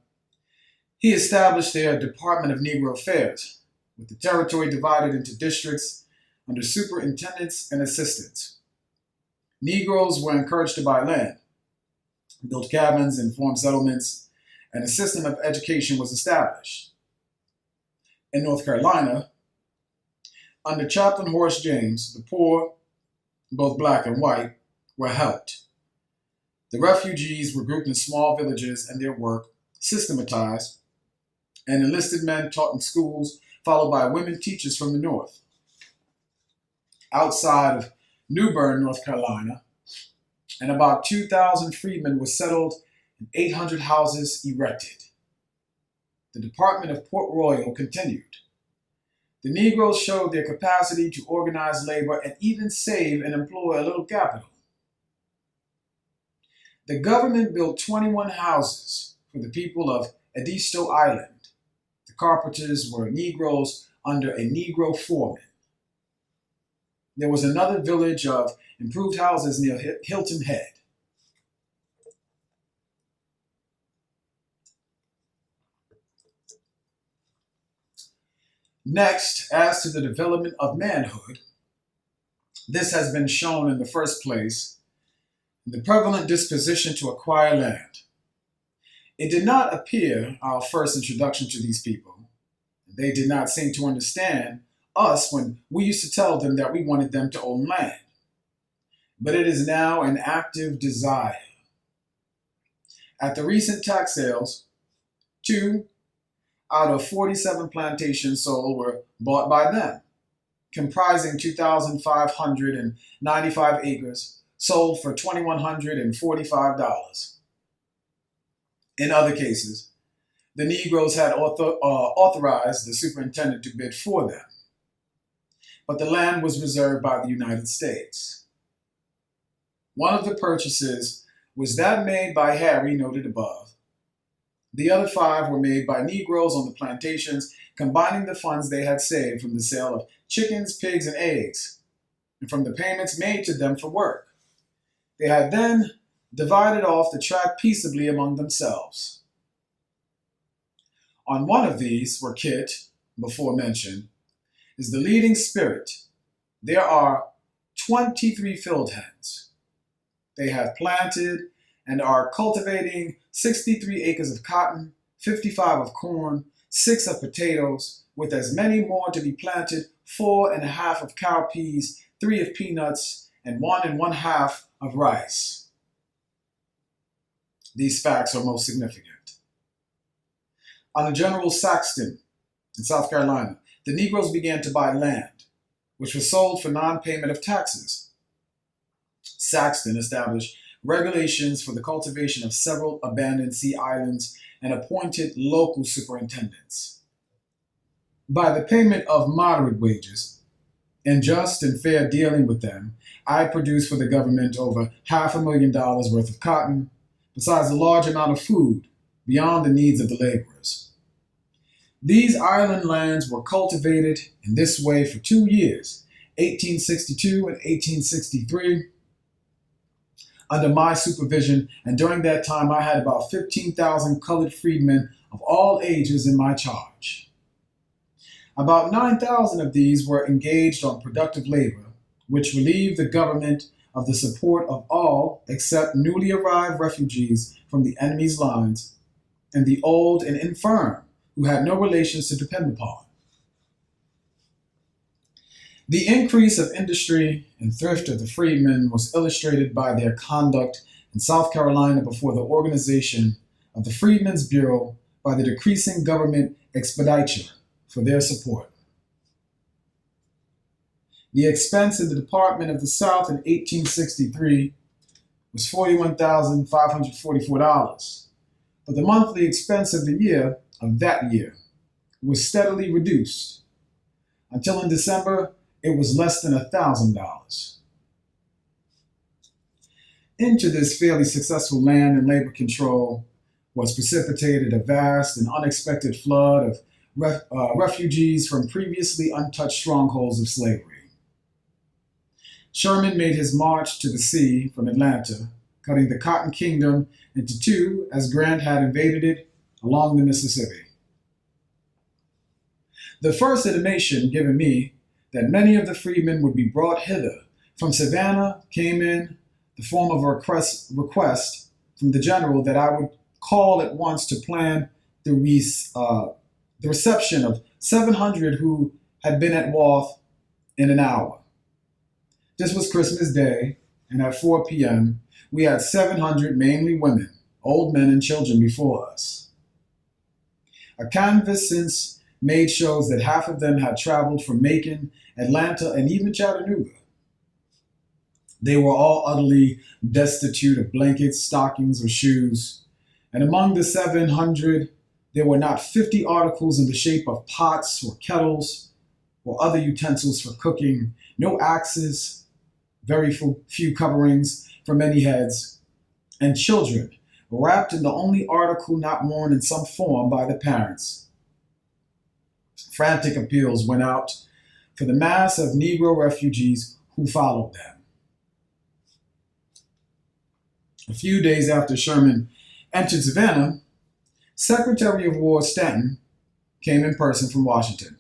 he established their Department of Negro Affairs, with the territory divided into districts under superintendents and assistants. Negroes were encouraged to buy land, build cabins, and form settlements, and a system of education was established. In North Carolina, under Chaplain Horace James, the poor, both black and white, were helped. The refugees were grouped in small villages and their work systematized, and enlisted men taught in schools, followed by women teachers from the north. Outside of New Bern, North Carolina, and about 2,000 freedmen were settled and 800 houses erected. The Department of Port Royal continued. The Negroes showed their capacity to organize labor and even save and employ a little capital. The government built 21 houses for the people of Edisto Island. The carpenters were Negroes under a Negro foreman. There was another village of improved houses near Hilton Head. Next, as to the development of manhood, this has been shown in the first place in the prevalent disposition to acquire land. It did not appear our first introduction to these people. They did not seem to understand us when we used to tell them that we wanted them to own land. But it is now an active desire. At the recent tax sales, 2 out of 47 plantations sold were bought by them, comprising 2,595 acres, sold for $2,145. In other cases, the Negroes had authorized the superintendent to bid for them, but the land was reserved by the United States. One of the purchases was that made by Harry, noted above. The other 5 were made by Negroes on the plantations, combining the funds they had saved from the sale of chickens, pigs, and eggs, and from the payments made to them for work. They had then divided off the tract peaceably among themselves. On one of these, where Kit, before mentioned, is the leading spirit, there are 23 field hands. They have planted and are cultivating 63 acres of cotton, 55 of corn, 6 of potatoes, with as many more to be planted, 4 1/2 of cowpeas, 3 of peanuts, and 1 1/2 of rice. These facts are most significant. Under General Saxton in South Carolina, the Negroes began to buy land, which was sold for non-payment of taxes. Saxton established regulations for the cultivation of several abandoned sea islands and appointed local superintendents. By the payment of moderate wages and just and fair dealing with them, I produced for the government over $500,000 worth of cotton, besides a large amount of food beyond the needs of the laborers. These island lands were cultivated in this way for 2 years, 1862 and 1863, under my supervision, and during that time I had about 15,000 colored freedmen of all ages in my charge. About 9,000 of these were engaged on productive labor, which relieved the government of the support of all except newly arrived refugees from the enemy's lines and the old and infirm who had no relations to depend upon. The increase of industry and thrift of the freedmen was illustrated by their conduct in South Carolina before the organization of the Freedmen's Bureau by the decreasing government expenditure for their support. The expense in the Department of the South in 1863 was $41,544, but the monthly expense of that year was steadily reduced until in December it was less than $1,000. Into this fairly successful land and labor control was precipitated a vast and unexpected flood of refugees from previously untouched strongholds of slavery. Sherman made his march to the sea from Atlanta, cutting the Cotton Kingdom into 2 as Grant had invaded it along the Mississippi. The first intimation given me that many of the freedmen would be brought hither from Savannah came in the form of a request from the general that I would call at once to plan the reception of 700 who had been at Wath in an hour. This was Christmas Day, and at 4 p.m., we had 700, mainly women, old men, and children before us. A canvass since made shows that half of them had traveled from Macon, Atlanta, and even Chattanooga. They were all utterly destitute of blankets, stockings, or shoes, and among the 700, there were not 50 articles in the shape of pots or kettles or other utensils for cooking, no axes, very few coverings for many heads, and children wrapped in the only article not worn in some form by the parents. Frantic appeals went out for the mass of Negro refugees who followed them. A few days after Sherman entered Savannah, Secretary of War Stanton came in person from Washington.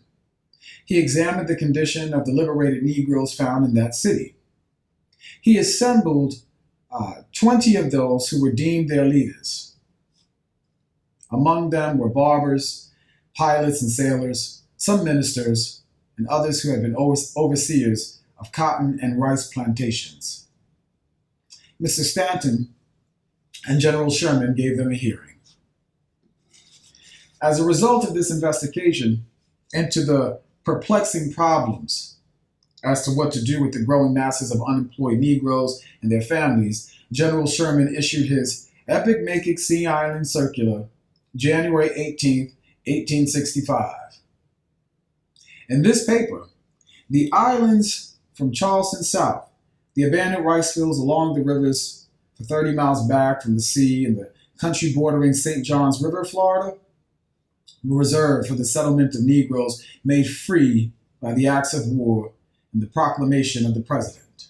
He examined the condition of the liberated Negroes found in that city. He assembled 20 of those who were deemed their leaders. Among them were barbers, pilots and sailors, some ministers, and others who had been overseers of cotton and rice plantations. Mr. Stanton and General Sherman gave them a hearing. As a result of this investigation into the perplexing problems as to what to do with the growing masses of unemployed Negroes and their families, General Sherman issued his Epic Make It Sea Island Circular, January 18, 1865. In this paper, the islands from Charleston south, the abandoned rice fields along the rivers for 30 miles back from the sea, and the country bordering St. Johns River, Florida, were reserved for the settlement of Negroes made free by the acts of war and the proclamation of the president.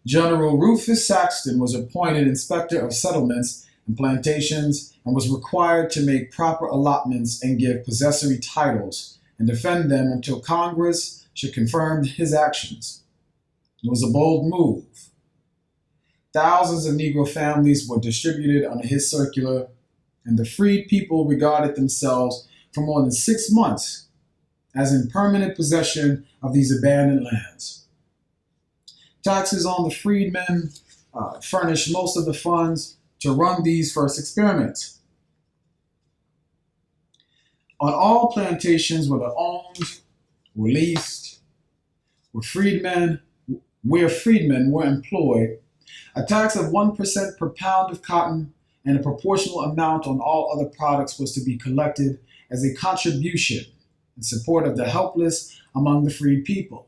General Rufus Saxton was appointed Inspector of Settlements and Plantations and was required to make proper allotments and give possessory titles and defend them until Congress should confirm his actions. It was a bold move. Thousands of Negro families were distributed under his circular, and the freed people regarded themselves for more than 6 months as in permanent possession of these abandoned lands. Taxes on the freedmen furnished most of the funds to run these first experiments. On all plantations, whether owned or leased, where freedmen were employed, a tax of 1% per pound of cotton and a proportional amount on all other products was to be collected as a contribution in support of the helpless among the freed people.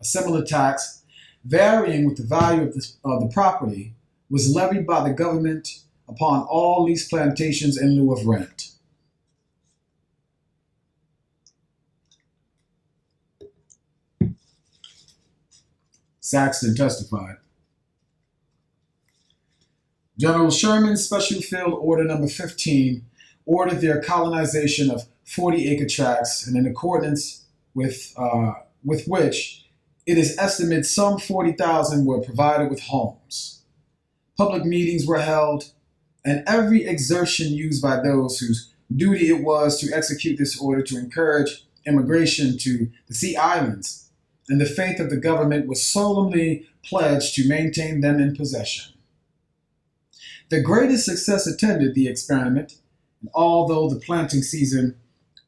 A similar tax, varying with the value of the property, was levied by the government upon all leased plantations in lieu of rent. Saxton testified. General Sherman's Special Field Order Number 15 ordered their colonization of 40-acre tracts, and in accordance with which it is estimated some 40,000 were provided with homes. Public meetings were held, and every exertion used by those whose duty it was to execute this order to encourage immigration to the Sea Islands, and the faith of the government was solemnly pledged to maintain them in possession. The greatest success attended the experiment, and although the planting season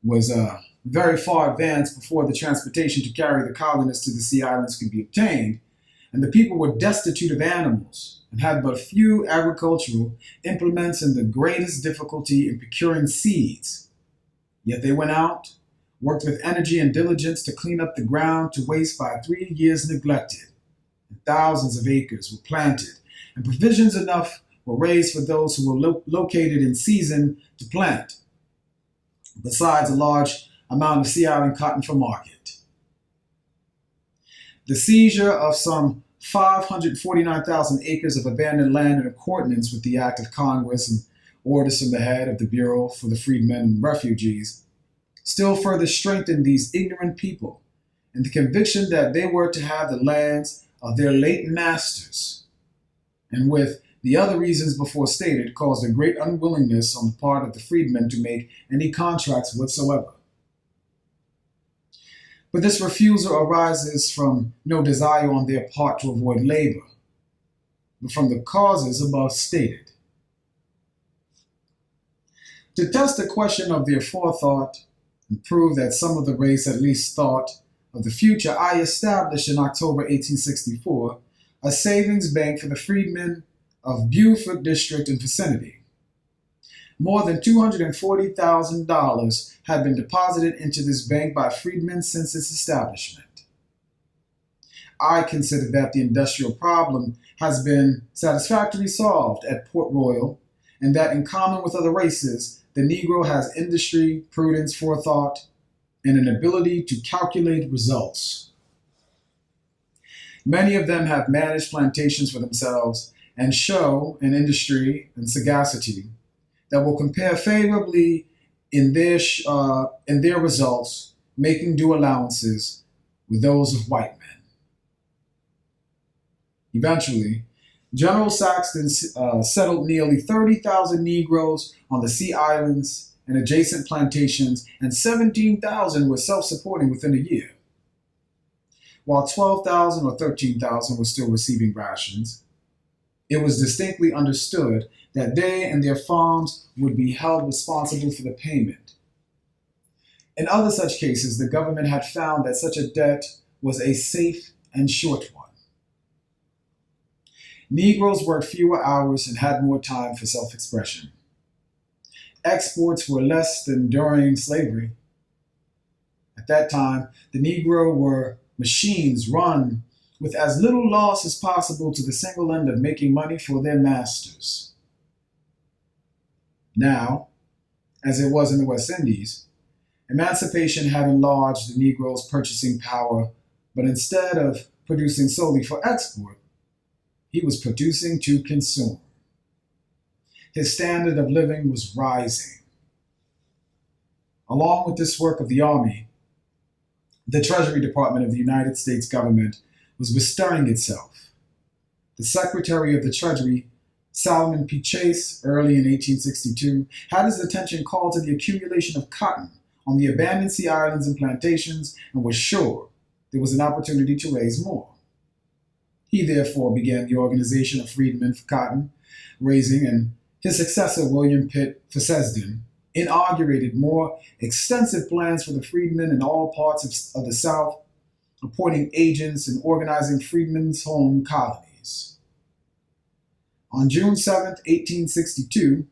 was very far advanced before the transportation to carry the colonists to the Sea Islands could be obtained, and the people were destitute of animals and had but few agricultural implements and the greatest difficulty in procuring seeds. Yet they went out, worked with energy and diligence to clean up the ground to waste by 3 years neglected, and thousands of acres were planted, and provisions enough were raised for those who were located in season to plant, besides a large amount of Sea Island cotton for market. The seizure of some 549,000 acres of abandoned land in accordance with the Act of Congress and orders from the head of the Bureau for the Freedmen and Refugees still further strengthened these ignorant people in the conviction that they were to have the lands of their late masters, and with the other reasons before stated caused a great unwillingness on the part of the freedmen to make any contracts whatsoever. But this refusal arises from no desire on their part to avoid labor, but from the causes above stated. To test the question of their forethought and prove that some of the race at least thought of the future, I established in October 1864 a savings bank for the freedmen of Beaufort District and vicinity. More than $240,000 had been deposited into this bank by freedmen since its establishment. I consider that the industrial problem has been satisfactorily solved at Port Royal, and that in common with other races, the Negro has industry, prudence, forethought, and an ability to calculate results. Many of them have managed plantations for themselves and show an industry and sagacity that will compare favorably in their results, making due allowances with those of white men. Eventually, General Saxton settled nearly 30,000 Negroes on the Sea Islands and adjacent plantations, and 17,000 were self-supporting within a year, while 12,000 or 13,000 were still receiving rations. It was distinctly understood that they and their farms would be held responsible for the payment. In other such cases, the government had found that such a debt was a safe and short one. Negroes worked fewer hours and had more time for self-expression. Exports were less than during slavery. At that time, the Negro were machines run with as little loss as possible to the single end of making money for their masters. Now, as it was in the West Indies, emancipation had enlarged the Negro's purchasing power, but instead of producing solely for export, he was producing to consume. His standard of living was rising. Along with this work of the Army, the Treasury Department of the United States government was bestirring itself. The Secretary of the Treasury, Salmon P. Chase, early in 1862, had his attention called to the accumulation of cotton on the abandoned sea islands and plantations, and was sure there was an opportunity to raise more. He therefore began the organization of freedmen for cotton raising, and his successor, William Pitt Fessenden, inaugurated more extensive plans for the freedmen in all parts of the South, appointing agents and organizing freedmen's home colonies. On June 7, 1862,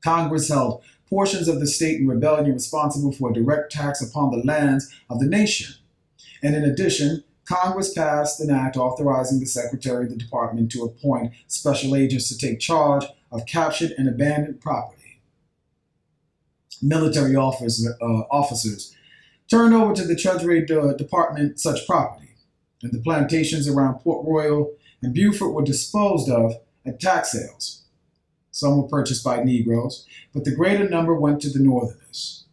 Congress held portions of the state in rebellion responsible for a direct tax upon the lands of the nation. And in addition, Congress passed an act authorizing the Secretary of the Department to appoint special agents to take charge of captured and abandoned property. Military officers turned over to the Treasury Department such property, and the plantations around Port Royal and Beaufort were disposed of at tax sales. Some were purchased by Negroes, but the greater number went to the Northerners.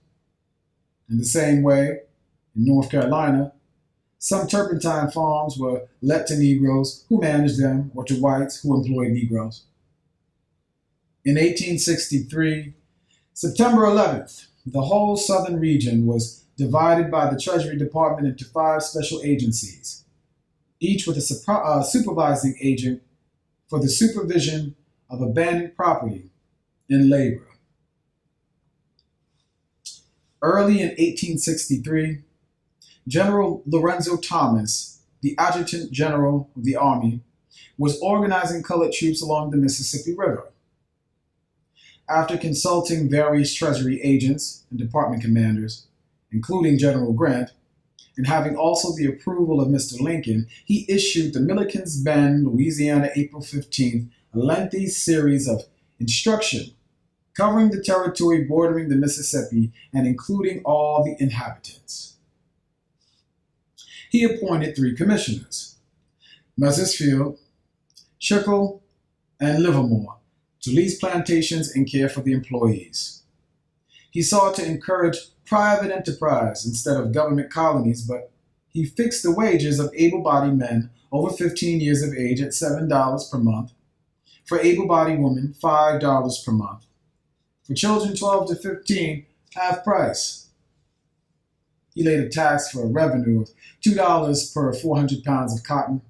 In the same way, in North Carolina, some turpentine farms were let to Negroes who managed them, or to whites who employed Negroes. In 1863, September 11th, the whole southern region was divided by the Treasury Department into 5 special agencies, each with a supervising agent for the supervision of abandoned property and labor. Early in 1863, General Lorenzo Thomas, the Adjutant General of the Army, was organizing colored troops along the Mississippi River. After consulting various Treasury agents and department commanders, including General Grant, and having also the approval of Mr. Lincoln, he issued the Milliken's Bend, Louisiana, April 15th, a lengthy series of instruction covering the territory bordering the Mississippi and including all the inhabitants. He appointed 3 commissioners, Messrs. Field, Schickle, and Livermore, to lease plantations and care for the employees. He sought to encourage private enterprise instead of government colonies, but he fixed the wages of able-bodied men over 15 years of age at $7 per month, for able-bodied women $5 per month, for children 12 to 15, half price. He laid a tax for a revenue of $2 per 400 pounds of cotton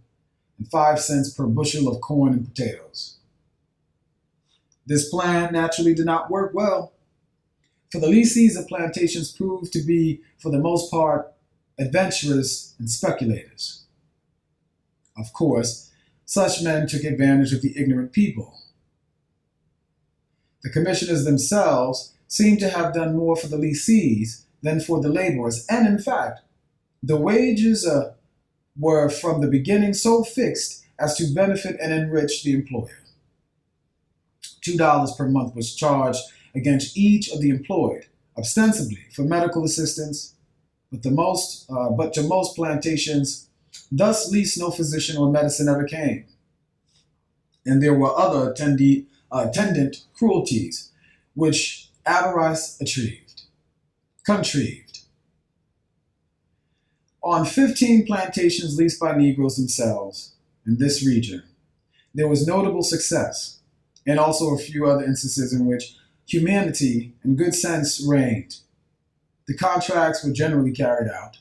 and 5 cents per bushel of corn and potatoes. This plan naturally did not work well, for the lessees of plantations proved to be, for the most part, adventurous and speculators. Of course, such men took advantage of the ignorant people. The commissioners themselves seemed to have done more for the lessees than for the laborers, and in fact, the wages were from the beginning so fixed as to benefit and enrich the employer. $2 per month was charged against each of the employed, ostensibly for medical assistance, but to most plantations, thus least no physician or medicine ever came. And there were other attendant cruelties, which avarice contrived. On 15 plantations leased by Negroes themselves in this region, there was notable success, and also a few other instances in which humanity and good sense reigned. The contracts were generally carried out.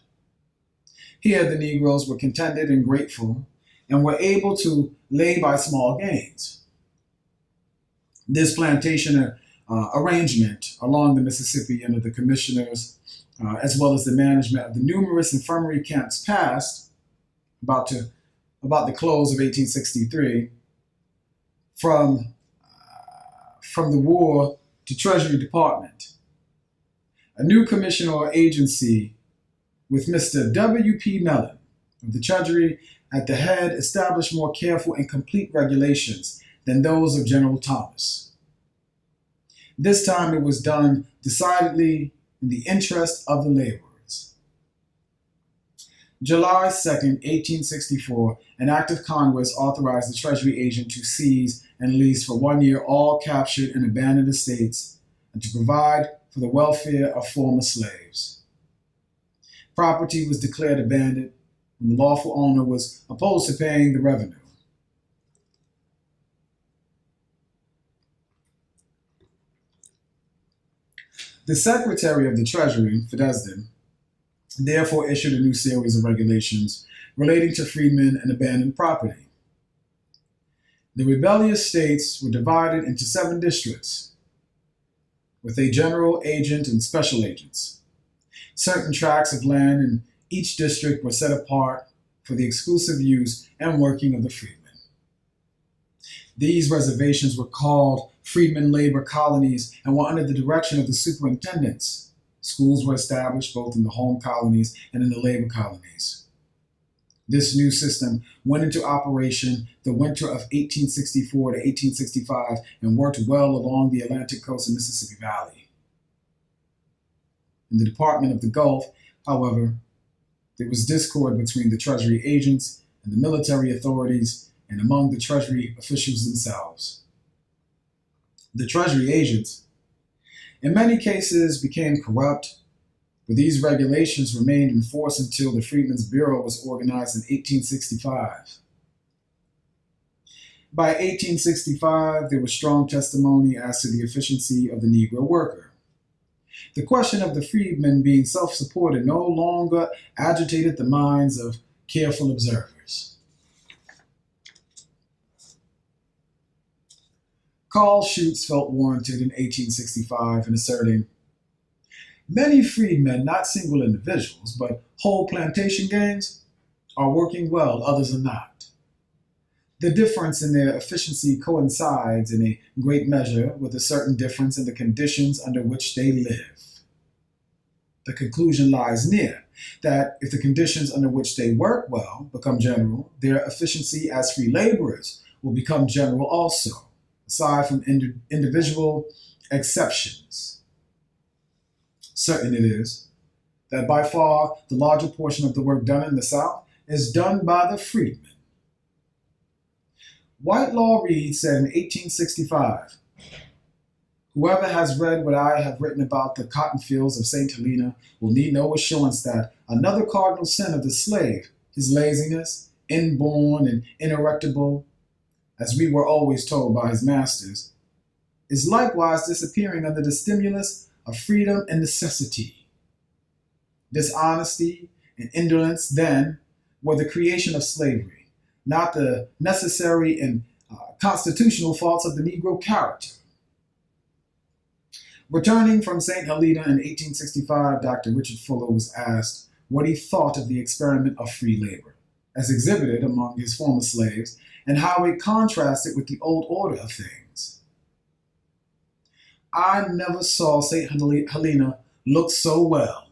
Here the Negroes were contented and grateful and were able to lay by small gains. This plantation arrangement along the Mississippi under the commissioners, as well as the management of the numerous infirmary camps passed about the close of 1863, from the War to Treasury Department. A new commission or agency with Mr. W.P. Mellon of the Treasury at the head established more careful and complete regulations than those of General Thomas. This time it was done decidedly in the interest of the laborers. July 2nd, 1864, an act of Congress authorized the Treasury agent to seize and lease for 1 year all captured and abandoned estates and to provide for the welfare of former slaves. Property was declared abandoned and the lawful owner was opposed to paying the revenue. The Secretary of the Treasury, Fidesden, therefore issued a new series of regulations relating to freedmen and abandoned property. The rebellious states were divided into 7 districts, with a general agent and special agents. Certain tracts of land in each district were set apart for the exclusive use and working of the freedmen. These reservations were called freedmen labor colonies and were under the direction of the superintendents. Schools were established both in the home colonies and in the labor colonies. This new system went into operation the winter of 1864 to 1865 and worked well along the Atlantic coast of Mississippi Valley. In the Department of the Gulf, however, there was discord between the Treasury agents and the military authorities and among the Treasury officials themselves. The Treasury agents, in many cases, became corrupt, but these regulations remained in force until the Freedmen's Bureau was organized in 1865. By 1865, there was strong testimony as to the efficiency of the Negro worker. The question of the freedmen being self-supported no longer agitated the minds of careful observers. Carl Schutz felt warranted in 1865 in asserting, "Many freedmen, not single individuals, but whole plantation gangs, are working well, others are not. The difference in their efficiency coincides in a great measure with a certain difference in the conditions under which they live. The conclusion lies near that if the conditions under which they work well become general, their efficiency as free laborers will become general also, aside from individual exceptions. Certain it is that by far the larger portion of the work done in the South is done by the freedmen." Whitelaw Reid said in 1865, "Whoever has read what I have written about the cotton fields of St. Helena will need no assurance that another cardinal sin of the slave, his laziness, inborn and inerectable, as we were always told by his masters, is likewise disappearing under the stimulus of freedom and necessity. Dishonesty and indolence then were the creation of slavery, not the necessary and constitutional faults of the Negro character. Returning from St. Helena in 1865, Dr. Richard Fuller was asked what he thought of the experiment of free labor, as exhibited among his former slaves, and how it contrasted with the old order of things. "I never saw St. Helena look so well,"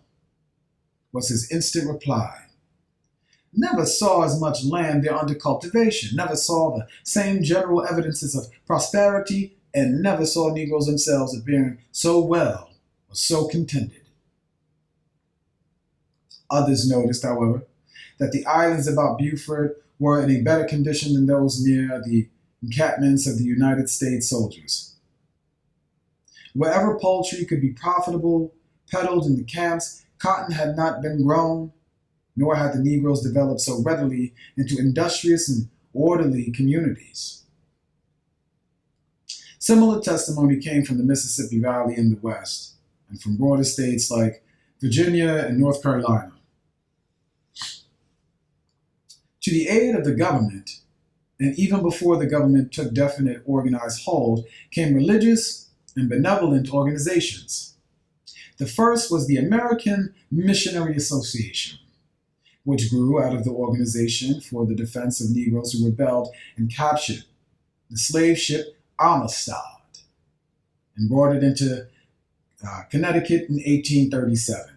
was his instant reply. "Never saw as much land there under cultivation, never saw the same general evidences of prosperity, and never saw Negroes themselves appearing so well or so contented." Others noticed, however, that the islands about Beaufort were in a better condition than those near the encampments of the United States soldiers. Wherever poultry could be profitable, peddled in the camps, cotton had not been grown, nor had the Negroes developed so readily into industrious and orderly communities. Similar testimony came from the Mississippi Valley in the West, and from border states like Virginia and North Carolina. To the aid of the government, and even before the government took definite organized hold, came religious and benevolent organizations. The first was the American Missionary Association, which grew out of the Organization for the Defense of Negroes who rebelled and captured the slave ship Amistad and brought it into Connecticut in 1837.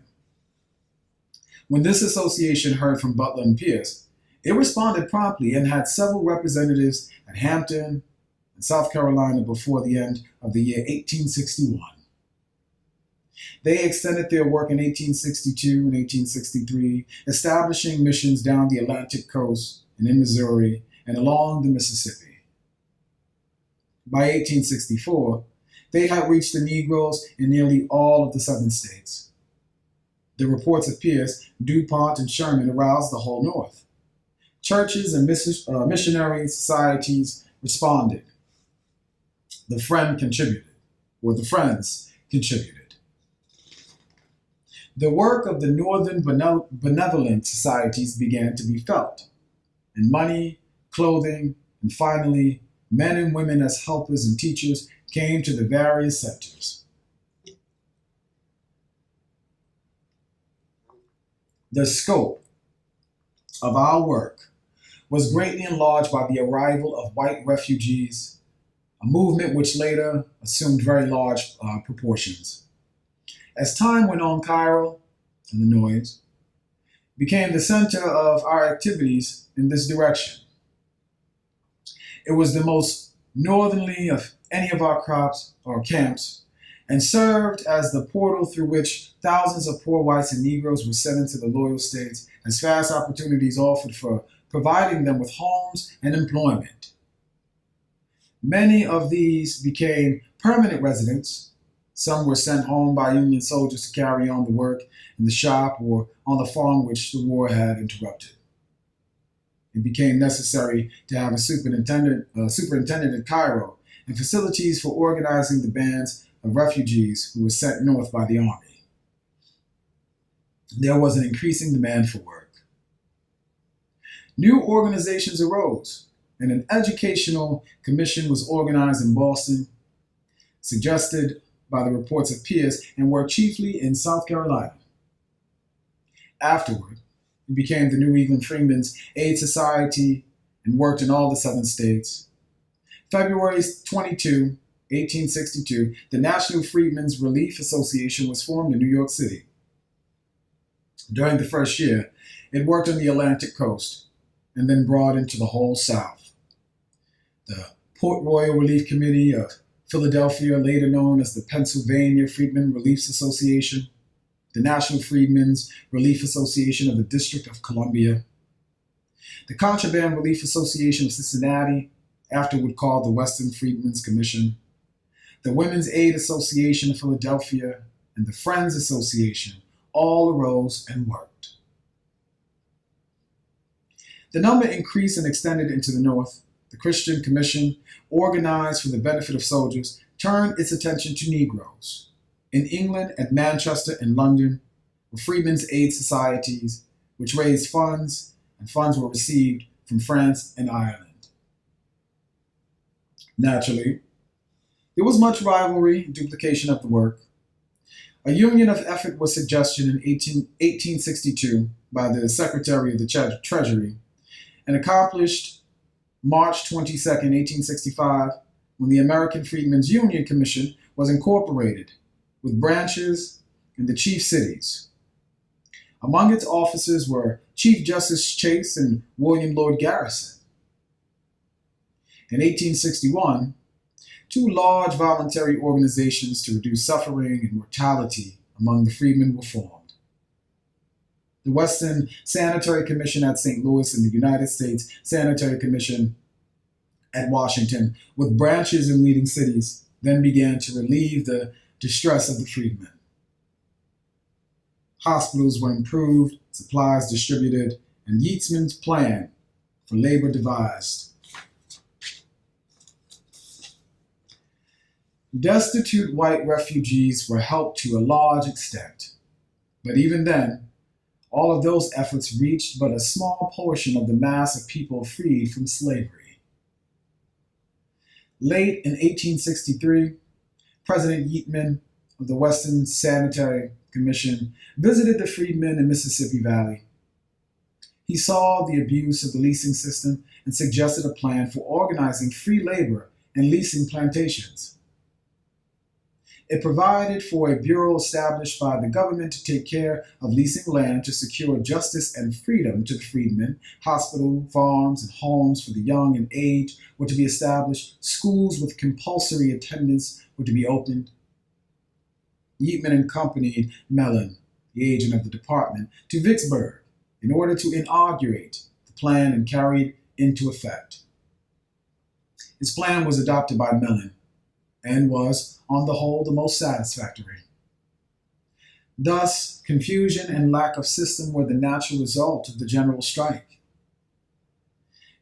When this association heard from Butler and Pierce, it responded promptly and had several representatives at Hampton and South Carolina before the end of the year 1861. They extended their work in 1862 and 1863, establishing missions down the Atlantic coast and in Missouri and along the Mississippi. By 1864, they had reached the Negroes in nearly all of the southern states. The reports of Pierce, DuPont, and Sherman aroused the whole North. Churches and missionary societies responded. The Friends contributed. The work of the Northern benevolent societies began to be felt, and money, clothing, and finally, men and women as helpers and teachers came to the various centers. The scope of our work was greatly enlarged by the arrival of white refugees, a movement which later assumed very large proportions. As time went on, Cairo, Illinois, became the center of our activities in this direction. It was the most northerly of any of our camps, and served as the portal through which thousands of poor whites and Negroes were sent into the loyal states as vast opportunities offered for providing them with homes and employment. Many of these became permanent residents. Some were sent home by Union soldiers to carry on the work in the shop or on the farm which the war had interrupted. It became necessary to have a superintendent at Cairo and facilities for organizing the bands of refugees who were sent north by the army. There was an increasing demand for work. New organizations arose, and an educational commission was organized in Boston, suggested by the reports of Pierce, and worked chiefly in South Carolina. Afterward, it became the New England Freedmen's Aid Society and worked in all the southern states. February 22, 1862, the National Freedmen's Relief Association was formed in New York City. During the first year, it worked on the Atlantic coast and then brought into the whole South. The Port Royal Relief Committee of Philadelphia, later known as the Pennsylvania Freedmen Relief Association, the National Freedmen's Relief Association of the District of Columbia, the Contraband Relief Association of Cincinnati, afterward called the Western Freedmen's Commission, the Women's Aid Association of Philadelphia, and the Friends Association all arose and worked. The number increased and extended into the North. The Christian Commission, organized for the benefit of soldiers, turned its attention to Negroes. In England, at Manchester and London, were Freedmen's Aid Societies, which raised funds, and funds were received from France and Ireland. Naturally, there was much rivalry and duplication of the work. A union of effort was suggested in 1862 by the Secretary of the Treasury and accomplished March 22nd, 1865, when the American Freedmen's Union Commission was incorporated with branches in the chief cities. Among its officers were Chief Justice Chase and William Lloyd Garrison. In 1861, two large voluntary organizations to reduce suffering and mortality among the freedmen were formed. The Western Sanitary Commission at St. Louis and the United States Sanitary Commission at Washington, with branches in leading cities, then began to relieve the distress of the freedmen. Hospitals were improved, supplies distributed, and Yeatsman's plan for labor devised. Destitute white refugees were helped to a large extent, but even then, all of those efforts reached but a small portion of the mass of people freed from slavery. Late in 1863, President Yeatman of the Western Sanitary Commission visited the freedmen in Mississippi Valley. He saw the abuse of the leasing system and suggested a plan for organizing free labor and leasing plantations. It provided for a bureau established by the government to take care of leasing land to secure justice and freedom to the freedmen. Hospitals, farms, and homes for the young and aged were to be established. Schools with compulsory attendance were to be opened. Yeatman accompanied Mellon, the agent of the department, to Vicksburg in order to inaugurate the plan and carry it into effect. His plan was adopted by Mellon and was, on the whole, the most satisfactory. Thus, confusion and lack of system were the natural result of the general strike.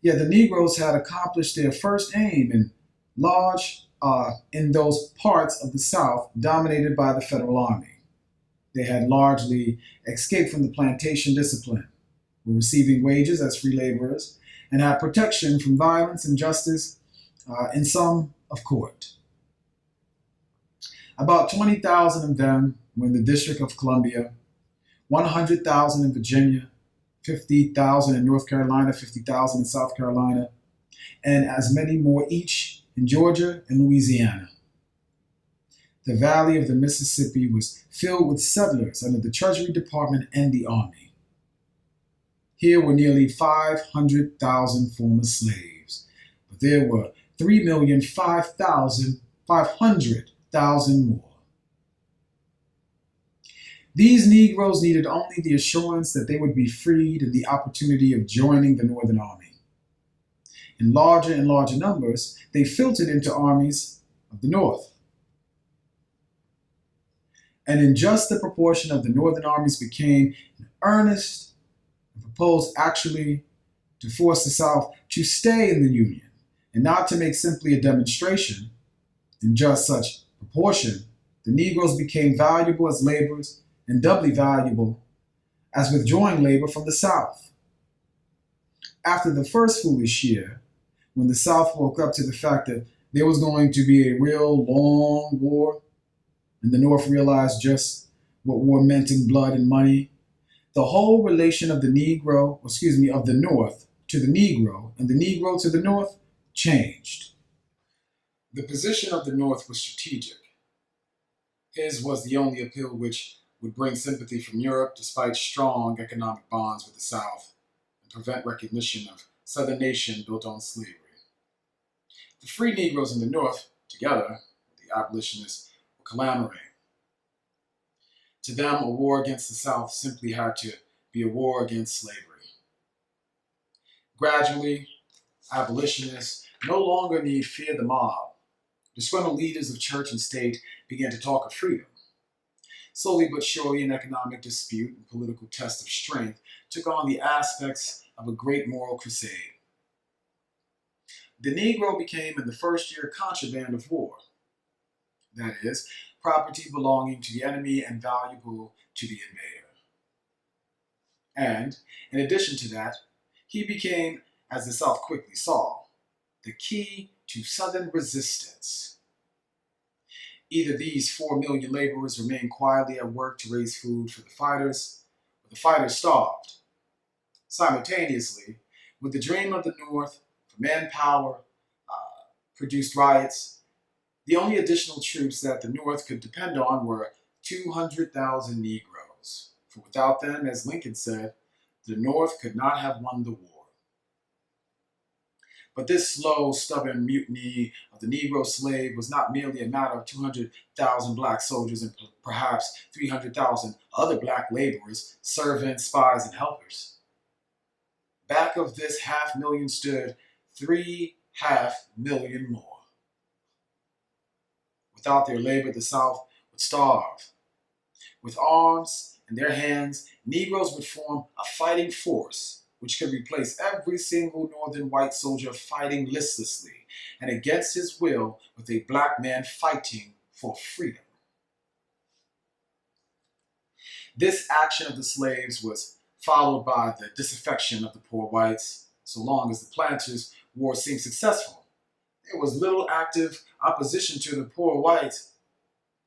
Yet the Negroes had accomplished their first aim in those parts of the South dominated by the Federal Army. They had largely escaped from the plantation discipline, were receiving wages as free laborers, and had protection from violence and justice, and some of court. About 20,000 of them were in the District of Columbia, 100,000 in Virginia, 50,000 in North Carolina, 50,000 in South Carolina, and as many more each in Georgia and Louisiana. The valley of the Mississippi was filled with settlers under the Treasury Department and the Army. Here were nearly 500,000 former slaves, but there were 3,500,000 more. These Negroes needed only the assurance that they would be freed and the opportunity of joining the Northern Army. In larger and larger numbers, they filtered into armies of the North. And in just the proportion of the Northern armies became in earnest and proposed actually to force the South to stay in the Union and not to make simply a demonstration, in just such proportion, the Negroes became valuable as laborers and doubly valuable as withdrawing labor from the South. After the first foolish year, when the South woke up to the fact that there was going to be a real long war, and the North realized just what war meant in blood and money, the whole relation of the North to the Negro and the Negro to the North changed. The position of the North was strategic. His was the only appeal which would bring sympathy from Europe despite strong economic bonds with the South and prevent recognition of Southern nation built on slavery. The free Negroes in the North, together with the abolitionists, were clamoring. To them, a war against the South simply had to be a war against slavery. Gradually, abolitionists no longer need fear the mob. Disgruntled leaders of church and state began to talk of freedom. Slowly but surely, an economic dispute and political test of strength took on the aspects of a great moral crusade. The Negro became, in the first year, contraband of war. That is, property belonging to the enemy and valuable to the invader. And, in addition to that, he became, as the South quickly saw, the key to Southern resistance. Either these 4 million laborers remained quietly at work to raise food for the fighters, or the fighters starved. Simultaneously, with the dream of the North for manpower, produced riots. The only additional troops that the North could depend on were 200,000 Negroes. For without them, as Lincoln said, the North could not have won the war. But this slow, stubborn mutiny of the Negro slave was not merely a matter of 200,000 black soldiers and perhaps 300,000 other black laborers, servants, spies, and helpers. Back of this 500,000 stood 3,500,000 more. Without their labor, the South would starve. With arms in their hands, Negroes would form a fighting force which could replace every single Northern white soldier fighting listlessly and against his will with a black man fighting for freedom. This action of the slaves was followed by the disaffection of the poor whites. So long as the planters' war seemed successful, there was little active opposition to the poor whites.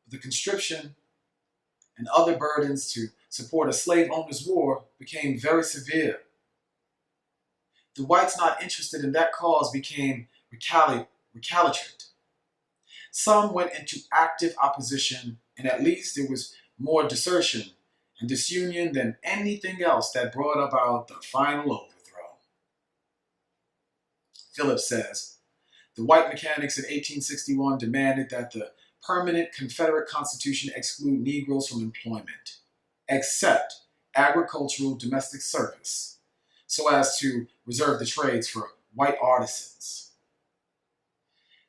The conscription and other burdens to support a slave owner's war became very severe. The whites not interested in that cause became recalcitrant. Some went into active opposition, and at least there was more desertion and disunion than anything else that brought about the final overthrow. Phillips says, the white mechanics in 1861 demanded that the permanent Confederate Constitution exclude Negroes from employment, except agricultural domestic service, so as to reserve the trades for white artisans.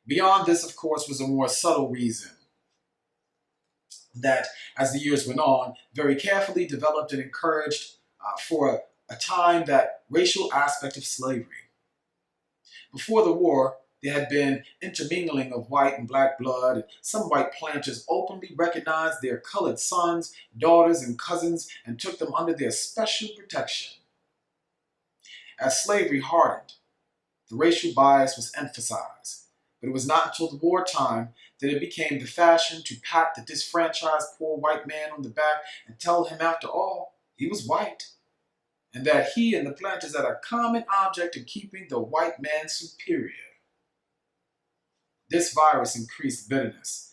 Beyond this, of course, was a more subtle reason that, as the years went on, very carefully developed and encouraged for a time that racial aspect of slavery. Before the war, there had been intermingling of white and black blood, and some white planters openly recognized their colored sons, daughters, and cousins and took them under their special protection. As slavery hardened, the racial bias was emphasized, but it was not until the wartime that it became the fashion to pat the disfranchised poor white man on the back and tell him, after all, he was white, and that he and the planters had a common object of keeping the white man superior. This virus increased bitterness,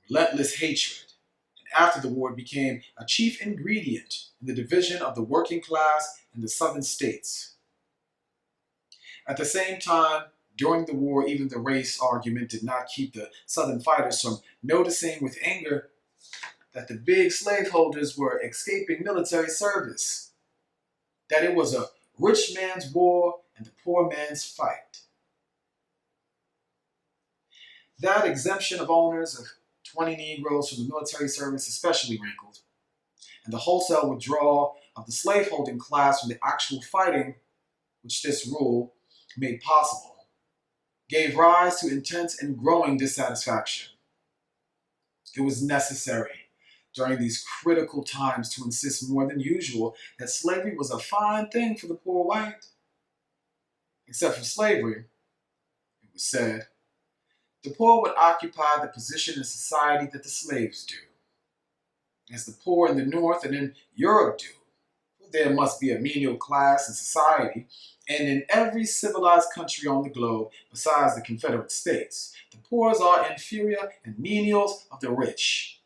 relentless hatred, and after the war it became a chief ingredient in the division of the working class in the southern states. At the same time, during the war, even the race argument did not keep the southern fighters from noticing with anger that the big slaveholders were escaping military service, that it was a rich man's war and the poor man's fight. That exemption of owners of 20 Negroes from the military service especially wrinkled, and the wholesale withdrawal of the slaveholding class from the actual fighting, which this rule made possible, gave rise to intense and growing dissatisfaction. It was necessary during these critical times to insist more than usual that slavery was a fine thing for the poor white. Except for slavery, it was said, the poor would occupy the position in society that the slaves do, as the poor in the North and in Europe do. There must be a menial class in society, and in every civilized country on the globe, besides the Confederate States, the poor are inferior and menials of the rich.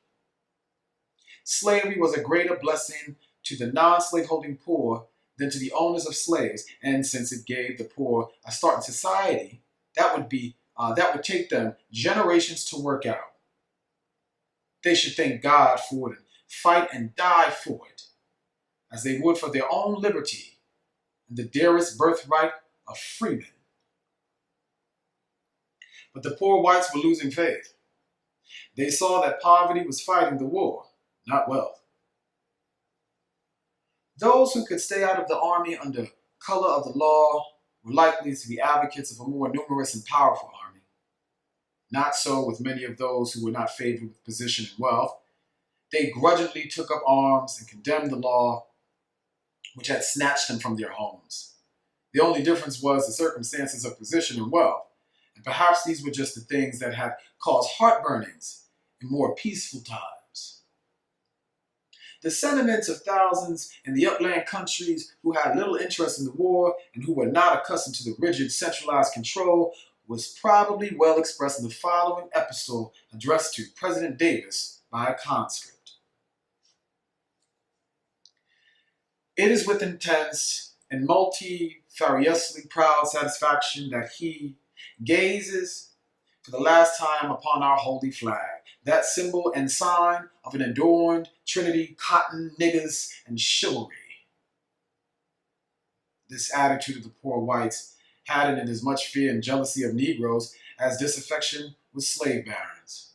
Slavery was a greater blessing to the non-slaveholding poor than to the owners of slaves, and since it gave the poor a start in society, that would take them generations to work out. They should thank God for it and fight and die for it, as they would for their own liberty and the dearest birthright of freemen. But the poor whites were losing faith. They saw that poverty was fighting the war, not wealth. Those who could stay out of the army under color of the law were likely to be advocates of a more numerous and powerful army. Not so with many of those who were not favored with position and wealth. They grudgingly took up arms and condemned the law, which had snatched them from their homes. The only difference was the circumstances of position and wealth, and perhaps these were just the things that had caused heartburnings in more peaceful times. The sentiments of thousands in the upland countries who had little interest in the war and who were not accustomed to the rigid, centralized control was probably well expressed in the following epistle addressed to President Davis by a conscript. It is with intense and multifariously proud satisfaction that he gazes for the last time upon our holy flag, that symbol and sign of an adorned trinity, cotton, niggers, and chivalry. This attitude of the poor whites had in it as much fear and jealousy of Negroes as disaffection with slave barons.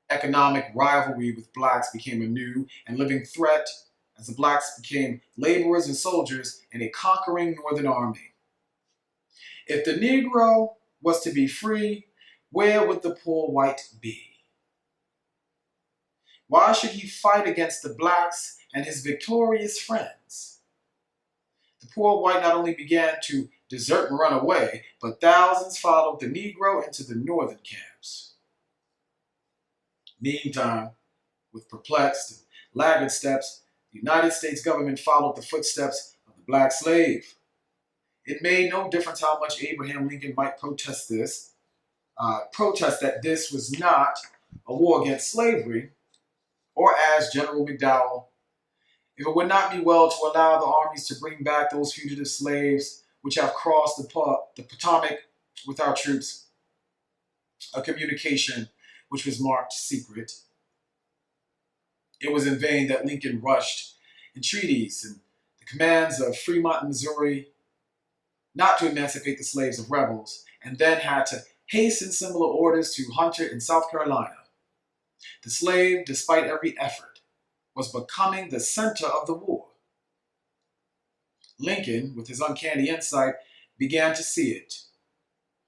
Economic rivalry with blacks became a new and living threat as the blacks became laborers and soldiers in a conquering northern army. If the Negro was to be free, where would the poor white be? Why should he fight against the blacks and his victorious friends? The poor white not only began to desert and run away, but thousands followed the Negro into the northern camps. Meantime, with perplexed and laggard steps, the United States government followed the footsteps of the black slave. It made no difference how much Abraham Lincoln might protest that this was not a war against slavery, or as General McDowell, if it would not be well to allow the armies to bring back those fugitive slaves which have crossed the Potomac with our troops, a communication which was marked secret. It was in vain that Lincoln rushed entreaties and the commands of Fremont, Missouri, not to emancipate the slaves of rebels, and then had to hasten similar orders to Hunter in South Carolina. The slave, despite every effort, was becoming the center of the war. Lincoln, with his uncanny insight, began to see it.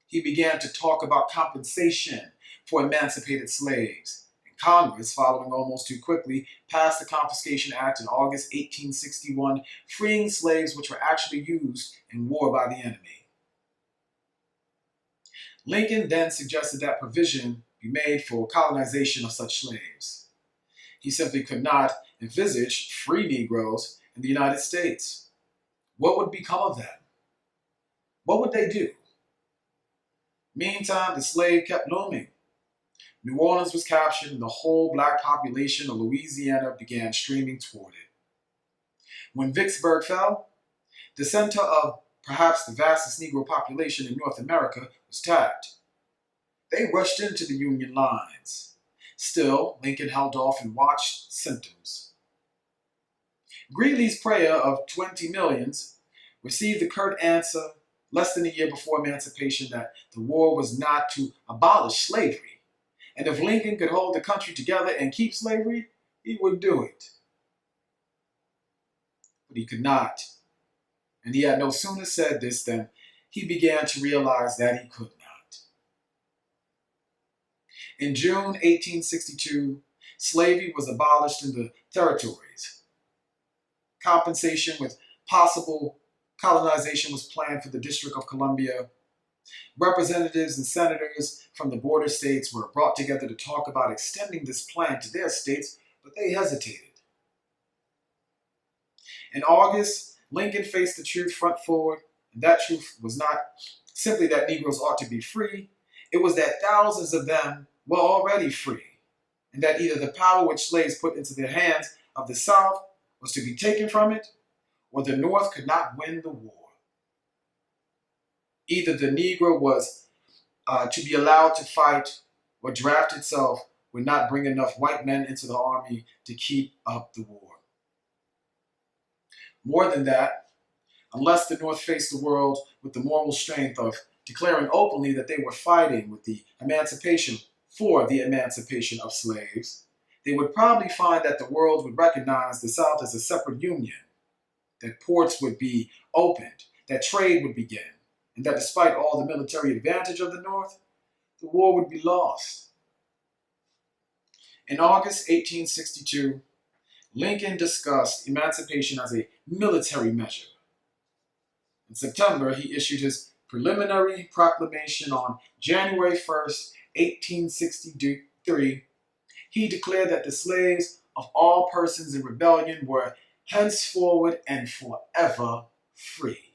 He began to talk about compensation for emancipated slaves, and Congress, following almost too quickly, passed the Confiscation Act in August 1861, freeing slaves which were actually used in war by the enemy. Lincoln then suggested that provision be made for colonization of such slaves. He simply could not envisage free Negroes in the United States. What would become of them? What would they do? Meantime, the slave kept looming. New Orleans was captured, and the whole black population of Louisiana began streaming toward it. When Vicksburg fell, the center of perhaps the vastest Negro population in North America was tapped. They rushed into the Union lines. Still, Lincoln held off and watched symptoms. Greeley's prayer of 20 millions received the curt answer less than a year before emancipation that the war was not to abolish slavery, and if Lincoln could hold the country together and keep slavery, he would do it. But he could not, and he had no sooner said this than he began to realize that he could not. In June 1862, slavery was abolished in the territories. Compensation with possible colonization was planned for the District of Columbia. Representatives and senators from the border states were brought together to talk about extending this plan to their states, but they hesitated. In August, Lincoln faced the truth front forward, and that truth was not simply that Negroes ought to be free, it was that thousands of them were already free, and that either the power which slaves put into the hands of the South was to be taken from it, or the North could not win the war. Either the Negro was to be allowed to fight, or draft itself would not bring enough white men into the army to keep up the war. More than that, unless the North faced the world with the moral strength of declaring openly that they were fighting with the emancipation for the emancipation of slaves, they would probably find that the world would recognize the South as a separate union, that ports would be opened, that trade would begin, and that despite all the military advantage of the North, the war would be lost. In August 1862, Lincoln discussed emancipation as a military measure. In September, he issued his preliminary proclamation on January 1st, 1863. He declared that the slaves of all persons in rebellion were henceforward and forever free.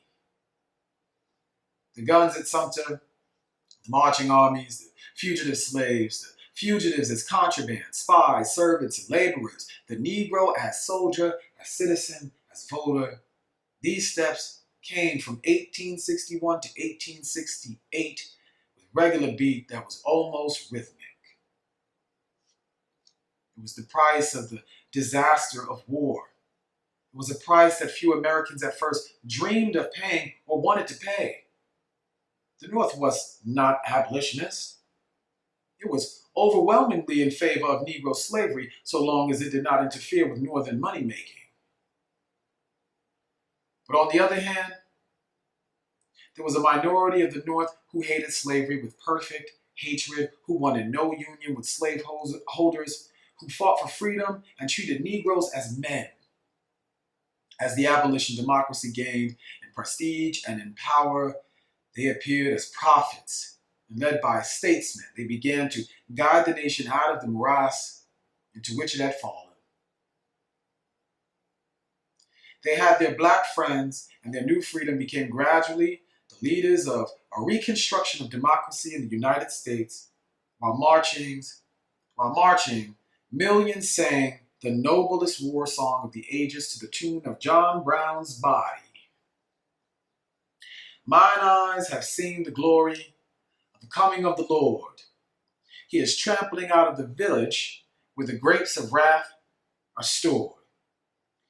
The guns at Sumter, the marching armies, the fugitive slaves, the fugitives as contraband, spies, servants, and laborers, the Negro as soldier, as citizen, as voter. These steps came from 1861 to 1868 with regular beat that was almost rhythmic. It was the price of the disaster of war. It was a price that few Americans at first dreamed of paying or wanted to pay. The North was not abolitionist. It was overwhelmingly in favor of Negro slavery so long as it did not interfere with Northern money-making. But on the other hand, there was a minority of the North who hated slavery with perfect hatred, who wanted no union with slaveholders, who fought for freedom and treated Negroes as men. As the abolition democracy gained in prestige and in power, they appeared as prophets, and led by statesmen, they began to guide the nation out of the morass into which it had fallen. They had their black friends, and their new freedom became gradually the leaders of a reconstruction of democracy in the United States. While marching, millions sang the noblest war song of the ages to the tune of John Brown's Body. Mine eyes have seen the glory of the coming of the Lord. He is trampling out of the village where the grapes of wrath are stored.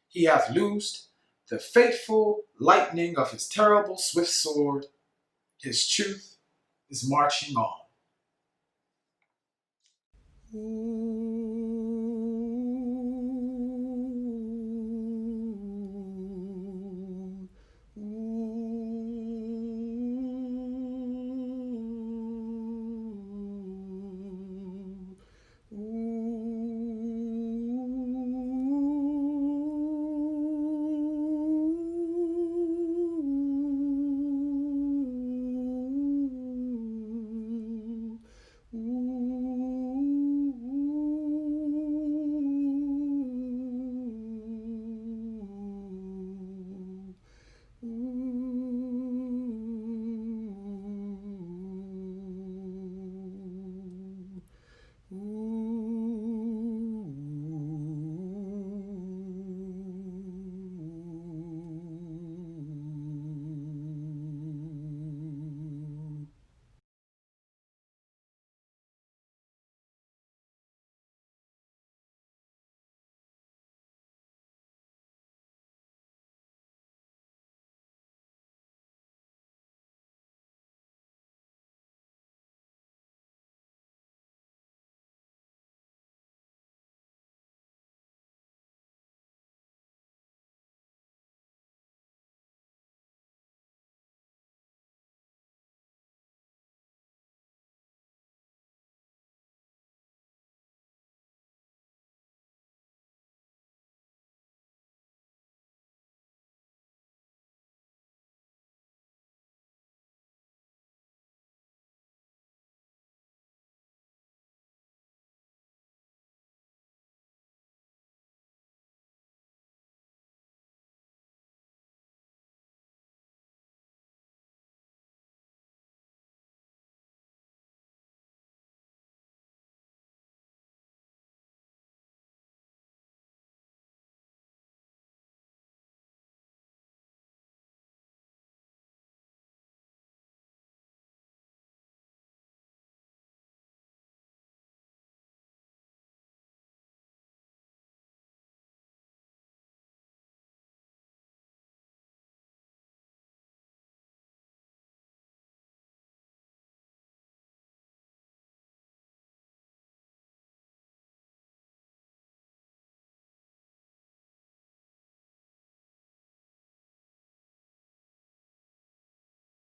He hath loosed the fateful lightning of his terrible swift sword. His truth is marching on.